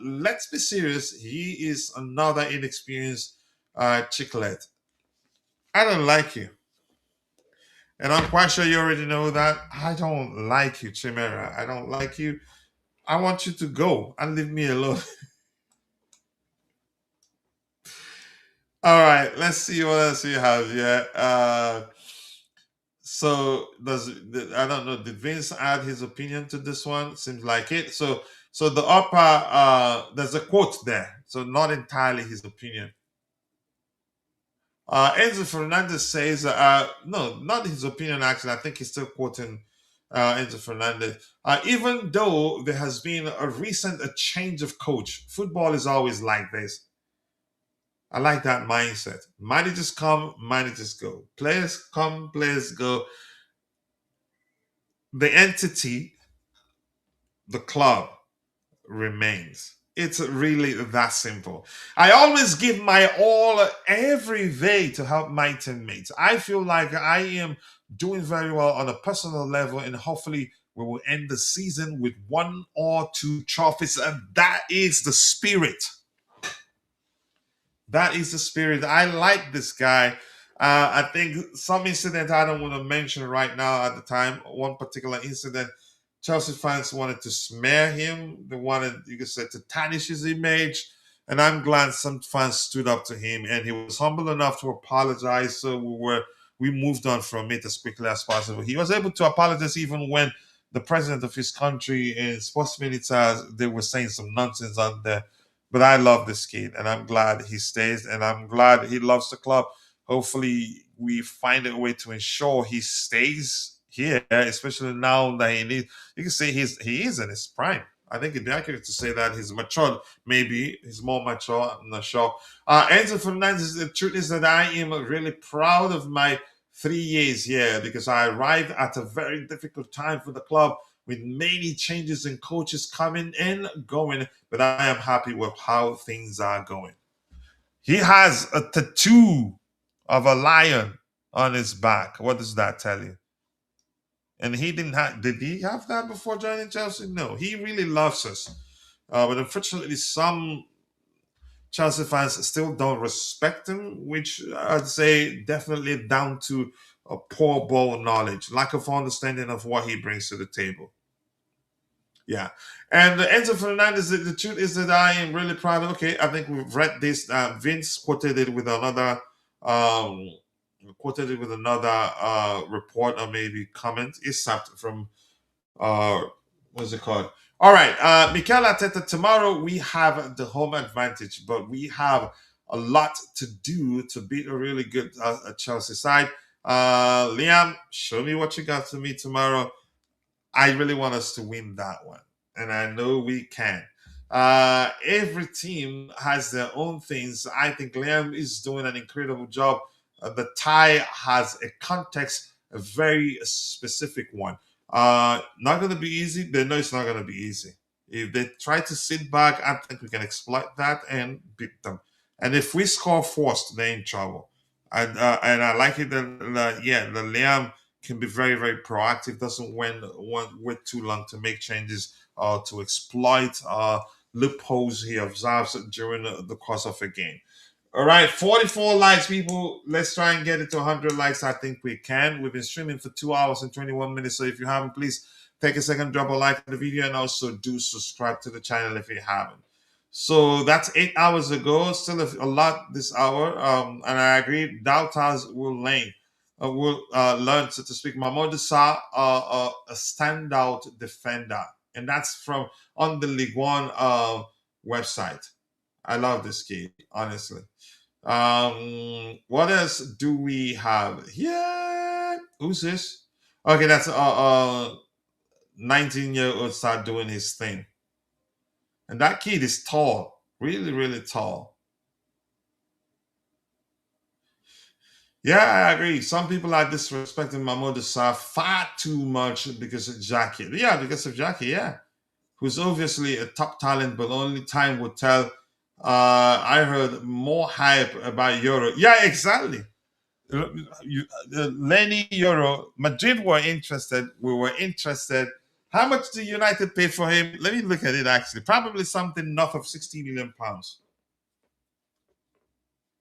Let's be serious. He is another inexperienced chicklet. I don't like you, and I'm quite sure you already know that. I don't like you, Chimera. I don't like you. I want you to go and leave me alone. All right, let's see what else you have. Yeah. So I don't know, did Vince add his opinion to this one? Seems like it. So the upper there's a quote there. So not entirely his opinion. Enzo Fernandez says no, not his opinion actually. I think he's still quoting Enzo Fernandez. Even though there has been a change of coach, football is always like this. I like that mindset. Managers come, managers go. Players come, players go. The entity, the club, remains. It's really that simple. I always give my all every day to help my teammates. I feel like I am doing very well on a personal level, and hopefully we will end the season with 1 or 2 trophies. And that is the spirit. That is the spirit. I like this guy. I think some incident I don't want to mention right now at the time. One particular incident, Chelsea fans wanted to smear him. They wanted, you could say, to tarnish his image. And I'm glad some fans stood up to him, and he was humble enough to apologize. So we moved on from it as quickly as possible. He was able to apologize even when the president of his country in sports minutes they were saying some nonsense on there. But I love this kid, and I'm glad he stays, and I'm glad he loves the club. Hopefully, we find a way to ensure he stays here, especially now that he needs. You can say he is in his prime. I think it'd be accurate to say that he's matured. Maybe he's more mature. I'm not sure. Enzo Fernandez. The truth is that I am really proud of my 3 years here because I arrived at a very difficult time for the club with many changes in coaches coming and going, but I am happy with how things are going. He has a tattoo of a lion on his back. What does that tell you? And he didn't have. Did he have that before joining Chelsea? No, he really loves us. But unfortunately, some Chelsea fans still don't respect him, which I'd say definitely down to a poor ball knowledge, lack of understanding of what he brings to the table. Yeah. And Enzo Fernandez, the truth is that I am really proud. Okay, I think we've read this. Vince quoted it with another um report or maybe comment. It's from uh what's it called? All right, Mikel Arteta, tomorrow we have the home advantage, but we have a lot to do to beat a really good Chelsea side. Liam, show me what you got to me tomorrow. I really want us to win that one, and I know we can. Every team has their own things. I think Liam is doing an incredible job. The tie has a context, a very specific one. Not going to be easy. They know it's not going to be easy. If they try to sit back, I think we can exploit that and beat them. And if we score first, they're in trouble. And I like it that the Liam can be very, very proactive, doesn't wait too long to make changes or to exploit loopholes he observes during the course of a game. All right, 44 likes, people. Let's try and get it to 100 likes. I think we can. We've been streaming for 2 hours and 21 minutes. So if you haven't, please take a second, drop a like on the video, and also do subscribe to the channel if you haven't. So that's 8 hours ago. Still a lot this hour. And I agree, doubters will learn, so to speak. Mamadou Sarr, a standout defender. And that's from on the Ligue 1 website. I love this kid, honestly. What else do we have here? Who's this? Okay, that's 19-year-old start doing his thing. And that kid is tall, really, really tall. Yeah, I agree. Some people are disrespecting Mamadou Sarr far too much because of Jacquet. Yeah, because of Jacquet, yeah. Who's obviously a top talent, but only time will tell. I heard more hype about Euro. Yeah, exactly. Lenny Euro, Madrid were interested. We were interested. How much did United pay for him? Let me look at it actually. Probably something north of 60 million pounds.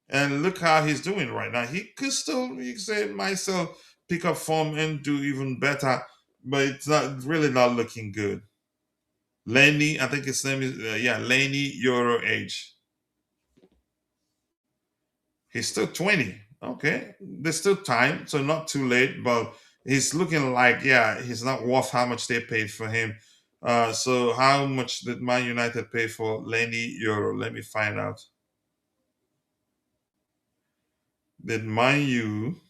And look how he's doing right now. He could still, you could say, myself, pick up form and do even better, but it's not really not looking good. Lenny, I think his name is Lenny Euro age. He's still 20. Okay, there's still time, so not too late. But he's looking like he's not worth how much they paid for him. So how much did Man United pay for Lenny Euro? Let me find out. Did Man U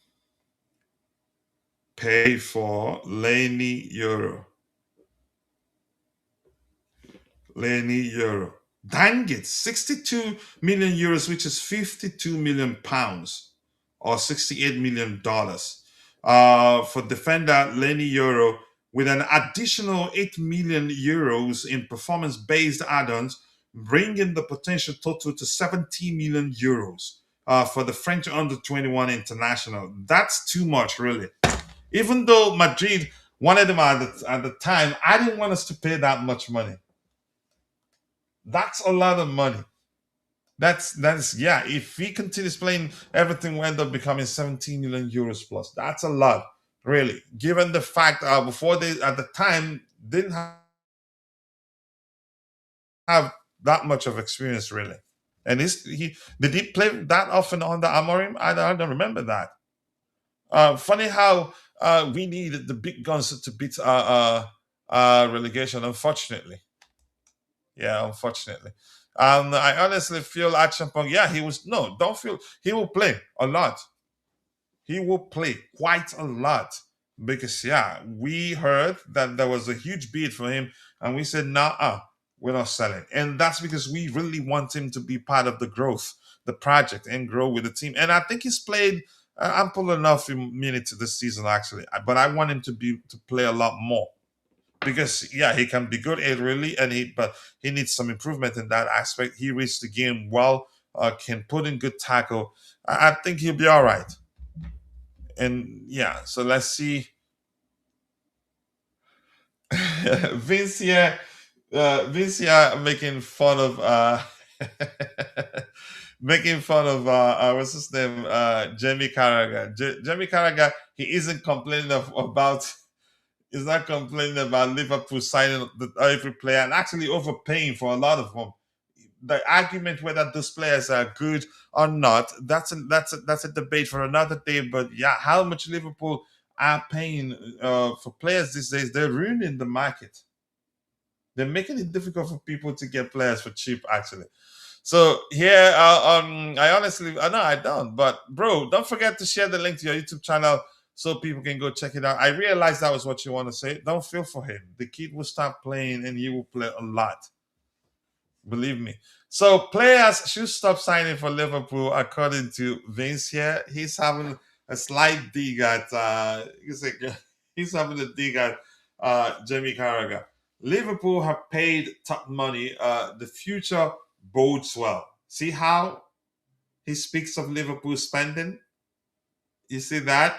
pay for Lenny Euro? Lenny Euro. Dang it, 62 million euros, which is 52 million pounds or $68 million. For defender Lenny Euro, with an additional 8 million euros in performance based add ons, bringing the potential total to 70 million euros for the French under 21 international. That's too much, really. Even though Madrid wanted him at the time, I didn't want us to pay that much money. That's a lot of money. That's If he continues playing, everything will end up becoming 17 million euros plus. That's a lot, really. Given the fact before they at the time didn't have that much of experience, really. And did he play that often under Amorim? I don't remember that. Funny how we needed the big guns to beat relegation. Unfortunately. Yeah, unfortunately. I honestly feel Action Punk, he was, no, don't feel, he will play a lot. He will play quite a lot because, we heard that there was a huge bid for him and we said, nah, we're not selling. And that's because we really want him to be part of the growth, the project, and grow with the team. And I think he's played ample enough in minutes this season, actually. But I want him to play a lot more because he can be good at really, but he needs some improvement in that aspect. He reads the game well, can put in good tackle. I think he'll be all right. And yeah, so let's see. Vince here, Vince here making fun of making fun of what's his name, Jamie Carragher. Jamie Carragher, he isn't complaining about he's not complaining about Liverpool signing every player and actually overpaying for a lot of them. The argument whether those players are good or not, that's a debate for another day. But yeah, how much Liverpool are paying for players these days, they're ruining the market. They're making it difficult for people to get players for cheap, actually. So here, I honestly, no, I don't. But bro, don't forget to share the link to your YouTube channel so people can go check it out. I realized that was what you want to say. Don't feel for him. The kid will start playing, and he will play a lot. Believe me. So players should stop signing for Liverpool, according to Vince here. He's having a slight dig at he's having a dig at Jamie Carragher. Liverpool have paid top money. The future bodes well. See how he speaks of Liverpool spending? You see that?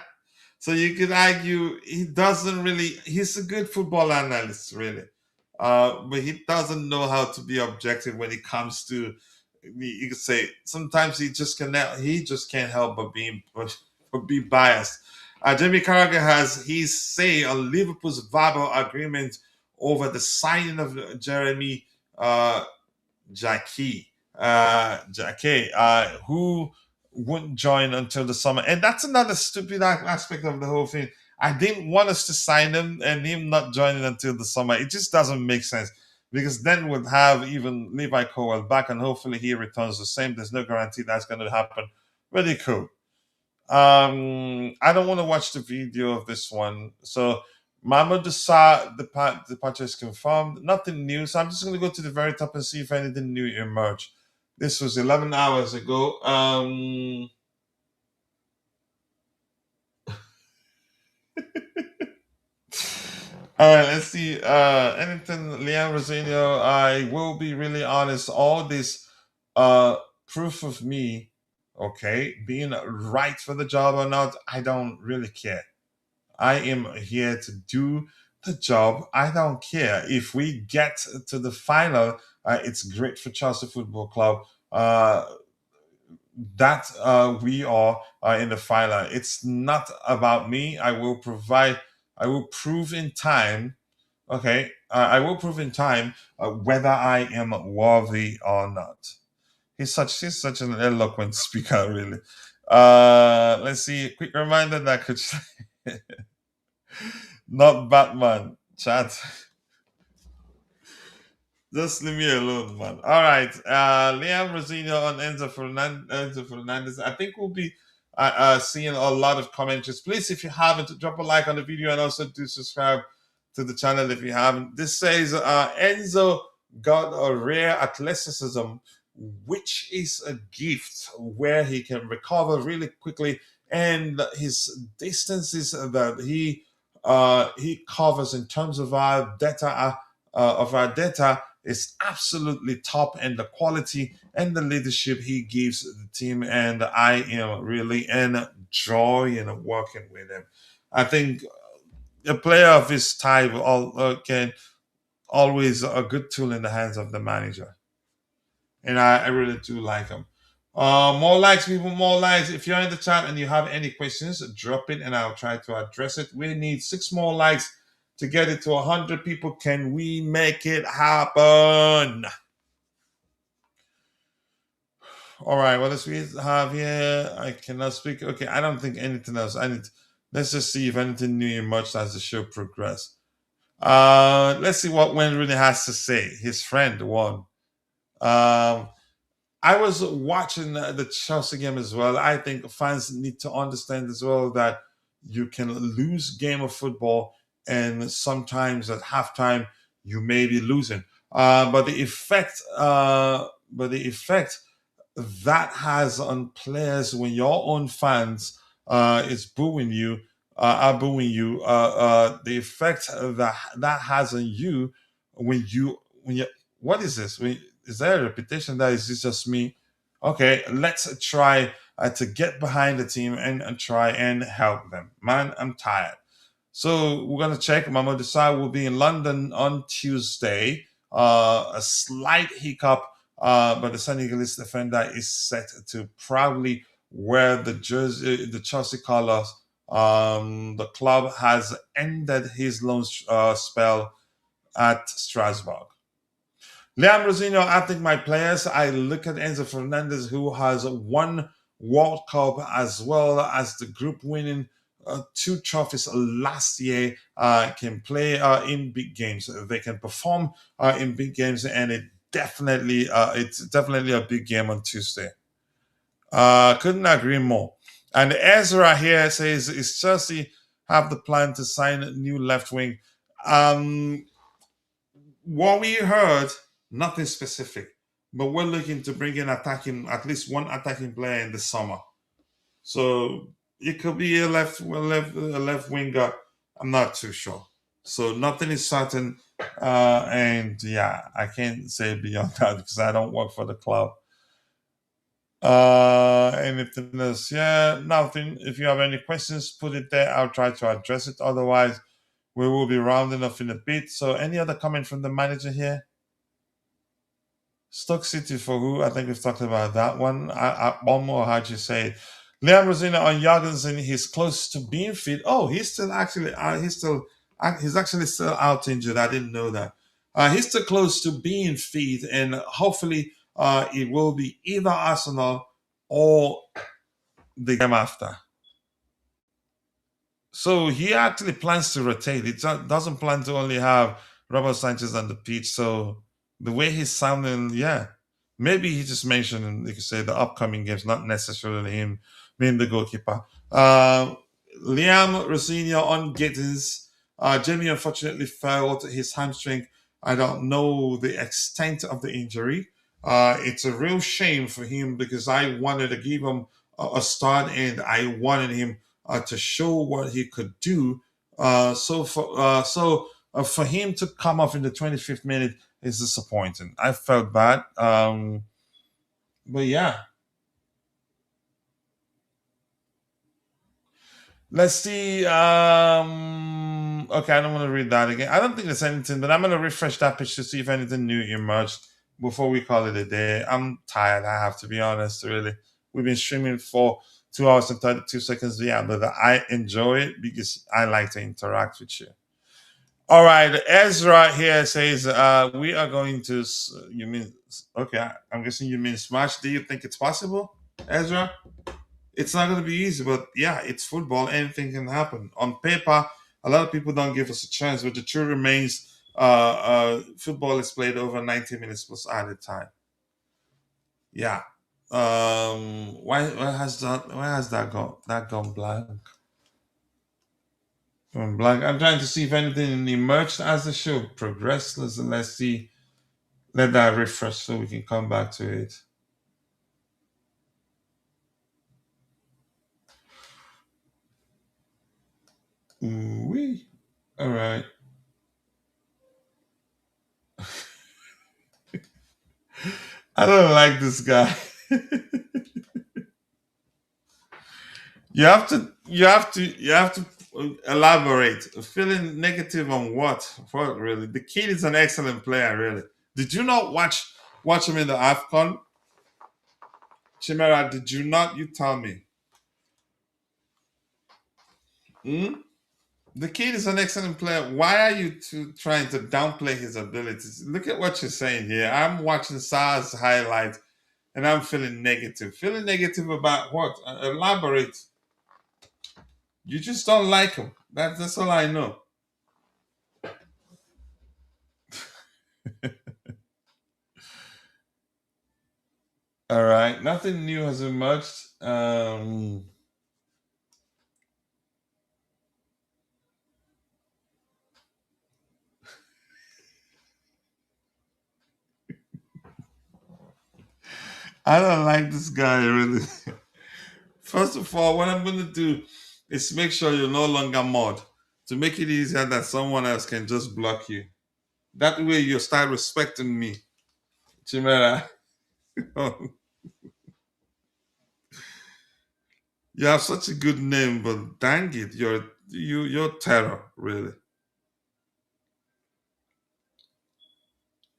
So you could argue he doesn't really. He's a good football analyst, really, but he doesn't know how to be objective when it comes to. You could say sometimes he just cannot. He just can't help but be biased. Jamie Carragher has his say on Liverpool's verbal agreement over the signing of Jeremy Jacquet, who wouldn't join until the summer. And that's another stupid aspect of the whole thing. I didn't want us to sign him and him not joining until the summer. It just doesn't make sense because then we'd have even Levi Cowell back and hopefully he returns the same. There's no guarantee that's going to happen. Really cool. I don't want to watch the video of this one. So Mamadou Sarr departure is confirmed. Nothing new. So I'm just going to go to the very top and see if anything new emerged. This was 11 hours ago. All right, let's see. Anything, Liam Rosenior. I will be really honest. All this proof of me, okay, being right for the job or not, I don't really care. I am here to do the job. I don't care if we get to the final. It's great for Chelsea Football Club. That we are in the final. It's not about me. I will provide. I will prove in time. Okay, I will prove in time whether I am worthy or not. He's such an eloquent speaker, really. Let's see. Quick reminder that could not Batman chat. Just leave me alone, man. All right. Liam Rosenior on Enzo Fernandez. I think we'll be seeing a lot of commentaries. Please, if you haven't, drop a like on the video and also do subscribe to the channel if you haven't. This says Enzo got a rare athleticism, which is a gift where he can recover really quickly, and his distances that he covers in terms of our data is absolutely top, and the quality and the leadership he gives the team, and I am really enjoying working with him. I think a player of his type can always a good tool in the hands of the manager, and I really do like him. More likes, people, more likes. If you're in the chat and you have any questions, drop it and I'll try to address it. We need 6 more likes to get it to 100 people. Can we make it happen? All right, what else we have here? I cannot speak. Okay, I don't think anything else. Let's just see if anything new emerged as the show progressed. Let's see what Wayne really has to say. His friend won. I was watching the Chelsea game as well. I think fans need to understand as well that you can lose game of football, and sometimes at halftime you may be losing. But the effect that has on players when your own fans is booing you, are booing you, the effect that has on you when you what is this? Is there a repetition that is this just me? Okay, let's try to get behind the team and try and help them. Man, I'm tired. So we're gonna check. Mamadou Sarr will be in London on Tuesday. A slight hiccup, but the Senegalese defender is set to proudly wear the Chelsea colors. The club has ended his loan spell at Strasbourg. Liam Rosenior, I think my players, I look at Enzo Fernandez, who has won World Cup as well as the group winning two trophies last year, can play in big games. They can perform in big games, and it's definitely a big game on Tuesday. Couldn't agree more. And Ezra here says, is Chelsea have the plan to sign a new left wing? Um, what we heard, nothing specific, but we're looking to bring in at least one attacking player in the summer. So it could be a left winger. I'm not too sure. So nothing is certain, and yeah, I can't say beyond that because I don't work for the club. Anything else? Yeah, nothing. If you have any questions, put it there. I'll try to address it. Otherwise, we will be rounding off in a bit. So, any other comment from the manager here? Stoke City for who? I think we've talked about that one. One more, how'd you say it? Liam Rosenior on Jorgensen, he's close to being fit. Oh, he's actually still out injured. I didn't know that. He's still close to being fit, and hopefully, it will be either Arsenal or the game after. So he actually plans to rotate. It doesn't plan to only have Robert Sanchez on the pitch. So the way he's sounding, yeah, maybe he just mentioned, you could say, the upcoming games, not necessarily him being the goalkeeper. Liam Rosenior on Gittins. Jamie unfortunately felt his hamstring. I don't know the extent of the injury. It's a real shame for him because I wanted to give him a start and I wanted him to show what he could do. For him to come off in the 25th minute is disappointing. I felt bad. But yeah. Let's see. Okay, I don't want to read that again. I don't think there's anything, but I'm going to refresh that page to see if anything new emerged before we call it a day. I'm tired, I have to be honest, really. We've been streaming for 2 hours and 32 seconds. Yeah, but I enjoy it because I like to interact with you. All right, Ezra here says, we are going to, you mean, okay, I'm guessing you mean smash. Do you think it's possible, Ezra? It's not going to be easy, but yeah, it's football. Anything can happen. On paper, a lot of people don't give us a chance, but the truth remains, football is played over 90 minutes plus added time. Yeah. Why has that gone blank? Gone blank. I'm trying to see if anything emerged as the show progressed. Let's see. Let that refresh so we can come back to it. Ooh-wee. All right. I don't like this guy. You have to elaborate. Feeling negative on what? What really? The kid is an excellent player, really. Did you not watch him in the AFCON? Chimera, did you not? You tell me. Hmm? The kid is an excellent player. Why are you trying to downplay his abilities? Look at what you're saying here. I'm watching Sarr's highlight and I'm feeling negative. Feeling negative about what? Elaborate. You just don't like him. That's all I know. All right. Nothing new has emerged. I don't like this guy really. First of all, what I'm going to do is make sure you're no longer mod to make it easier that someone else can just block you. That way you start respecting me. Chimera. You have such a good name, but dang it, you're terror, really.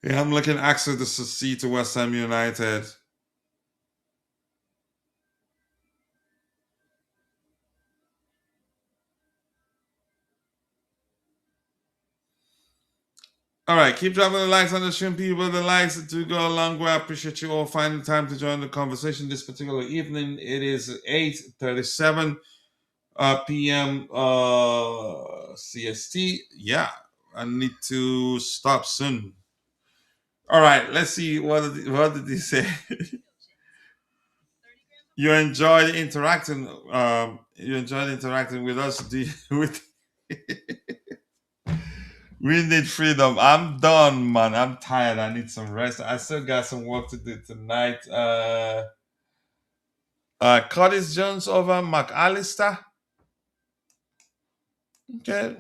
Yeah, I'm looking Axel Disasi to West Ham United. All right, keep dropping the likes on the stream, people. The likes do go a long way. I appreciate you all finding time to join the conversation this particular evening. It is 8:37 p.m. CST. Yeah, I need to stop soon. All right, let's see what did he say. You enjoyed interacting. You enjoyed interacting with us. With we need freedom. I'm done, man. I'm tired. I need some rest. I still got some work to do tonight. Curtis Jones over McAllister. Okay.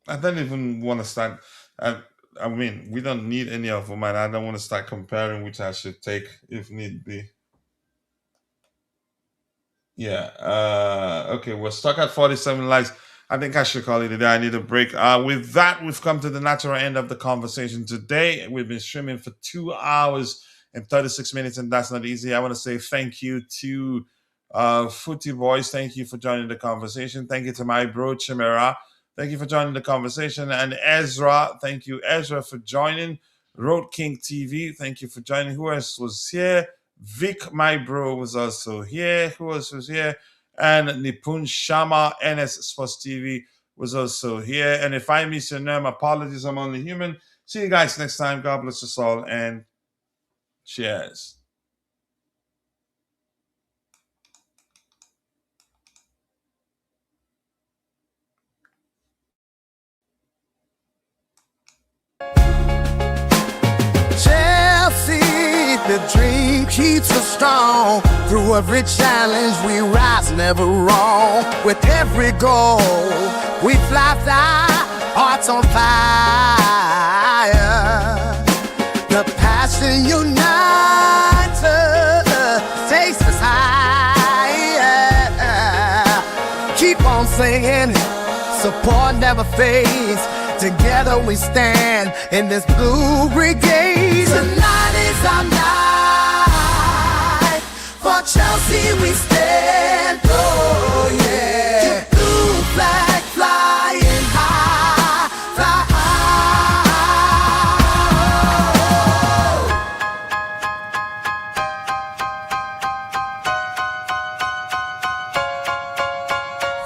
I don't even want to start. I mean, we don't need any of them, and I don't want to start comparing which I should take if need be. Yeah. Okay, we're stuck at 47 likes. I think I should call it a day. I need a break. With that, we've come to the natural end of the conversation today. We've been streaming for 2 hours and 36 minutes, and that's not easy. I want to say thank you to Footy Boys. Thank you for joining the conversation. Thank you to my bro Chimera. Thank you for joining the conversation. And Ezra, thank you, Ezra, for joining. Road King TV, thank you for joining. Who else was here? Vic, my bro, was also here. Who else was here? And Nipun Sharma, NS Sports TV, was also here. And if I miss your name, apologies, I'm only human. See you guys next time. God bless us all, and cheers. Chelsea, the dream keeps us strong. Through every challenge, we rise, never wrong. With every goal, we fly, hearts on fire. The passion unites us, takes us higher. Keep on singing, support never fades. Together we stand in this blue brigade. Tonight is our night. For Chelsea we stand. Oh yeah. The blue flag flying high, fly high.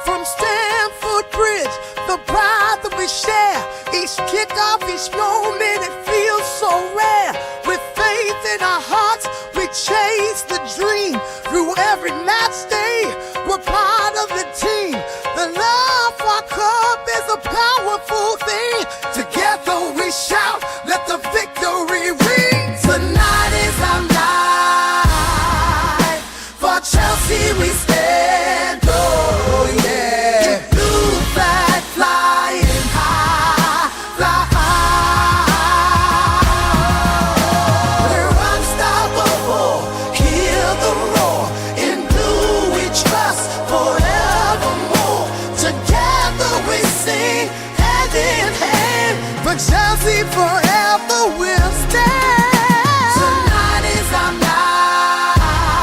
From Stamford Bridge, the pride that we share. Each kickoff, each moment, it feels so rare. With faith in our hearts, we chase the dream. Through every match day, we're part of the team. The love for our club is a powerful thing. Together we shout, let the victory ring. Tonight is our night. For Chelsea we stand. Oh yeah. Blue flag flying high, fly high. We're unstoppable. Hear the roar. In blue we trust forevermore. Together we sing hand in hand. For Chelsea forever we'll stand. Tonight is our night.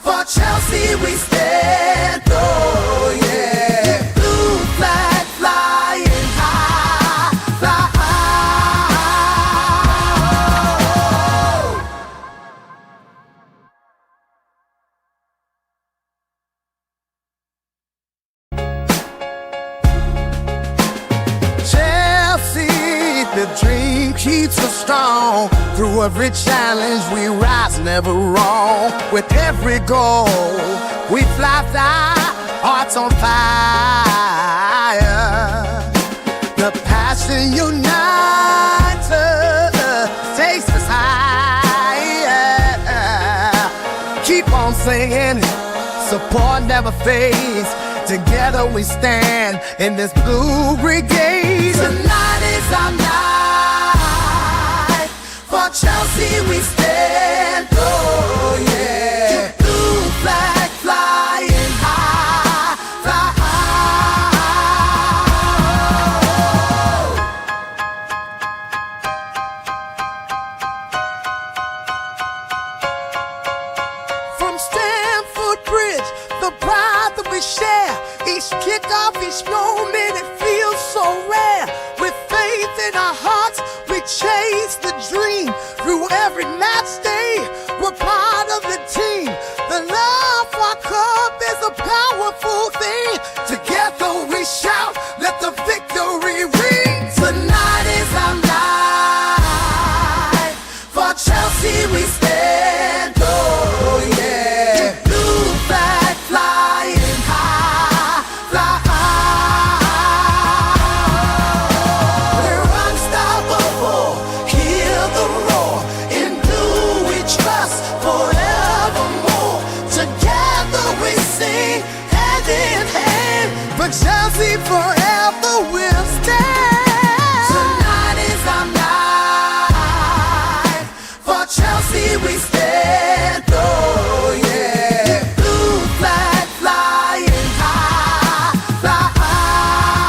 For Chelsea we stand. Oh yeah. Blue flag flying high, fly high. Chelsea, the dream keeps us strong. Through every challenge we rise, never wrong. With every goal, we fly, hearts on fire. The passion unites us, takes us higher. Keep on singing, support never fades. Together we stand in this blue brigade. Tonight is our night. For Chelsea we stand. Oh yeah. The blue flag flying powerful thing. Together we shout, let the victory ring. Tonight is our night. For Chelsea we stand, oh yeah. Blue flag flying high, fly high. We're unstoppable, hear the roar. In blue we trust forevermore. Together we sing, hand in hand. For Chelsea forever we'll stand. Tonight is our night. For Chelsea we stand, oh yeah. Blue flag flying high, fly high.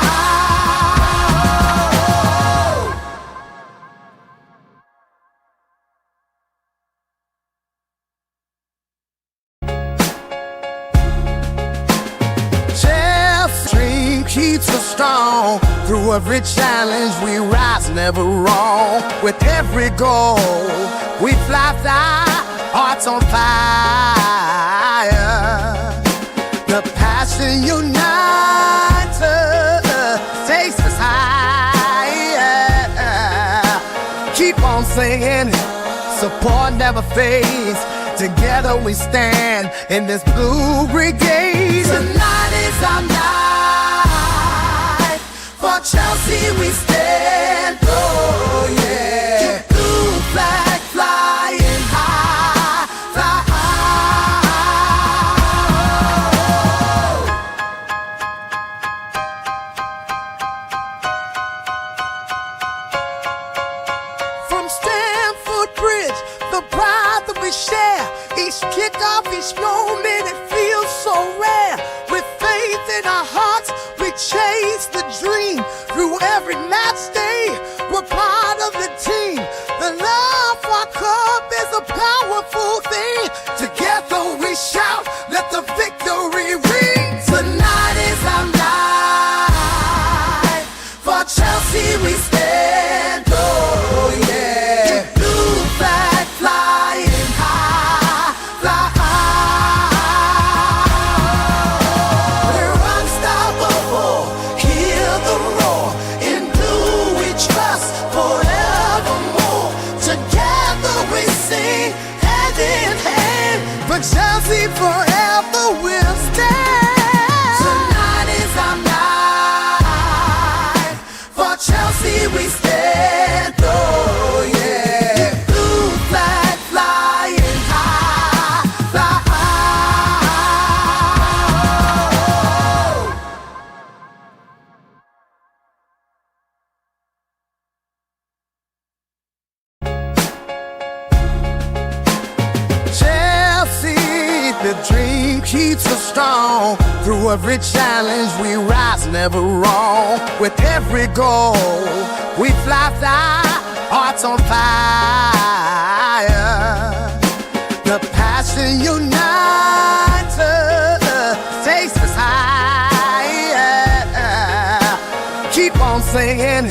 Chelsea dream keeps us strong. Through every challenge we rise, never wrong. With every goal we fly, hearts on fire. The passion unites us, takes us higher. Keep on singing, support never fades. Together we stand in this blue brigade. Tonight is our night. For Chelsea we stand, oh yeah. Blue flag flying high, fly high. From Stamford Bridge, the pride that we share. Each kickoff, each moment, it feels so rare. With faith in our hearts, we chase the dream. Through every match day, we're part of the team. The love for our club is a powerful thing. Together we shout, let the victory ring. Tonight is our night. For Chelsea we stand, oh yeah. Blue flag flying high, fly high. We're unstoppable, hear the roar. In blue we trust forevermore. Together we sing, hand in hand. For Chelsea forever we'll stand. Tonight is our night. For Chelsea we stand, oh yeah. Blue flag flying high, fly high. Chelsea, the dream keeps us strong. Through every challenge we rise, never wrong. With every goal we fly, hearts on fire. The passion unites us, takes us higher. Keep on singing,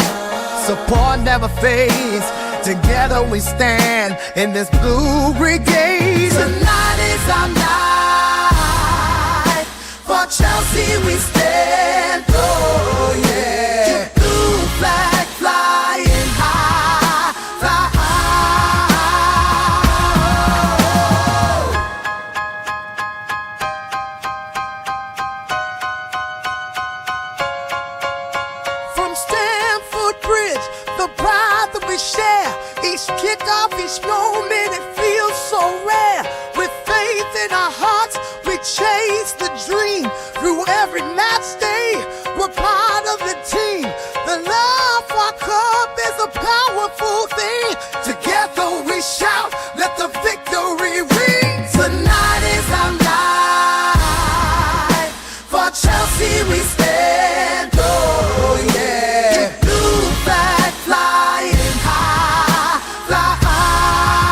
support never fades. Together we stand in this blue brigade. Tonight is our night. For Chelsea we stand, oh yeah. Blue flag flying high, fly high. From Stamford Bridge, the pride that we share. Each kickoff, each moment, it feels so rare. With faith in our hearts, we chase the dream. Through every match day, we're part of the team. The love for our club is a powerful thing. Together we shout, let the victory ring. Tonight is our night. For Chelsea we stand, oh yeah. Blue flag flying high, fly high.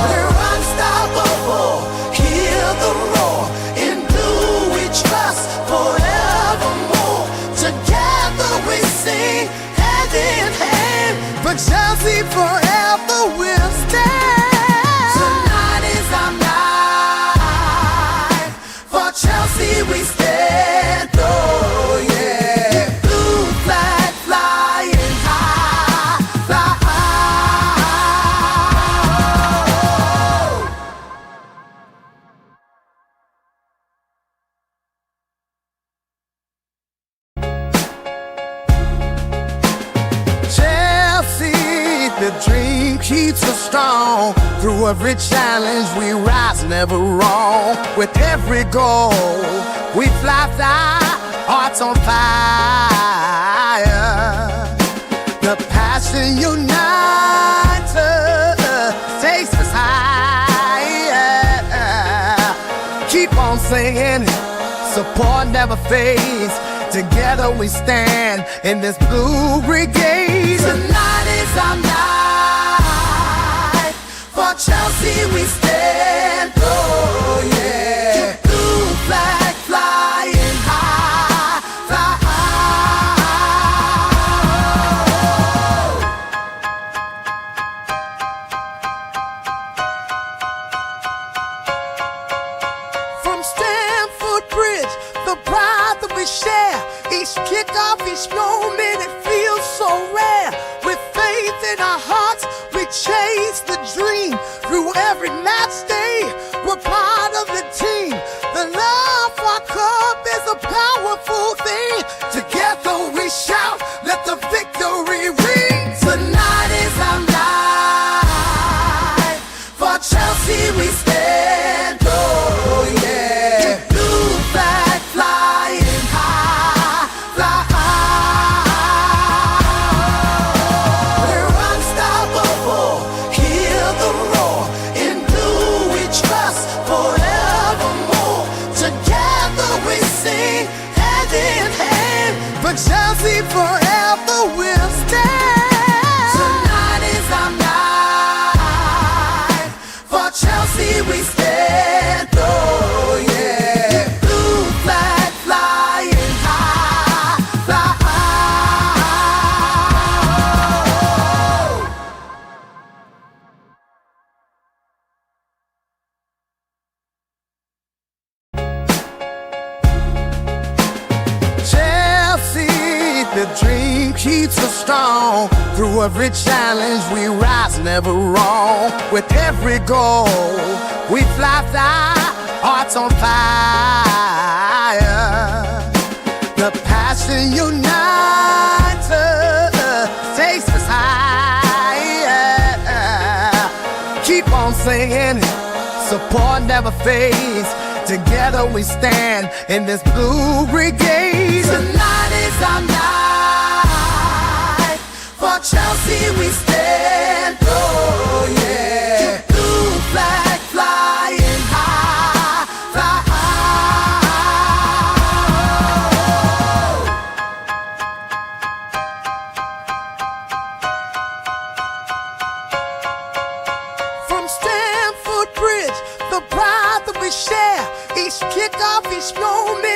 We're unstoppable, hear the roar. In blue we trust forevermore. Together we sing, hand in hand. For Chelsea dream keeps us strong. Through every challenge we rise, never wrong. With every goal we fly, hearts on fire. The passion unites us, takes us higher. Keep on singing, support never fades. Together we stand in this blue brigade. Tonight is our night. For Chelsea we stand. Oh yeah. Blue flag flying high, fly from Stamford Bridge, the pride that we share. Each kickoff, each moment, it feels so rare. With faith in our hearts, we chase the dream. Through every match day, we're part of the team. The love for our club is a powerful thing. Together we shout, let the victory ring. Tonight is our night. For Chelsea we stand. Oh yeah. Blue flag flying high, fly high. We're unstoppable. Hear the roar. In blue we trust forevermore. Together we sing hand in hand. For Chelsea forever we'll stand. Tonight is our night. For Chelsea we stand. Oh yeah. Blue flag flying high, fly high. Chelsea, the dream keeps us strong. Through every challenge we rise, never wrong. With every goal we fly, hearts on fire. The passion unites us, takes us higher. Keep on singing, support never fades. Together we stand in this blue brigade. Tonight is our night. For Chelsea we stand. Oh yeah. Blue flag flying high, fly high. From Stamford Bridge, the pride that we share. Each kickoff, each moment,